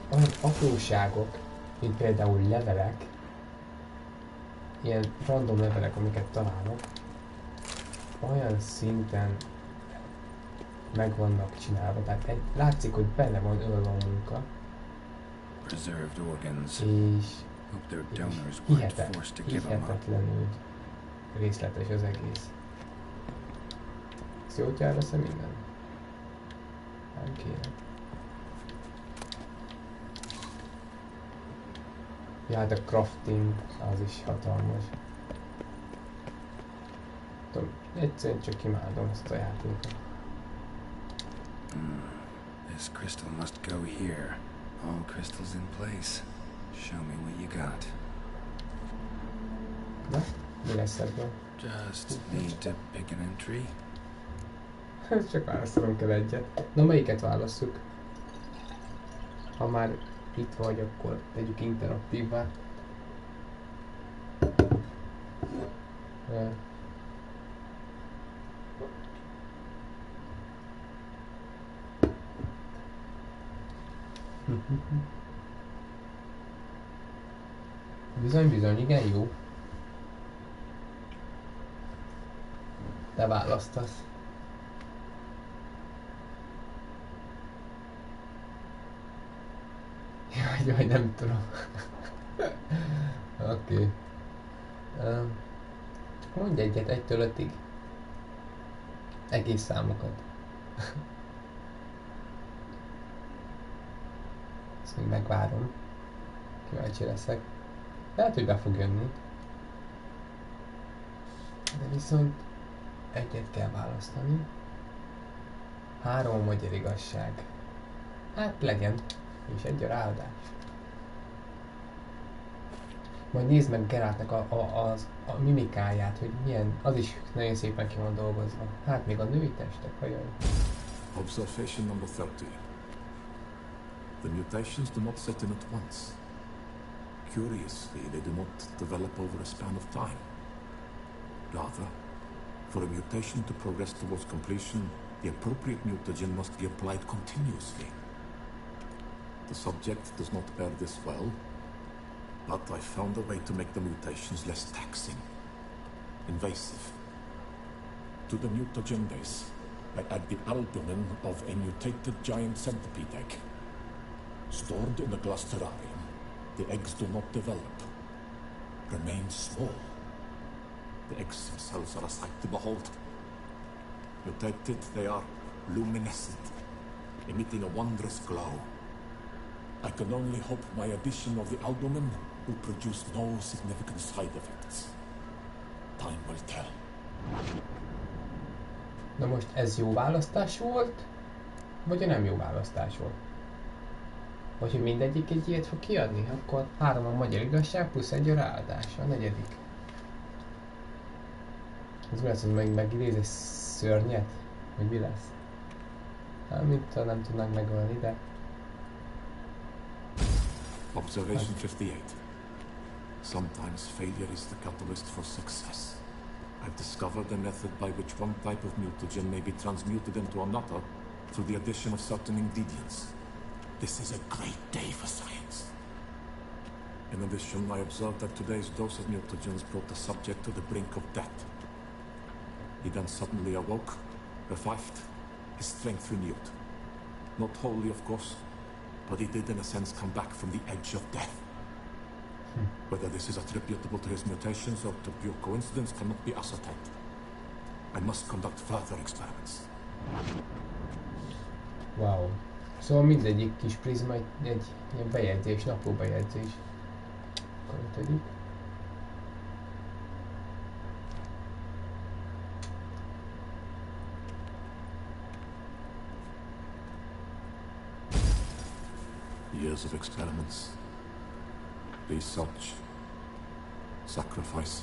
[SPEAKER 1] olyan apróságok, mint például levelek, ilyen random levelek, amiket találok, olyan szinten meg vannak csinálva, tehát látszik, hogy benne van ölve a munka, és hihetetlenül részletes az egész. Ezt jót jár össze minden? Nem kéne. Ja, hát a crafting az is hatalmas. Tudom, egyszerűen csak imádom ezt a játékot.
[SPEAKER 3] This crystal must go here. All crystals in place. Show me what you got.
[SPEAKER 1] Na, mi lesz ebből?
[SPEAKER 3] Just need to pick an entry.
[SPEAKER 1] Csak választanom kell egyet. Na, melyiket válasszuk? Ha már itt vagy, akkor tegyük interaktívvá. Bizony, igen, jó. Te választasz. Jaj, nem tudom. Oké. Csak mondj egyet, 1-től 5-ig. Egész számokat. Ezt még megvárom. Kíváncsi leszek. Lehet, hogy be fog jönni. De viszont egyet kell választani. 3 a magyar igazság. Hát legyen. És egy a ráadás. Majd nézd meg Geráltnak a mimikáját, hogy milyen, az is nagyon szépen ki van dolgozva. Hát még a női testek, hajaj.
[SPEAKER 18] Observation number 30. The mutations do not set in at once. Curiously, they do not develop over a span of time. Rather, for a mutation to progress towards completion, the appropriate mutagen must be applied continuously. The subject does not bear this well, but I found a way to make the mutations less taxing, invasive. To the mutagen base, I add the albumin of a mutated giant centipede egg. Stored in a glass terrarium, the eggs do not develop, remain small. The eggs themselves are a sight to behold. Mutated, they are luminescent, emitting a wondrous glow. I can only hope my addition of the albumin will produce no significant side effects. Time will tell.
[SPEAKER 1] Na most ez jó választás volt, vagy nem jó választás volt? Vagy hogy mindegyik egy ilyet fog kiadni? Akkor 3 a magyar igazság plusz 1 a ráadás, a 4. Ez mi lesz, hogy megidéz egy szörnyet? Vagy mi lesz? Hát mint nem tudnak megölni, de...
[SPEAKER 18] Observation 58. Sometimes failure is the catalyst for success. I've discovered a method by which one type of mutagen may be transmuted into another through the addition of certain ingredients. This is a great day for science. In addition, I observed that today's dose of mutagens brought the subject to the brink of death. He then suddenly awoke, revived, his strength renewed. Not wholly, of course, but he did in a sense come back from the edge of death. Whether this is attributable to his mutations or to pure coincidence cannot be ascertained. I must conduct further experiments.
[SPEAKER 1] Wow. Szóval mindegyik kis prizma egy ilyen bejegyzés, napló bejegyzés. Akkor 5.
[SPEAKER 18] Years of experiments, research, sacrifice,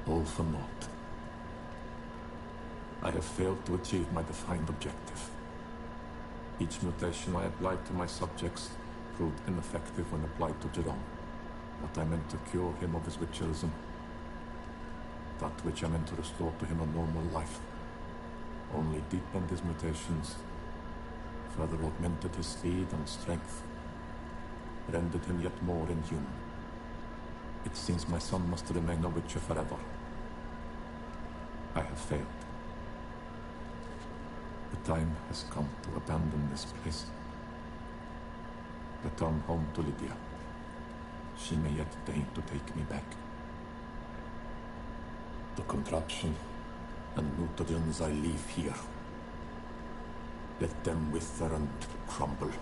[SPEAKER 18] all for naught. I have failed to achieve my defined objective. Each mutation I applied to my subjects proved ineffective when applied to Jerome. What I meant to cure him of his witcherism, that which I meant to restore to him a normal life, only deepened his mutations, further augmented his speed and strength, rendered him yet more inhuman. It seems my son must remain a witcher forever. I have failed. The time has come to abandon this place. Return home to Lydia. She may yet deign to take me back. The contraption and mutagens I leave here, let them wither and crumble,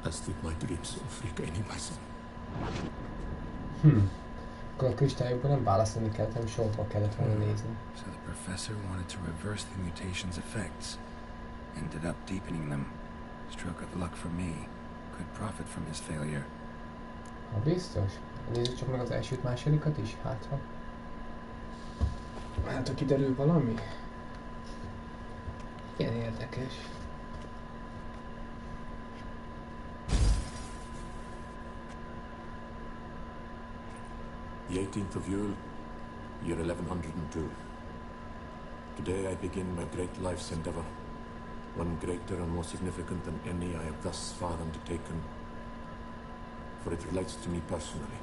[SPEAKER 18] as did my dreams of regaining my son.
[SPEAKER 1] Akkor a kristályokban nem választani kellett, hanem sorba kellett volna nézni.
[SPEAKER 3] So the professor wanted to reverse the mutation's effects. Ended up deepening them. Stroke of luck for me. Could profit from his failure.
[SPEAKER 1] Ha biztos? Nézzük csak meg az elsőt, másodikat is, hátra. Hát, ha kiderül valami? Igen érdekes.
[SPEAKER 18] The 18th of Yule, year 1102. Today I begin my great life's endeavor. one greater and more significant than any I have thus far undertaken, for it relates to me personally,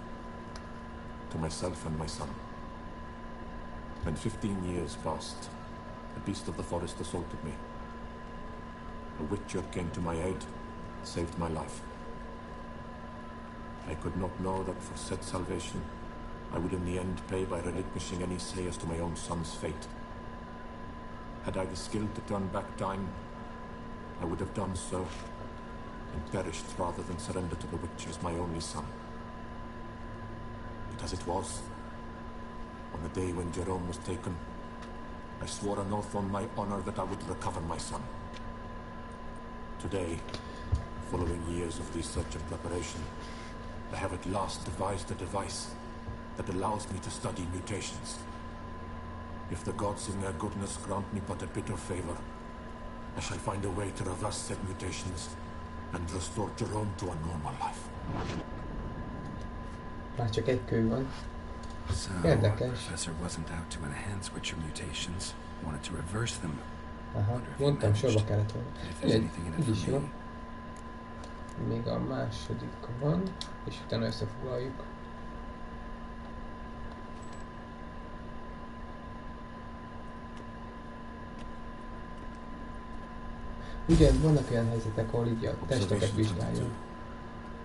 [SPEAKER 18] to myself and my son. When 15 years passed, a beast of the forest assaulted me. A witcher came to my aid, saved my life. I could not know that for said salvation, I would in the end pay by relinquishing any say as to my own son's fate. Had I the skill to turn back time, I would have done so, and perished rather than surrender to the witch as my only son. But as it was, on the day when Jerome was taken, I swore an oath on my honor that I would recover my son. Today, following years of research and preparation, I have at last devised a device that allows me to study mutations. If the gods in their goodness grant me but a bit of favor, I shall find a way to reverse said mutations and restore Jerome to a normal life.
[SPEAKER 1] Már csak egy kő van.
[SPEAKER 3] So, the professor wasn't out to enhance witcher mutations, wanted to reverse them.
[SPEAKER 1] Aha, mondtam, sorba kellett volna. Így is jó. Még a második van, és utána összefoglaljuk. Ugye vannak olyan helyzetek, ahol így a testeket vizsgáljuk.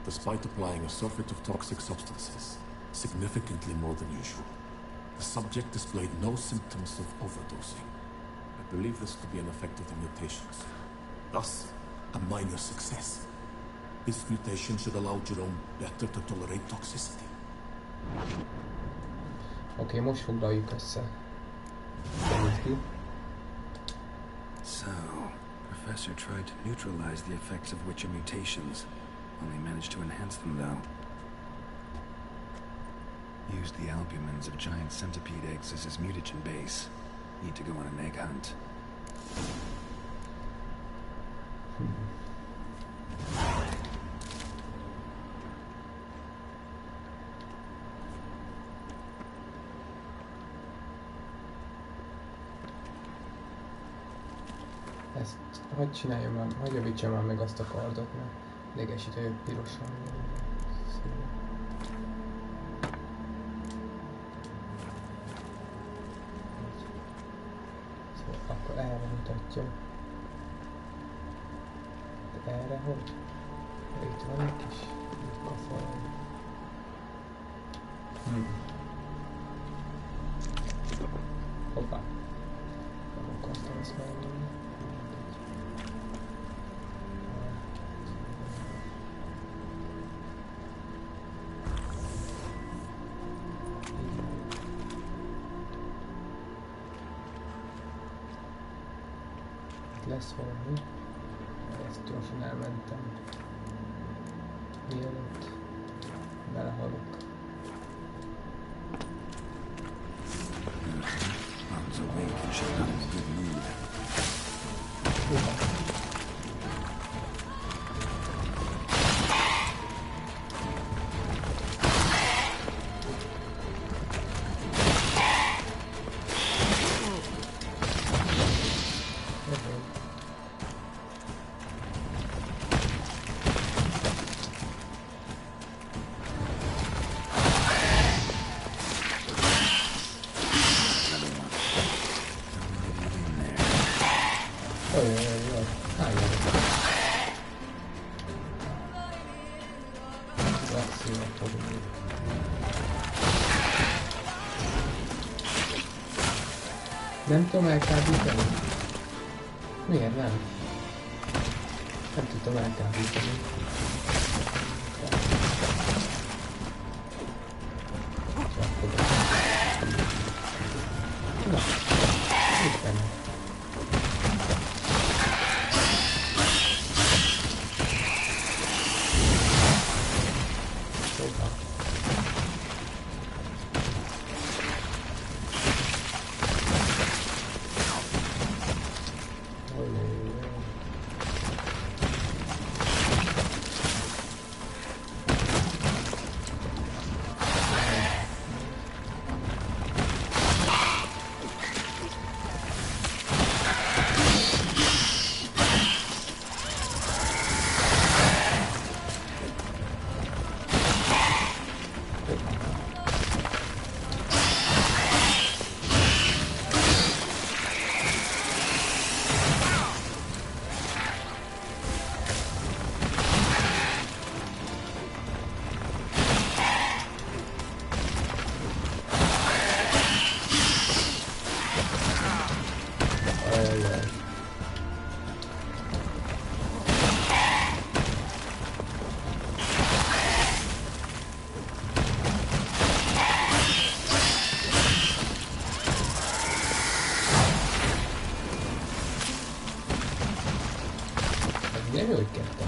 [SPEAKER 18] Despite applying a surfeit of toxic substances, significantly more than usual, the subject displayed no symptoms of overdosing. I believe this to be an effect of the mutations. Thus, a minor success. This mutation should allow Jerome better to tolerate toxicity.
[SPEAKER 1] Oké, most foglaljuk össze.
[SPEAKER 3] So, Professor tried to neutralize the effects of witcher mutations. Only managed to enhance them, though. Used the albumins of giant centipede eggs as his mutagen base. Need to go on an egg hunt.
[SPEAKER 1] Ezt hogy csináljam már, hogy javítsam már meg azt a kardot, mert idegesítő, hogy pirosan. Szóval akkor erre mutatja. De erre hogy? Itt van egy kis kafal. Hoppá. Nem akartam ezt megmondani. Lesz valami, ezt gyorsan elmentem, mielőtt belehalok. Nem tudom elkábítani? Miért nem? Nem tudtam elkábítani. Na, itt benne. Nem jó, hogy kettem.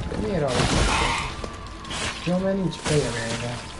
[SPEAKER 1] De miért alatt? Jó, mert nincs fejem erre.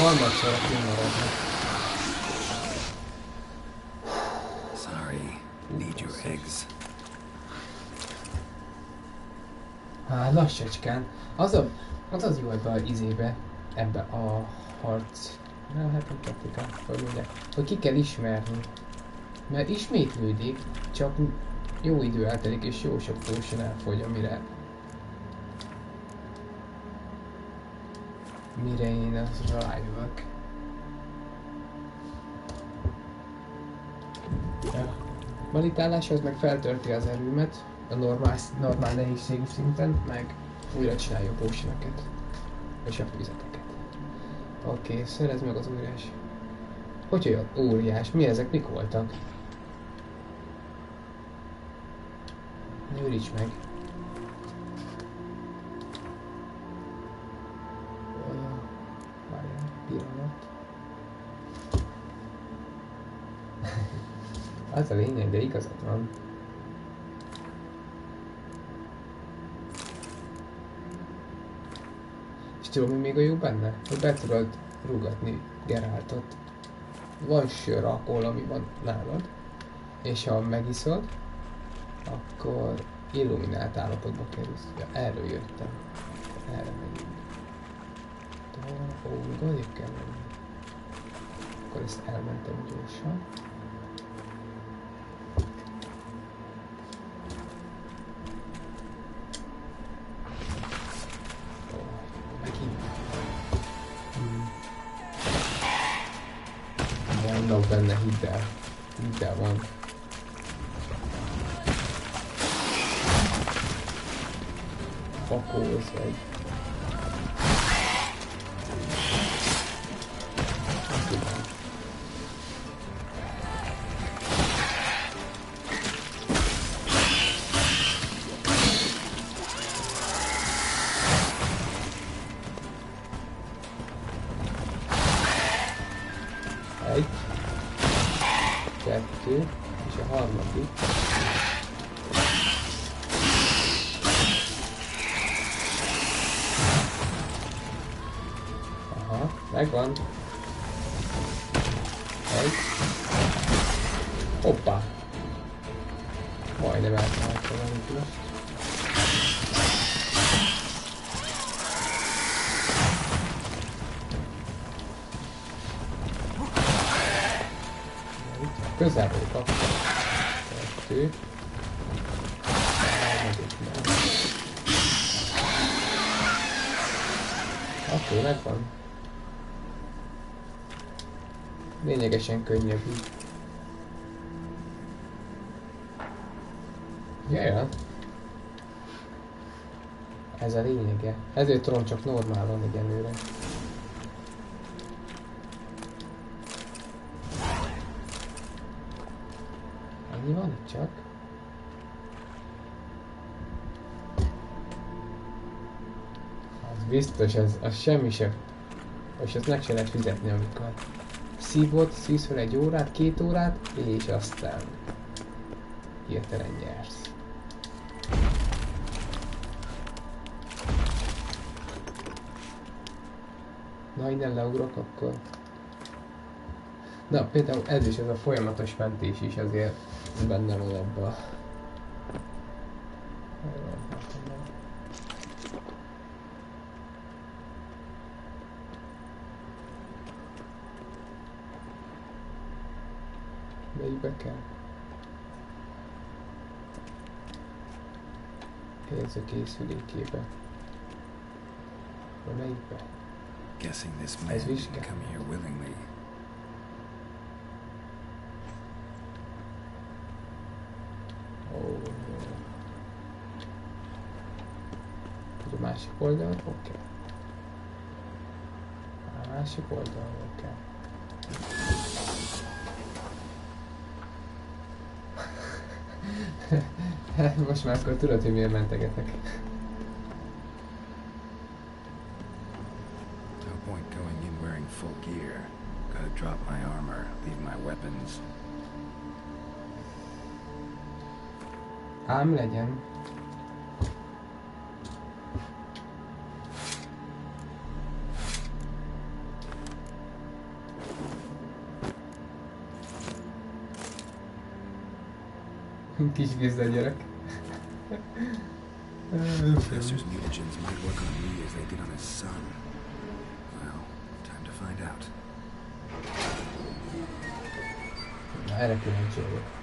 [SPEAKER 1] Harmadszor kimaradni.
[SPEAKER 3] Sorry, need your eggs.
[SPEAKER 1] Hát lassacskán. Az jó ebbe az izébe, ebbe a harc. Na hát nem taktika, hogy mondják, hogy ki kell ismerni. Mert ismétlődik, csak jó idő eltelik és jó sok potion elfogy, mire én az rájövök. A meditálás az meg feltölti az erőmet a normál nehézségű szinten, meg újra csinálja a potionokat és a füzeteket. Oké, szerezd meg az óriás. Hogy olyan óriás? Mi ezek? Mik voltak? Őríts meg. Várjál, pillanat. Az a lényeg, de igazad van. És tudom, mi még a jó benne? Hogy be tudod rúgatni Geraltot. Van sör alkohol, ami van nálad, és ha megiszod, akkor illuminált állapotba kerülsz. Ja, erről jöttem. Erre megyünk. Ó, odébb kell menni. Akkor ezt elmentem gyorsan. Megint. Vannak benne, hidd el van. Fakóz vagy. Egy, kettő, és a harmadik. Aha, megvan. Egy. Hoppá! Majdnem eltaláltam valamit most. Közelről kaptam. Kettő. Oké, megvan. Lényegesen könnyebb így. Jajjaj. Ez a lényege. Ezért tudom csak normálon egyenlőre. Ennyi van itt csak? Az biztos, az semmi sem. És azt meg se lehet fizetni, amikor szívsz fel 1 órát, 2 órát, és aztán hirtelen nyersz. Na, innen leugrok, akkor... Na, például ez is, ez a folyamatos mentés is azért benne van ebben. Melyikbe kell? Érző készülékébe. Vagy melyikbe?
[SPEAKER 3] Guessing this man didn't come here willingly.
[SPEAKER 1] Oh. A másik oldal, oké. A másik oldal, oké. Most már akkor tudod, hogy miért mentegetek.
[SPEAKER 3] No point going in wearing full gear. Gotta drop my armor, leave my weapons.
[SPEAKER 1] Ám legyen. Kis gizdagyerek.
[SPEAKER 3] Professor's mutagens might work on me as they did on his son. Well, time to find out.
[SPEAKER 1] Na, erre kíváncsi vagyok.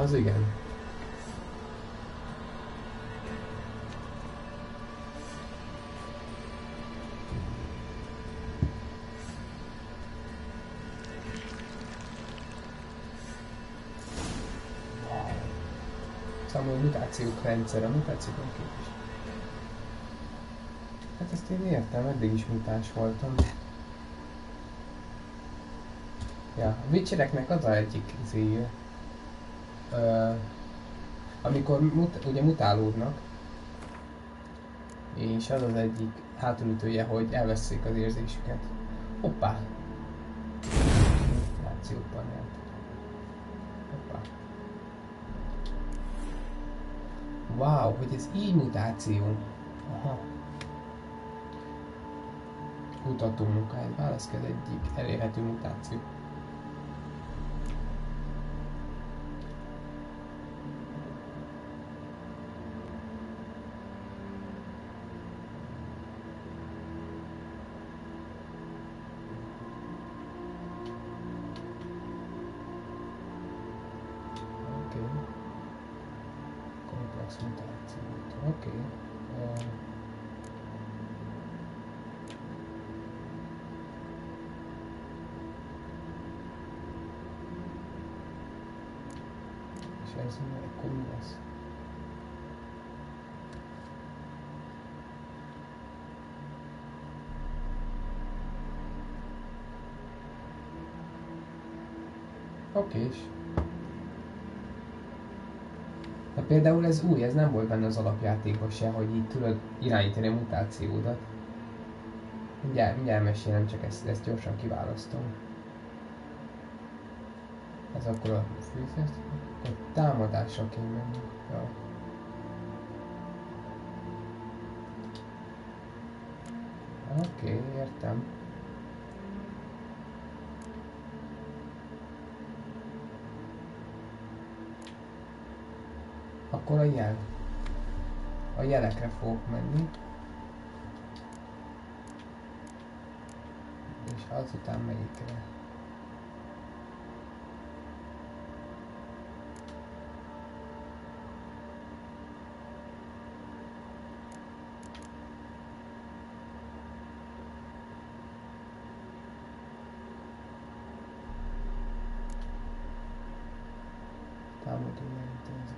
[SPEAKER 1] Az igen. Számoló mutációk rendszer, a mutációkon képes. Hát ezt én értem, eddig is mutás voltam. Ja, a Witchereknek az a egyik izéje. Amikor ugye mutálódnak, és az az egyik hátulütője, hogy elveszik az érzésüket. Hoppá! Mutációban nyert. Hoppá! Wow, hogy ez így mutáció. Aha. Kutató munkáját válasz ki az egyik elérhető mutáció. Oké. És ez akkor mi lesz? Okés. Na például ez új, ez nem volt benne az alapjátékban se, hogy így tudod irányítani a mutációdat. Mindjárt mesélem, csak ezt gyorsan kiválasztom. Ez akkor a fűzet, akkor támadásra kell menni. Ja. Oké, értem. Akkor a jel. A jelekre fogok menni. És azután melyikre? Támadó jelentőzés.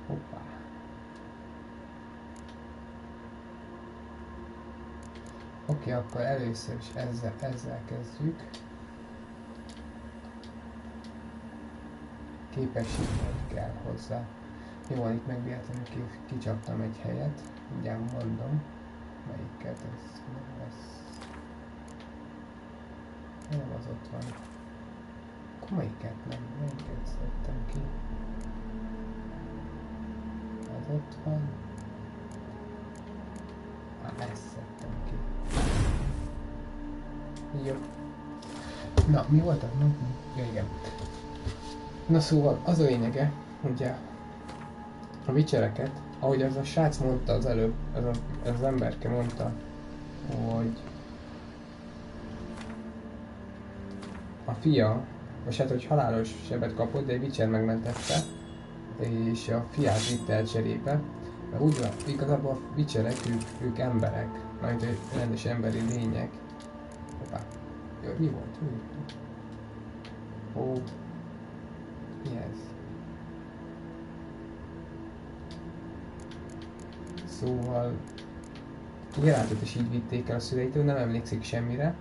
[SPEAKER 1] Hoppá. Oké, akkor először is ezzel kezdjük. Képességet kell hozzá. Jó, itt meg véletlenül kicsaptam egy helyet. Mindjárt mondom, melyiket ez lesz. Nem az ott van. Akkor melyiket nem? Melyiket szedtem ki? Ez ott van. Ezt szedtem ki. Jó. Na, mi volt az? Ja, igen. Na szóval, az a lényege, ugye, a Witchereket, ahogy az a srác mondta az előbb, az emberke mondta, hogy a fia, vagy hát, hogy halálos sebet kapott, de egy Witcher megmentette, és a fiát vitte el cserébe. Úgy van, igazából a Witcherek, ők emberek, majd rendes emberi lények. Hoppá. Jó, mi volt? Ó. Mi ez? Szóval Gerátot is így vitték el a szüleitől, nem emlékszik semmire,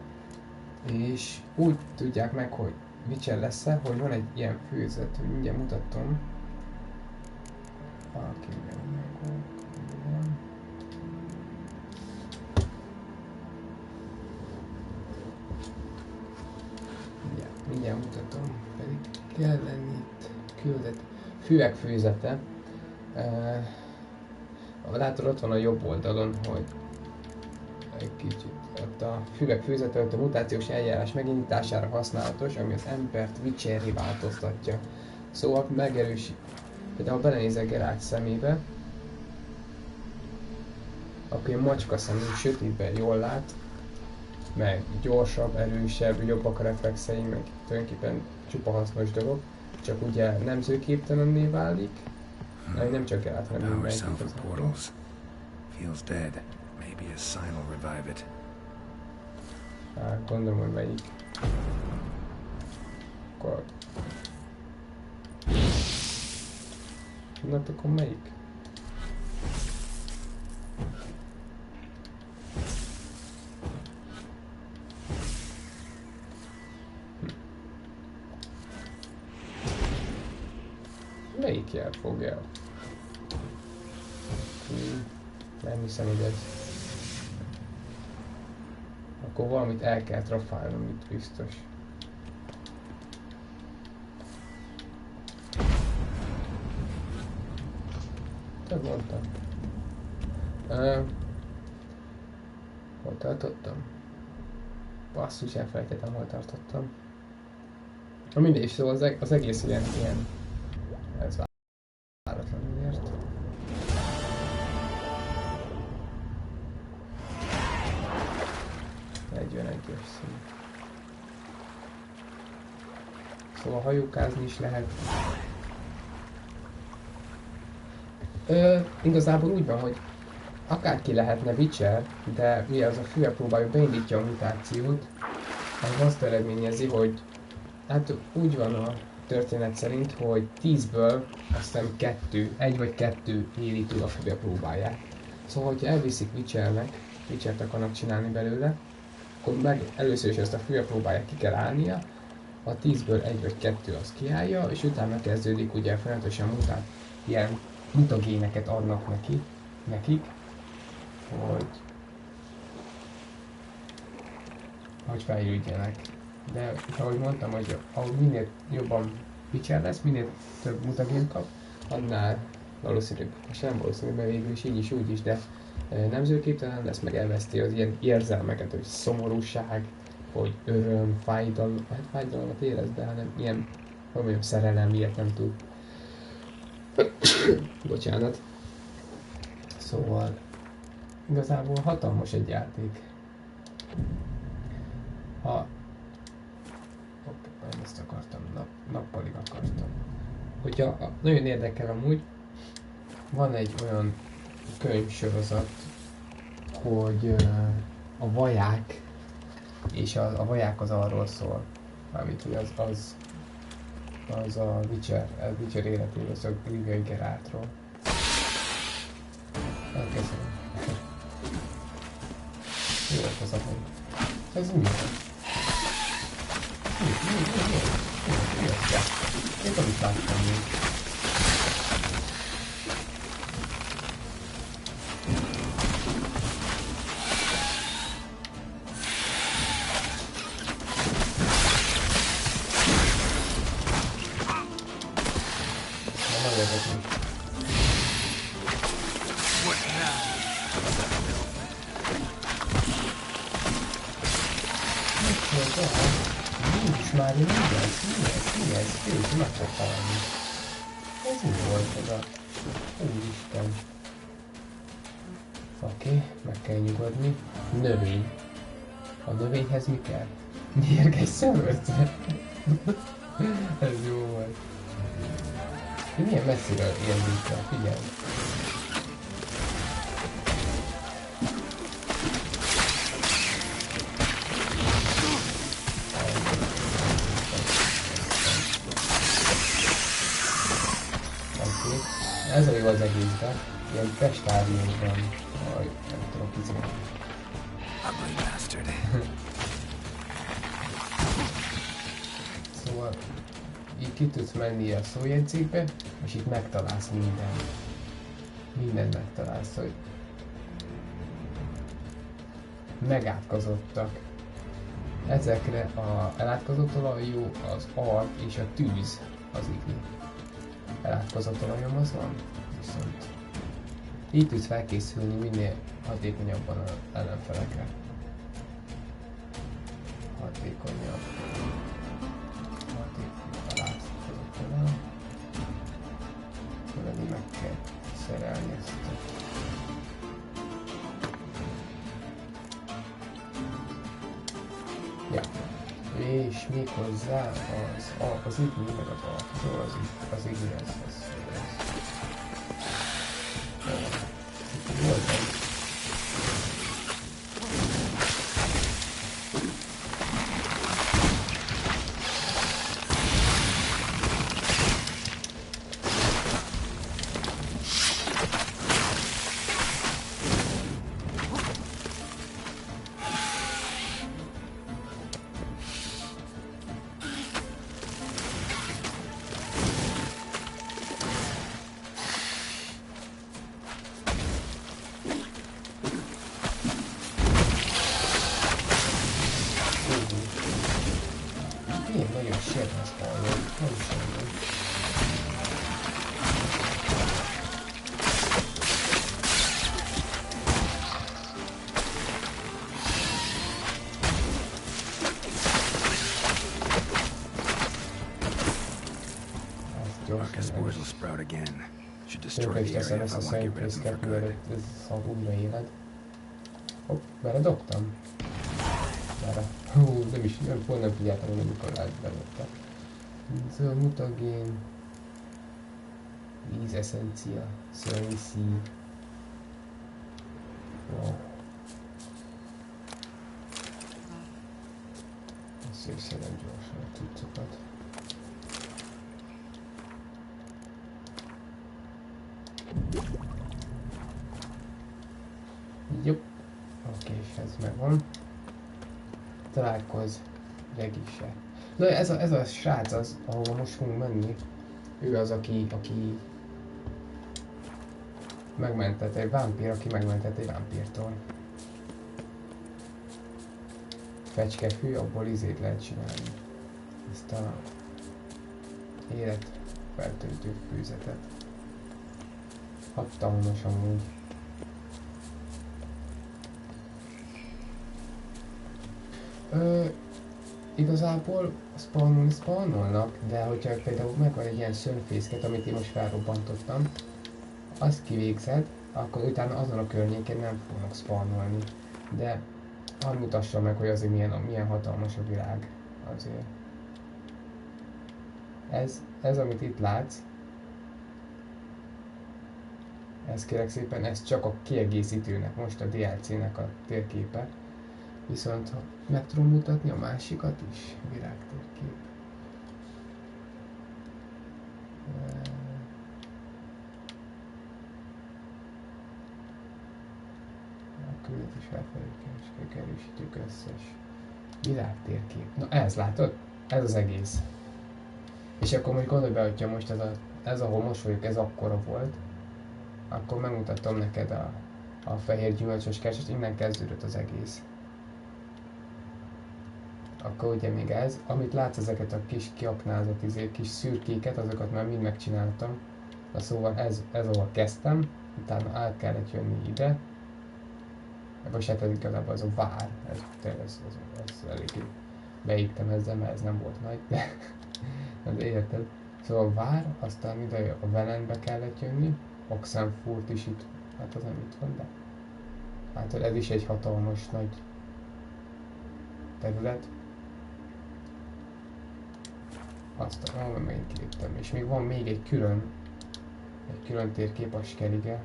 [SPEAKER 1] és úgy tudják meg, hogy Witcher lesz-e, hogy van egy ilyen főzet, hogy mindjárt mutatom. Valaki mindjárt mutatom, pedig kell lenni itt küldet. Füvek főzete. Látod, ott van a jobb oldalon, hogy egy kicsit ott a füvek főzete, ott a mutációs eljárás megindítására használatos, ami az embert Witcherré változtatja. Szóval megerősít. Például ha belenézek Geralt szemébe, akkor ilyen macska szemű, sötétben jól lát, meg gyorsabb, erősebb, jobbak a reflexei, meg tulajdonképpen csupa hasznos dolog, csak ugye nemzőképtelenné válik, nem csak Geralt, hanem mindenki igazából.
[SPEAKER 3] Feels dead. Maybe a sign will revive it.
[SPEAKER 1] Gondolom, hogy melyik. Akkor... Na, akkor melyik? Melyik jel fogja? Nem hiszem, hogy ez. Akkor valamit el kell trafálnom itt biztos. Több mondtam. Hol tartottam? Basszus, elfelejtettem, hol tartottam. Na mindegy, szóval az egész ilyen ez váratlanul ért. Egyes szín. Szóval hajókázni is lehet. Igazából úgy van, hogy akárki lehetne Witcher, de mivel az a füve próbálja beindítja a mutációt, az azt eredményezi, hogy hát úgy van a történet szerint, hogy 10-ből azt hiszem 1 vagy 2 éli túl a füve próbáját. Szóval, hogyha elviszik Witchert akarnak csinálni belőle, akkor meg először is ezt a füve próbáját ki kell állnia, a 10-ből 1 vagy 2 az kiállja, és utána kezdődik ugye folyamatosan ilyen mutagéneket adnak nekik, hogy fejlődjenek. De ahogy mondtam, hogy ahogy minél jobban Witcher lesz, minél több mutagént kap, annál valószínűbb, és nem valószínűbb, mert végül is így is úgy is, de nemzőképtelen lesz, meg elveszti az ilyen érzelmeket, hogy szomorúság, hogy öröm, fájdalom, hát fájdalmat érez, de hanem ilyen, hogy mondjam, szerelem, ilyet nem tud. Bocsánat. Szóval igazából hatalmas egy játék. Ezt akartam, nappalig akartam. Hogyha nagyon érdekel amúgy, van egy olyan könyvsorozat, hogy a vaják, és a vaják az arról szól, mármint hogy az a Witcher életéről, az a Riviai Geráltról. Elkezdem. Mi volt az a könyv? Ez mi volt? Én nem is láttam még. már mi ez? Kérlek, meg fog halni. Ez mi volt ez a... Úristen. Oké, meg kell nyugodni. Növény. A növényhez mi kell? Mérges szemörce? Ez jó volt. Milyen messziről érdekel, figyelj. Ez a jó az egészben, ilyen pestáriumban, vagy nem tudom kicsit. Szóval így ki tudsz menni a szójegyzékbe, és itt megtalálsz mindent. Mindent megtalálsz, hogy megátkozottak. Ezekre a elátkozott olaj jó az art és a tűz az igni. Elátkozott olajom az van, viszont így tudsz felkészülni minél hatékonyabban az ellenfelekre. Hatékonyabb elátkozott olaj. Tudod, meg kell szerelni ezt. Ja. És még hozzá az igni, meg az alapról, az igni, ez. Volt egy. Tőle is teszem ezt a szentrészket, mielőtt ez szag újra éled. Hopp, beledobtam. Bele. Hú, pont nem figyeltem, hogy amikor belőtte. Zöld mutagén. Víz eszencia. Szörnyi szív. Wow. Szétszedem gyorsan a cuccokat. Jobb. Oké, és ez megvan. Találkozz Regisse. Na ez a srác az, ahova most fogunk menni. Ő az, aki megmentett egy vámpír, aki megmentett egy vámpírtól. Fecskefű, abból izét lehet csinálni. Ezt a életfeltöltő fűzetet. Hatalmas amúgy. Igazából spawnolnak, de hogyha például megvan egy ilyen szörnyfészket, amit én most felrobbantottam, azt kivégzed, akkor utána azon a környéken nem fognak spawnolni. De hadd mutassa meg, hogy azért milyen hatalmas a világ azért. Ez amit itt látsz, ez kérlek szépen, ez csak a kiegészítőnek, most a DLC-nek a térképe. Viszont meg tudom mutatni a másikat is, világtérkép. A küldetés felfelé erősítők összes. Világtérkép. Na ez, látod? Ez az egész. És akkor most gondolj be, hogyha most ez ahol most vagyok, ez akkora volt, akkor megmutatom neked a fehér gyümölcsös kersést, innen kezdődött az egész. Akkor ugye még ez, amit látsz, ezeket a kis kiaknázott kis szürkéket, azokat már mind megcsináltam. Na szóval ez ahol kezdtem, utána át kellett jönni ide. Most hát ez igazából az a vár, ez eléggé beégtem ezzel, mert ez nem volt nagy, de az érted. Szóval vár, aztán ide a Velenbe kellett jönni, Oxenfurt is itt, hát az nem itt van, de hát ez is egy hatalmas nagy terület. Aztán megint kiléptem, és még van még egy külön térkép, a Skellige.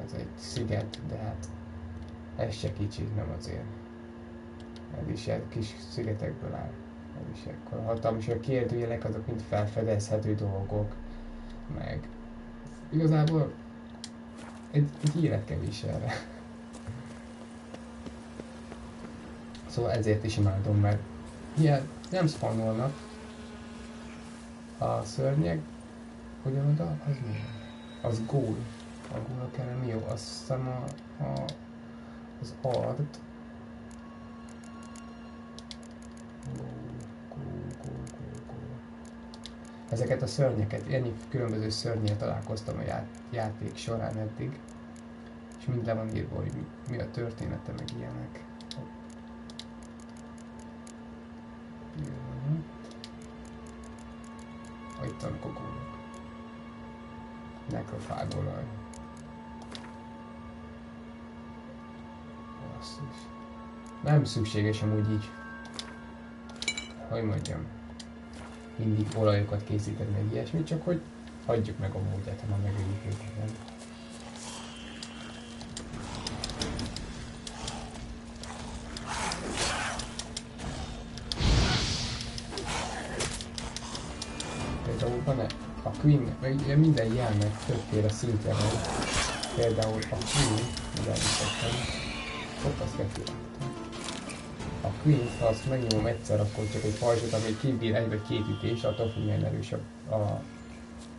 [SPEAKER 1] Ez egy sziget, de hát ez se kicsi, nem azért. Ez is egy kis szigetekből áll. Ez is ekkor hatalmas, a kérdőjelek azok mind felfedezhető dolgok, meg igazából egy élet kevés erre. Szóval ezért is imádom, mert ilyen nem spawnolnak a szörnyeg, ugyanoda, az mi? Az gól. A gólok ellen mi jó? Azt hiszem az art. Ezeket a szörnyeket, ennyi különböző szörnyel találkoztam a játék során eddig, és mind le van írva, hogy mi a története, meg ilyenek. Itt vannak a gólok. Nekrofágolaj. Basszus. Nem szükséges amúgy így, hogy mondjam, mindig olajokat készíteni, meg ilyesmit, csak hogy hagyjuk meg a módját, ha már megöljük őket, nem? Például van a Queen, meg minden jelnek többféle szintje van. Például a Queen, ugye elviszottam, ott azt megkívántam. A Queen, ha azt megnyomom egyszer, akkor csak egy pajzsot, ami kibír egy vagy két ütés, attól függ, milyen erősebb a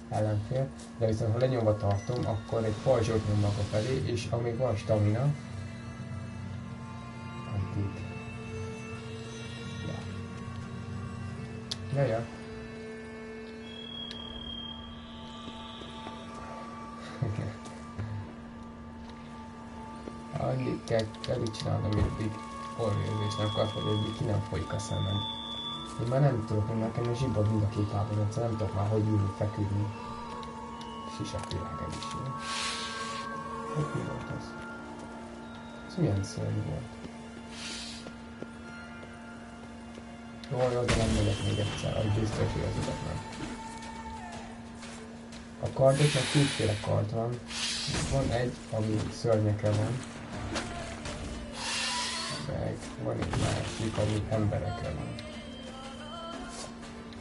[SPEAKER 1] ellenfél. De viszont ha lenyomva tartom, akkor egy pajzsot nyom maga felé, és amíg van stamina, antit. Ja. Annyit kell csinálni, ameddig orvérzés nem kap, hogy ki nem folyik a szemem. Én már nem tudok, hogy nekem zsibbad mind a két lábon, nem tudok már, hogy ülni, feküdni. Sisakvilág ez is jó. Hogy mi volt az? Ez milyen szörny volt? Jó, de nem megyek még egyszer, az biztos, hogy az utat nem. A kardoknak kétféle kard van. Van egy, ami szörnyekre van. Meg van egy másik, ami emberekre van.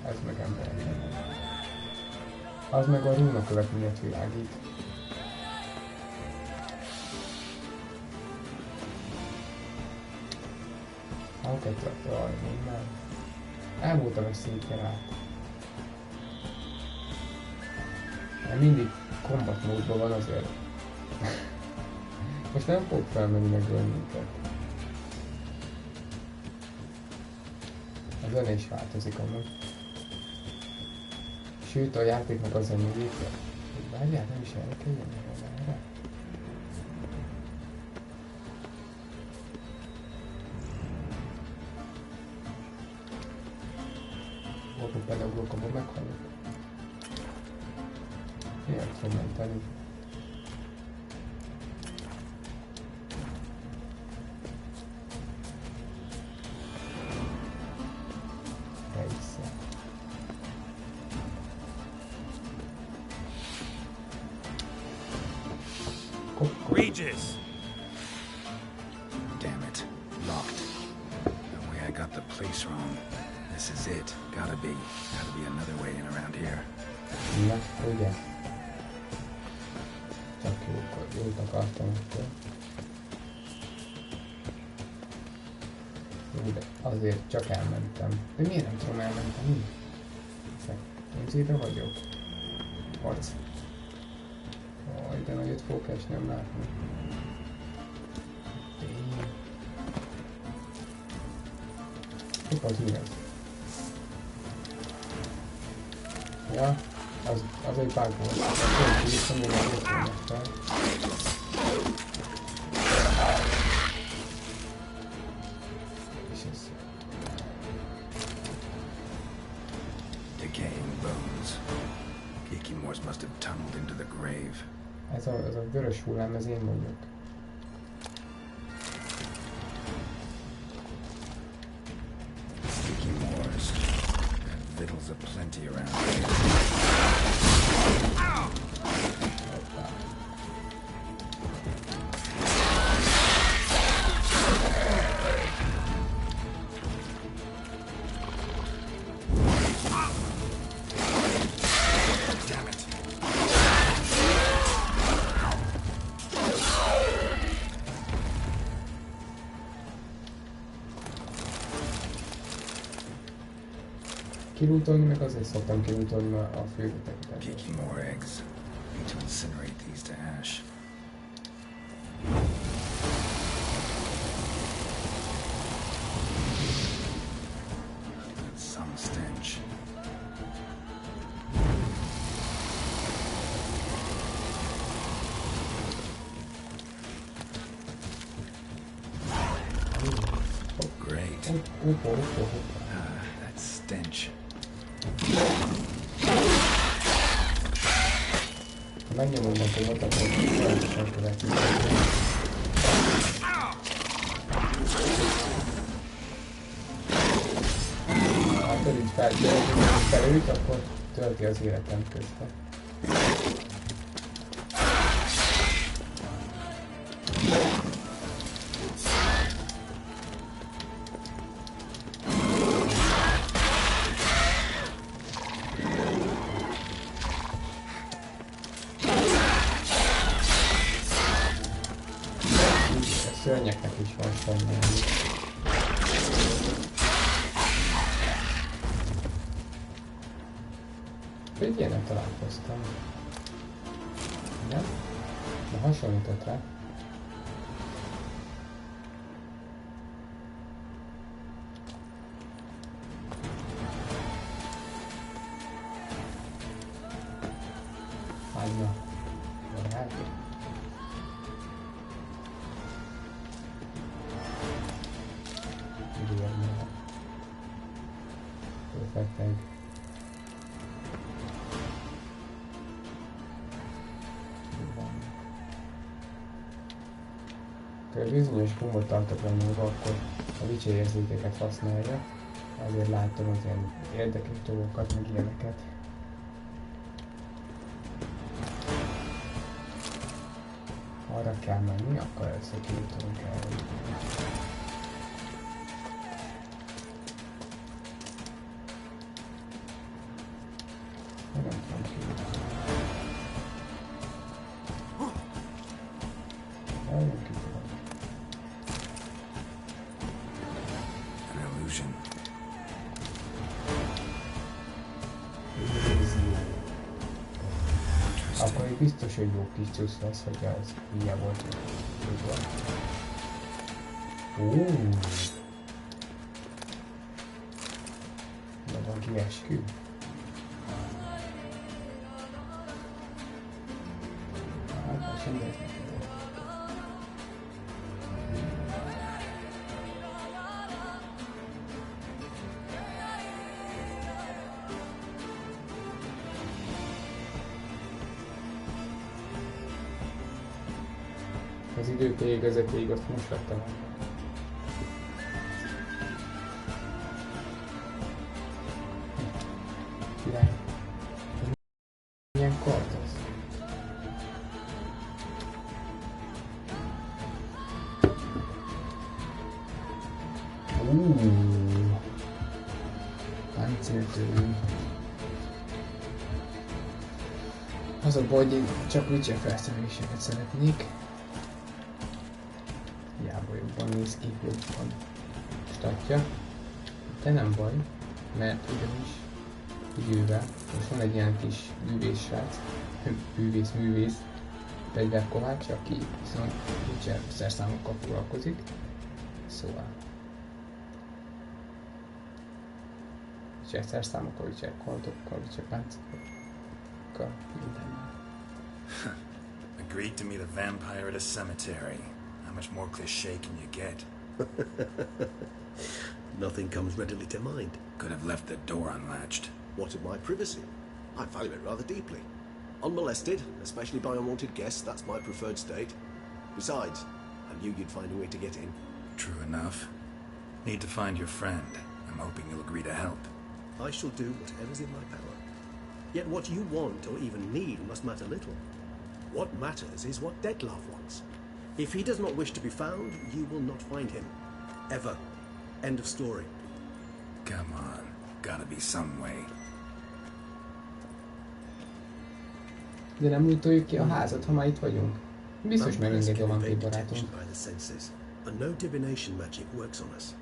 [SPEAKER 1] Ez meg emberekre van. Az meg a rúnakövet miatt világít. Kettő, már. Elmúltam egy szinten át. Mert mindig combat módban van azért. Most nem fog felmenni meg minket. A zene is változik amúgy. Sőt, a játéknak a zenéjétől. Várjál, nem is erre kell jönni erre. Akkor pedagógok, abban meghalok. Miért fog menteni?
[SPEAKER 3] Regis! Damn it. Locked. The way I got the place wrong. This is it. Gotta be another way in around here.
[SPEAKER 1] Na, ugye? Csak jót akartam akkor. Jó, de azért csak elmentem. De miért nem tudom elmenteni? Pénzébe vagyok? Harc. Aj, de nagyot fogok esni, nem látni. Hopp, az mi az? Ja, az egy bug volt. Azt hiszem, hogy nem jöttem fel. És ez... az a vörös hullám, ez én vagyok.
[SPEAKER 3] Sticky moors. Victuals aplenty around here.
[SPEAKER 1] Kilútolni, meg azért szoktam kilútolni a főveteket.
[SPEAKER 3] Kicking more eggs. Need to incinerate these to ash. Some stench. Oh, great. That stench.
[SPEAKER 1] Ha megnyomom a gombot, akkor folyamatosan követni. Ha törít felőtt, akkor tölti az életem közben. Szörnyeknek is van sajnálni. Egy ilyenen találkoztam. Nem? De hasonlított rá. Hagyna. Barát. Perfect. Ha bizonyos humor tartok a maga, akkor a vicce érzékeket használja. Azért látom az ilyen érdekes dolgokat, meg ilyeneket. Ha arra kell menni, akkor először kilutolunk el. Akkor biztos, hogy jó kis cusz lesz, hogy az ilyen volt. De van kieskü. Hát, semmi. Az időpég, az epég, azt most vettem. Király. Milyen kart az? Páncéltörő. Az a baj, hogy én csak Witcher felszereléseket szeretnék. Hiába jobban néz ki, jobban statja. De nem baj, mert ugyanis idővel, most van egy ilyen kis művészsrác, művész, fegyverkovács, aki viszont Witcher szerszámokkal foglalkozik. Szóval Witcher szerszámokkal, Witcher kartokkal, Witcher páncélokkal, minden.
[SPEAKER 3] Agreed to meet a vampire at a cemetery. How much more cliché can you get?
[SPEAKER 6] Nothing comes readily to mind.
[SPEAKER 3] Could have left the door unlatched.
[SPEAKER 6] What of my privacy? I value it rather deeply.
[SPEAKER 19] Unmolested, especially by unwanted guests, that's my preferred state. Besides, I knew you'd find a way to get in.
[SPEAKER 3] True enough. Need to find your friend. I'm hoping you'll agree to help.
[SPEAKER 19] I shall do whatever's in my power. Yet what you want or even need must matter little. What matters is what Dettlaff wants. If he does not wish to be found, you will not find him. Ever. End of story.
[SPEAKER 3] Come on. Gotta be some way.
[SPEAKER 1] De nem újtoljuk ki a házat, ha már itt vagyunk. Biztos megengedi a vampír barátunk.
[SPEAKER 19] And no divination magic works on us.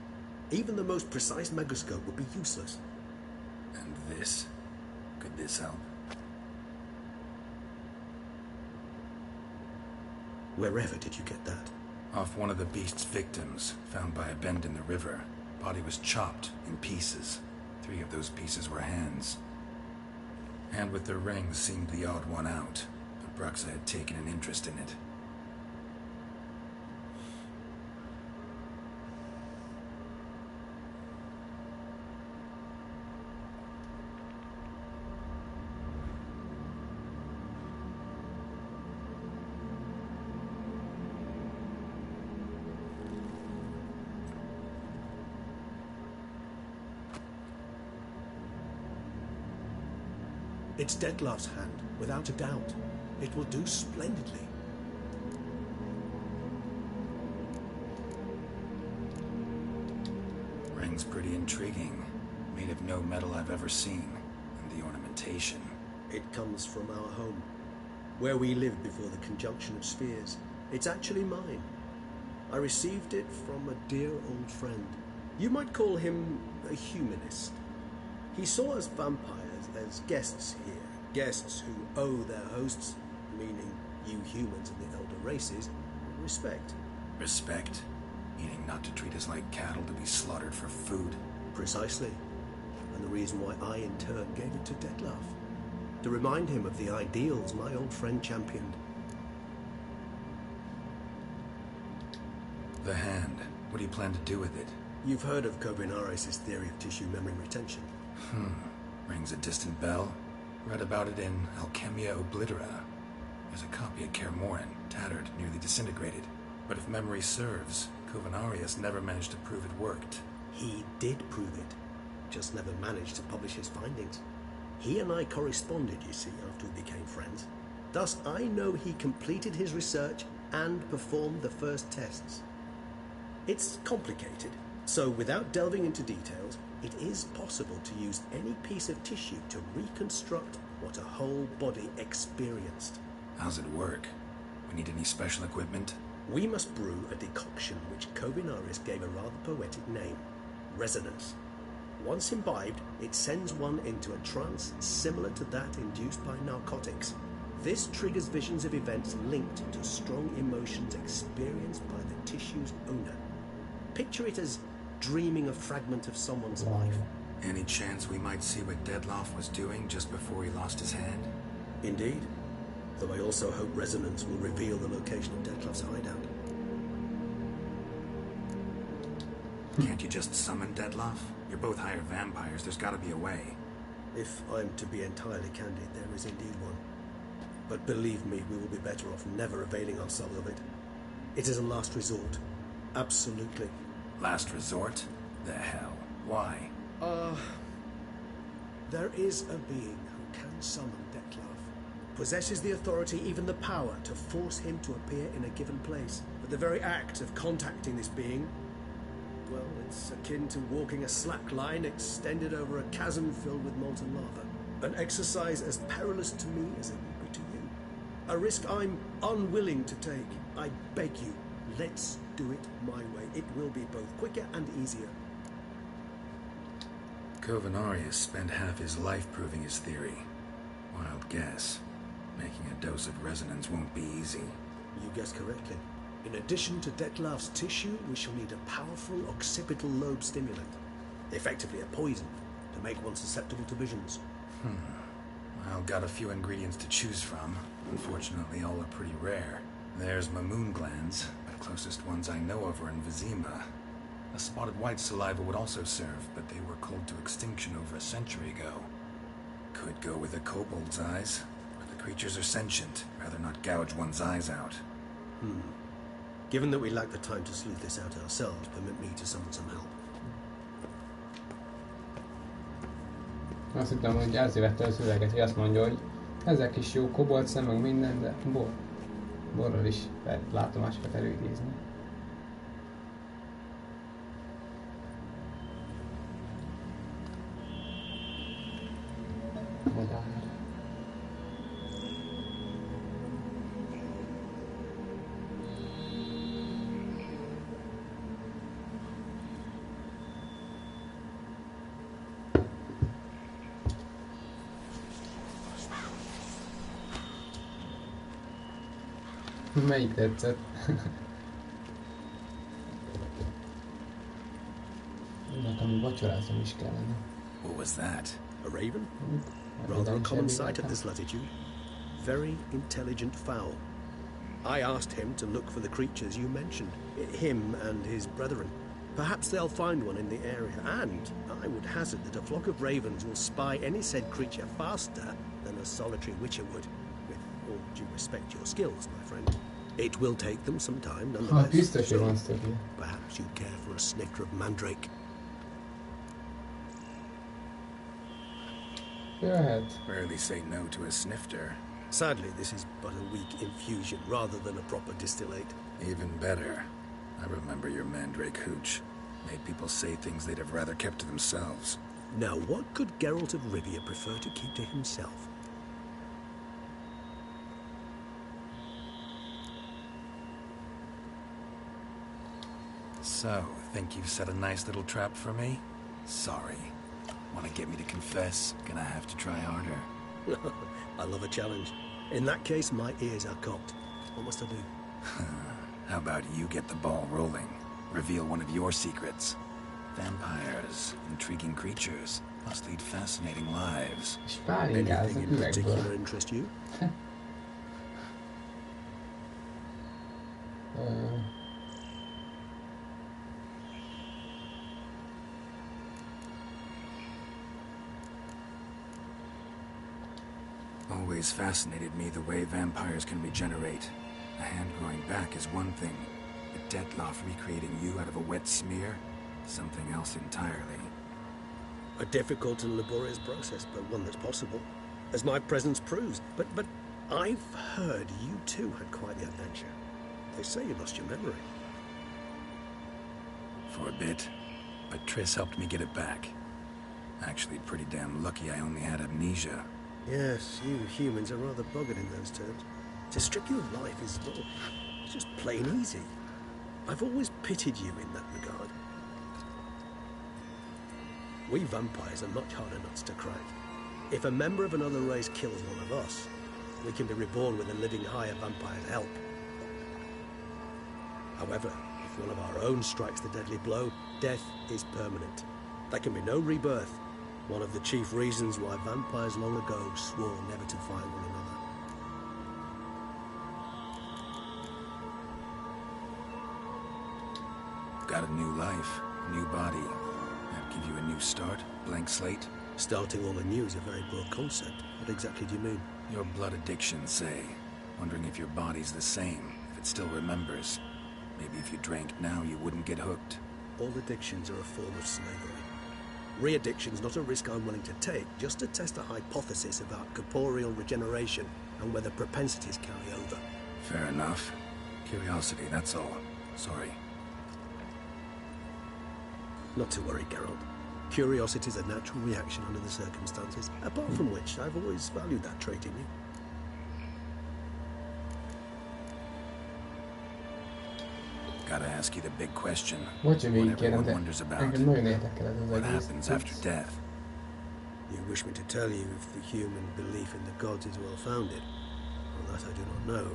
[SPEAKER 19] Even the most precise megascope would be useless.
[SPEAKER 3] And this? Could this help?
[SPEAKER 19] Wherever did you get that?
[SPEAKER 3] Off one of the beast's victims, found by a bend in the river. Body was chopped in pieces. 3 of those pieces were hands. Hand with the ring seemed the odd one out, but Bruxa had taken an interest in it.
[SPEAKER 19] It's Dettlaff's hand, without a doubt. It will do splendidly.
[SPEAKER 3] Ring's pretty intriguing. Made of no metal I've ever seen. And the ornamentation.
[SPEAKER 19] It comes from our home, where we lived before the conjunction of spheres. It's actually mine. I received it from a dear old friend. You might call him a humanist. He saw us vampires as guests here, guests who owe their hosts, meaning you humans and the elder races, respect.
[SPEAKER 3] Respect? Meaning not to treat us like cattle to be slaughtered for food?
[SPEAKER 19] Precisely. And the reason why I in turn gave it to Dettlaff. To remind him of the ideals my old friend championed.
[SPEAKER 3] The hand. What do you plan to do with it?
[SPEAKER 19] You've heard of Kovinaris' theory of tissue memory retention.
[SPEAKER 3] Rings a distant bell. Read about it in Alchemia Oblitera. There's a copy at Kaer Morhen, tattered, nearly disintegrated. But if memory serves, Kovinaris never managed to prove it worked.
[SPEAKER 19] He did prove it, just never managed to publish his findings. He and I corresponded, you see, after we became friends. Thus, I know he completed his research and performed the first tests. It's complicated, so without delving into details, it is possible to use any piece of tissue to reconstruct what a whole body experienced.
[SPEAKER 3] How's it work? We need any special equipment?
[SPEAKER 19] We must brew a decoction which Kovinaris gave a rather poetic name, resonance. Once imbibed, it sends one into a trance similar to that induced by narcotics. This triggers visions of events linked to strong emotions experienced by the tissue's owner. Picture it as dreaming a fragment of someone's life.
[SPEAKER 3] Any chance we might see what Dettlaff was doing just before he lost his hand?
[SPEAKER 19] Indeed. Though I also hope resonance will reveal the location of Dettlaff's hideout.
[SPEAKER 3] Can't you just summon Dettlaff? You're both hired vampires. There's gotta be a way.
[SPEAKER 19] If I'm to be entirely candid, there is indeed one. But believe me, we will be better off never availing ourselves of it. It is a last resort. Absolutely.
[SPEAKER 3] Last resort? The hell? Why?
[SPEAKER 19] There is a being who can summon Dettlaff. Possesses the authority, even the power, to force him to appear in a given place. But the very act of contacting this being, well, it's akin to walking a slack line extended over a chasm filled with molten lava. An exercise as perilous to me as it would be to you. A risk I'm unwilling to take. I beg you, let's do it my way. It will be both quicker and easier.
[SPEAKER 3] Kovinaris spent half his life proving his theory. Wild guess. Making a dose of resonance won't be easy.
[SPEAKER 19] You guessed correctly. In addition to Dettlaff's tissue, we shall need a powerful occipital lobe stimulant. Effectively a poison, to make one susceptible to visions.
[SPEAKER 3] Well, got a few ingredients to choose from. Unfortunately, all are pretty rare. There's my moon glands. The closest ones I know of are in Vizima. A spotted white saliva would also serve, but they were cold to extinction over a century ago. Could go with a kobold's eyes, or the Creatures are sentient. Rather not gouge one's eyes out.
[SPEAKER 19] Given that we lack the time to sleuth this out ourselves, permit me to summon some help.
[SPEAKER 1] Azt hittem, hogy elszívette a szöveget, hogy azt mondja, hogy ezek is jó, kobolt szem, meg minden, de borral is látomásokat előidézni. Madár. Melyik tetszett? Nekem vacsoráznom is kellene.
[SPEAKER 3] What was that?
[SPEAKER 19] A raven? Rather a common sight at this latitude. Very intelligent fowl. I asked him to look for the creatures you mentioned. Him and his brethren. Perhaps they'll find one in the area, and I would hazard that a flock of ravens will spy any said creature faster than a solitary witcher would. With all due respect to your skills, my friend. It will take them some time, nonetheless. Perhaps you'd care for a snifter of mandrake.
[SPEAKER 1] Go ahead.
[SPEAKER 3] Rarely say no to a snifter.
[SPEAKER 19] Sadly, this is but a weak infusion rather than a proper distillate.
[SPEAKER 3] Even better. I remember your mandrake hooch. Made people say things they'd have rather kept to themselves.
[SPEAKER 19] Now, what could Geralt of Rivia prefer to keep to himself?
[SPEAKER 3] So, think you've set a nice little trap for me? Sorry. Want to get me to confess? Gonna have to try harder.
[SPEAKER 19] I love a challenge. In that case, my ears are cocked. What must I do?
[SPEAKER 3] How about you get the ball rolling? Reveal one of your secrets. Vampires, intriguing creatures, must lead fascinating lives.
[SPEAKER 19] Anything in particular interest you?
[SPEAKER 3] Always fascinated me the way vampires can regenerate. A hand growing back is one thing, but Detloff recreating you out of a wet smear? Something else entirely.
[SPEAKER 19] A difficult and laborious process, but one that's possible, as my presence proves. But I've heard you too had quite the adventure. They say you lost your memory.
[SPEAKER 3] For a bit, but Triss helped me get it back. Actually, pretty damn lucky I only had amnesia.
[SPEAKER 19] Yes, you humans are rather buggered in those terms. To strip you of life is, well, it's just plain easy. I've always pitied you in that regard. We vampires are much harder nuts to crack. If a member of another race kills one of us, we can be reborn with a living higher vampire's help. However, if one of our own strikes the deadly blow, death is permanent. There can be no rebirth. One of the chief reasons why vampires long ago swore never to fight one another.
[SPEAKER 3] Got a new life, a new body. That give you a new start, blank slate?
[SPEAKER 19] Starting all anew is a very broad concept. What exactly do you mean?
[SPEAKER 3] Your blood addiction, say. Wondering if your body's the same, if it still remembers. Maybe if you drank now, you wouldn't get hooked.
[SPEAKER 19] All addictions are a form of slavery. Re-addiction's not a risk I'm willing to take, just to test a hypothesis about corporeal regeneration and whether propensities carry over.
[SPEAKER 3] Fair enough. Curiosity, that's all. Sorry.
[SPEAKER 19] Not to worry, Geralt. Curiosity's a natural reaction under the circumstances, apart from which I've always valued that trait in you.
[SPEAKER 3] Gotta ask you the big question.
[SPEAKER 1] What
[SPEAKER 3] everyone wonders about. What happens after death?
[SPEAKER 19] You wish me to tell you if the human belief in the gods is well founded? Well, that I do not know.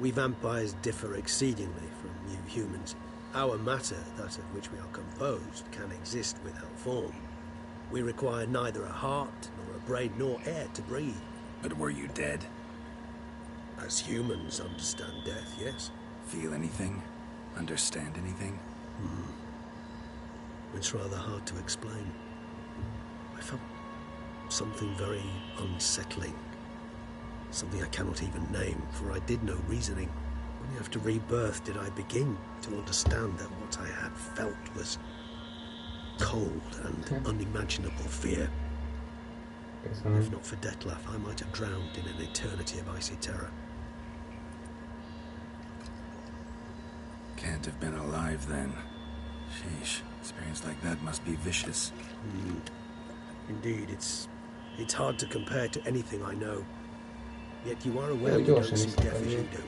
[SPEAKER 19] We vampires differ exceedingly from you humans. Our matter, that of which we are composed, can exist without form. We require neither a heart, nor a brain, nor air to breathe.
[SPEAKER 3] But were you dead?
[SPEAKER 19] As humans understand death, yes.
[SPEAKER 3] Feel anything? Understand anything?
[SPEAKER 19] It's rather hard to explain. I felt something very unsettling. Something I cannot even name, for I did no reasoning. Only after rebirth did I begin to understand that what I had felt was cold and unimaginable fear. If not for Detlef, I might have drowned in an eternity of icy terror.
[SPEAKER 3] Can't have been alive then. Sheesh, experience like that must be vicious.
[SPEAKER 19] Indeed, it's hard to compare to anything I know. Yet you are aware you don't see death as you do.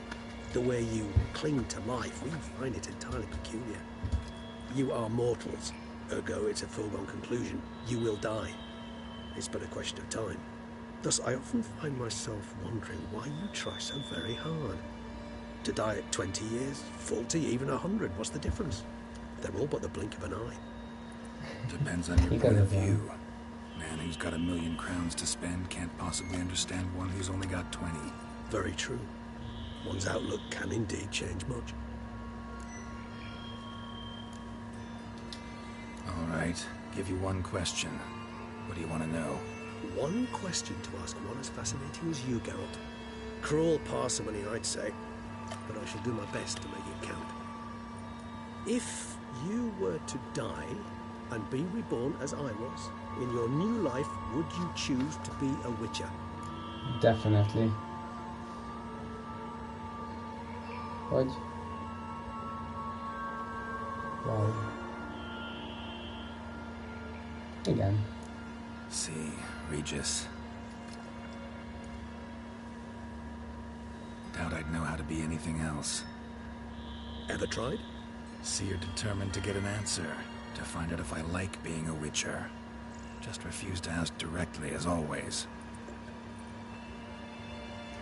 [SPEAKER 19] The way you cling to life, we find it entirely peculiar. You are mortals, ergo it's a foregone conclusion. You will die. It's but a question of time. Thus, I often find myself wondering why you try so very hard. To die at 20 years, 40, even 100, what's the difference? They're all but the blink of an eye.
[SPEAKER 3] Depends on your point of view. Man who's got 1,000,000 crowns to spend can't possibly understand one who's only got 20.
[SPEAKER 19] Very true. One's outlook can indeed change much.
[SPEAKER 3] All right, give you one question. What do you want to know?
[SPEAKER 19] One question to ask one as fascinating as you, Geralt. Cruel parsimony, I'd say, but I shall do my best to make it count. If you were to die and be reborn as I was, in your new life, would you choose to be a witcher?
[SPEAKER 1] Definitely. Vagy? Wow. Igen.
[SPEAKER 3] See, Regis. Doubt I'd know how to be anything else.
[SPEAKER 19] Ever tried?
[SPEAKER 3] See, you're determined to get an answer, to find out if I like being a witcher. Just refuse to ask directly, as always.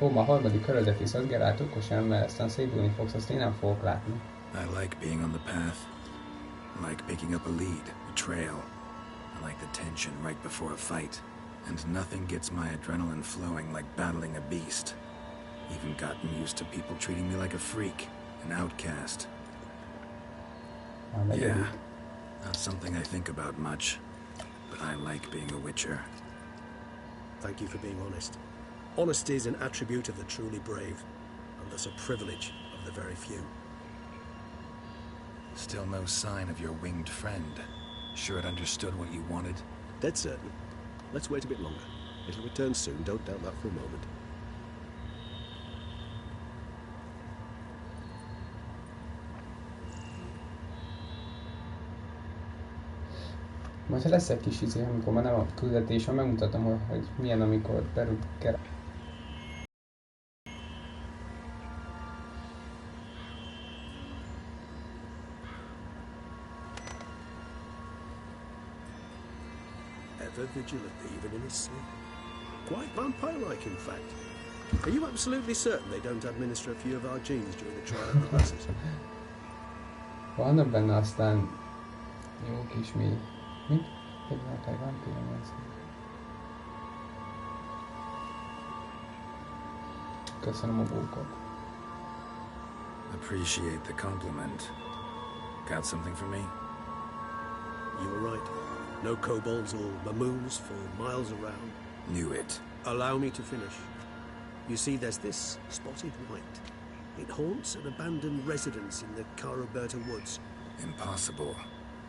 [SPEAKER 1] Ó, ma harmadik körödet viszont Geralt okosan, mert aztán szédülni fogsz, azt én nem fogok látni.
[SPEAKER 3] I like being on the path. I like picking up a lead, a trail. I like the tension right before a fight. And nothing gets my adrenaline flowing like battling a beast. Even gotten used to people treating me like a freak, an outcast. Yeah, not something I think about much. But I like being a witcher.
[SPEAKER 19] Thank you for being honest. Honesty is an attribute of the truly brave, and thus a privilege of the very few.
[SPEAKER 3] Still no sign of your winged friend. Sure it understood what you wanted?
[SPEAKER 19] Dead certain. Let's wait a bit longer. It'll return soon, don't doubt that for a moment.
[SPEAKER 1] Majd ha lesz egy kis amikor már nem a küldetés, megmutatom, hogy milyen, amikor berúg kell.
[SPEAKER 19] Ever vigilant, even in his sleep. Quite vampire-like, in fact. Are you absolutely certain they don't administer a few of our genes during the trial classes?
[SPEAKER 1] Vannak benne aztán jó kis mély. Mi? Egy vampír Köszönöm a bókot.
[SPEAKER 3] Appreciate the compliment. Got something for me?
[SPEAKER 19] You were right. No kobolds or mamoons for miles around.
[SPEAKER 3] Knew it.
[SPEAKER 19] Allow me to finish. You see, there's this spotted white. It haunts an abandoned residence in the Caraberta woods.
[SPEAKER 3] Impossible.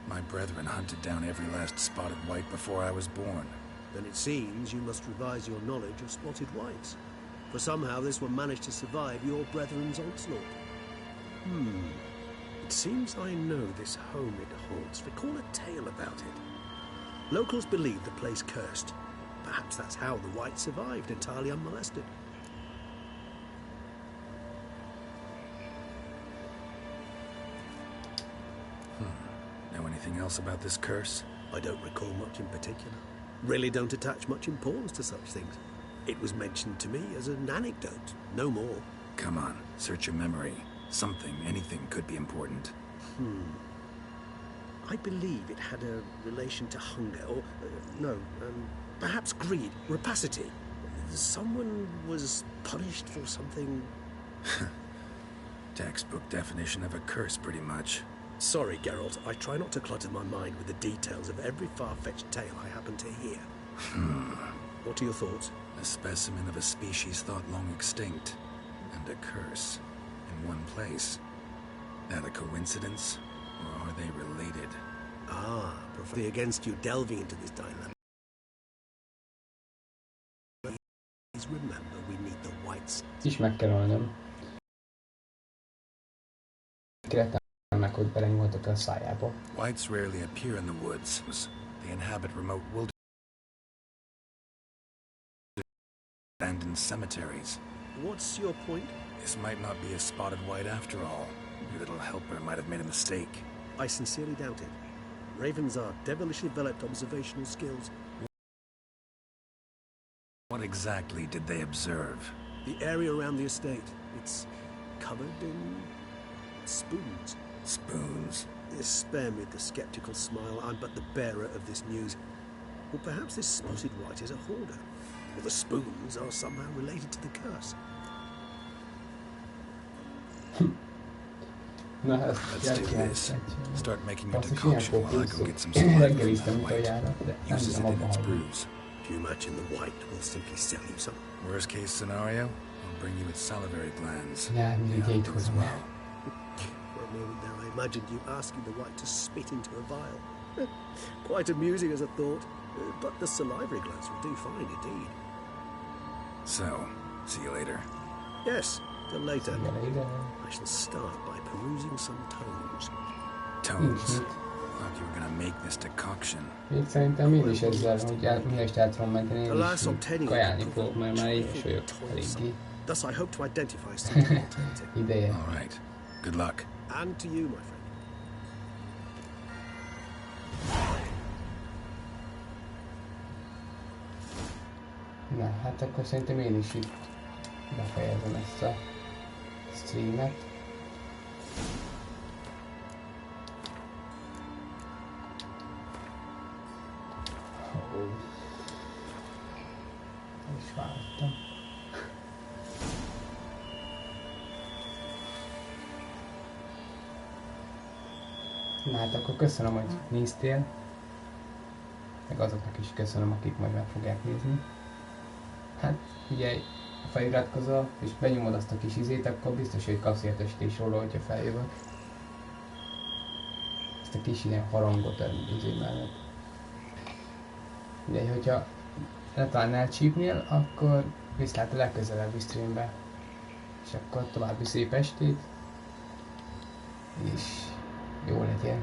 [SPEAKER 3] My brethren hunted down every last spotted white before I was born.
[SPEAKER 19] Then it seems you must revise your knowledge of spotted whites. For somehow this one managed to survive your brethren's onslaught. It seems I know this home it haunts. Recall a tale about it. Locals believe the place cursed. Perhaps that's how the white survived entirely unmolested.
[SPEAKER 3] Know anything else about this curse?
[SPEAKER 19] I don't recall much in particular. Really don't attach much importance to such things. It was mentioned to me as an anecdote, no more.
[SPEAKER 3] Come on, search your memory. Something, anything could be important.
[SPEAKER 19] I believe it had a relation to hunger, or, perhaps greed, rapacity. Someone was punished for something...
[SPEAKER 3] Textbook definition of a curse, pretty much.
[SPEAKER 19] Sorry, Geralt, I try not to clutter my mind with the details of every far-fetched tale I happen to hear. What are your thoughts?
[SPEAKER 3] A specimen of a species thought long extinct, and a curse in one place. That a coincidence, or are they related?
[SPEAKER 19] Ah, preferably against you delving into this dilemma. Please remember we need the whites.
[SPEAKER 1] Is meg kell ölnöm. Kértem meg, hogy belenyúltak a szájába.
[SPEAKER 3] Whites rarely appear in the woods. They inhabit remote wilderness. Abandoned cemeteries.
[SPEAKER 19] What's your point?
[SPEAKER 3] This might not be a spotted white after all. Your little helper might have made a mistake.
[SPEAKER 19] I sincerely doubt it. Ravens are devilishly developed observational skills.
[SPEAKER 3] What exactly did they observe?
[SPEAKER 19] The area around the estate. It's covered in spoons.
[SPEAKER 3] Spoons?
[SPEAKER 19] Spare me the skeptical smile. I'm but the bearer of this news. Or perhaps this spotted white is a hoarder. Or the spoons are somehow related to the curse.
[SPEAKER 3] Let's do this. Start making your decoction while I go get some supply from white. Use it in its brews.
[SPEAKER 19] Do you imagine the white will simply sell you some?
[SPEAKER 3] Worst case scenario, I'll bring you its salivary glands.
[SPEAKER 1] Yeah,
[SPEAKER 3] as well.
[SPEAKER 19] For a moment there, I imagined you asking the white to spit into a vial. Quite amusing as a thought, but the salivary glands will do fine indeed.
[SPEAKER 3] So, see you later.
[SPEAKER 19] Yes, till later. I shall start by perusing some tomes.
[SPEAKER 3] Tomes? Thought you were gonna make this decoction.
[SPEAKER 1] Még szerintem én is ezzel, hogy miért el tudom menteni, én is kajálni fogok, mert már éhes vagyok eléggé.
[SPEAKER 19] Thus I hope to identify suitable alternative.
[SPEAKER 1] Ideje.
[SPEAKER 3] All right. Good luck.
[SPEAKER 19] And to you, my friend.
[SPEAKER 1] Na, hát akkor szerintem én is itt befejezem ezt a streamet. És vártam. Na hát akkor köszönöm, hogy néztél. Meg azoknak is köszönöm, akik majd meg fogják nézni. Hát figyelj, ha feliratkozol és benyomod azt a kis izét, akkor biztos, hogy kapsz értesítés róla, hogyha feljövök. Ezt a kis ilyen harangot a izé mellett. Figyelj, hogyha ne találnál csípnél, akkor viszlát a legközelebbi streambe. És akkor további szép estét. És jó legyen.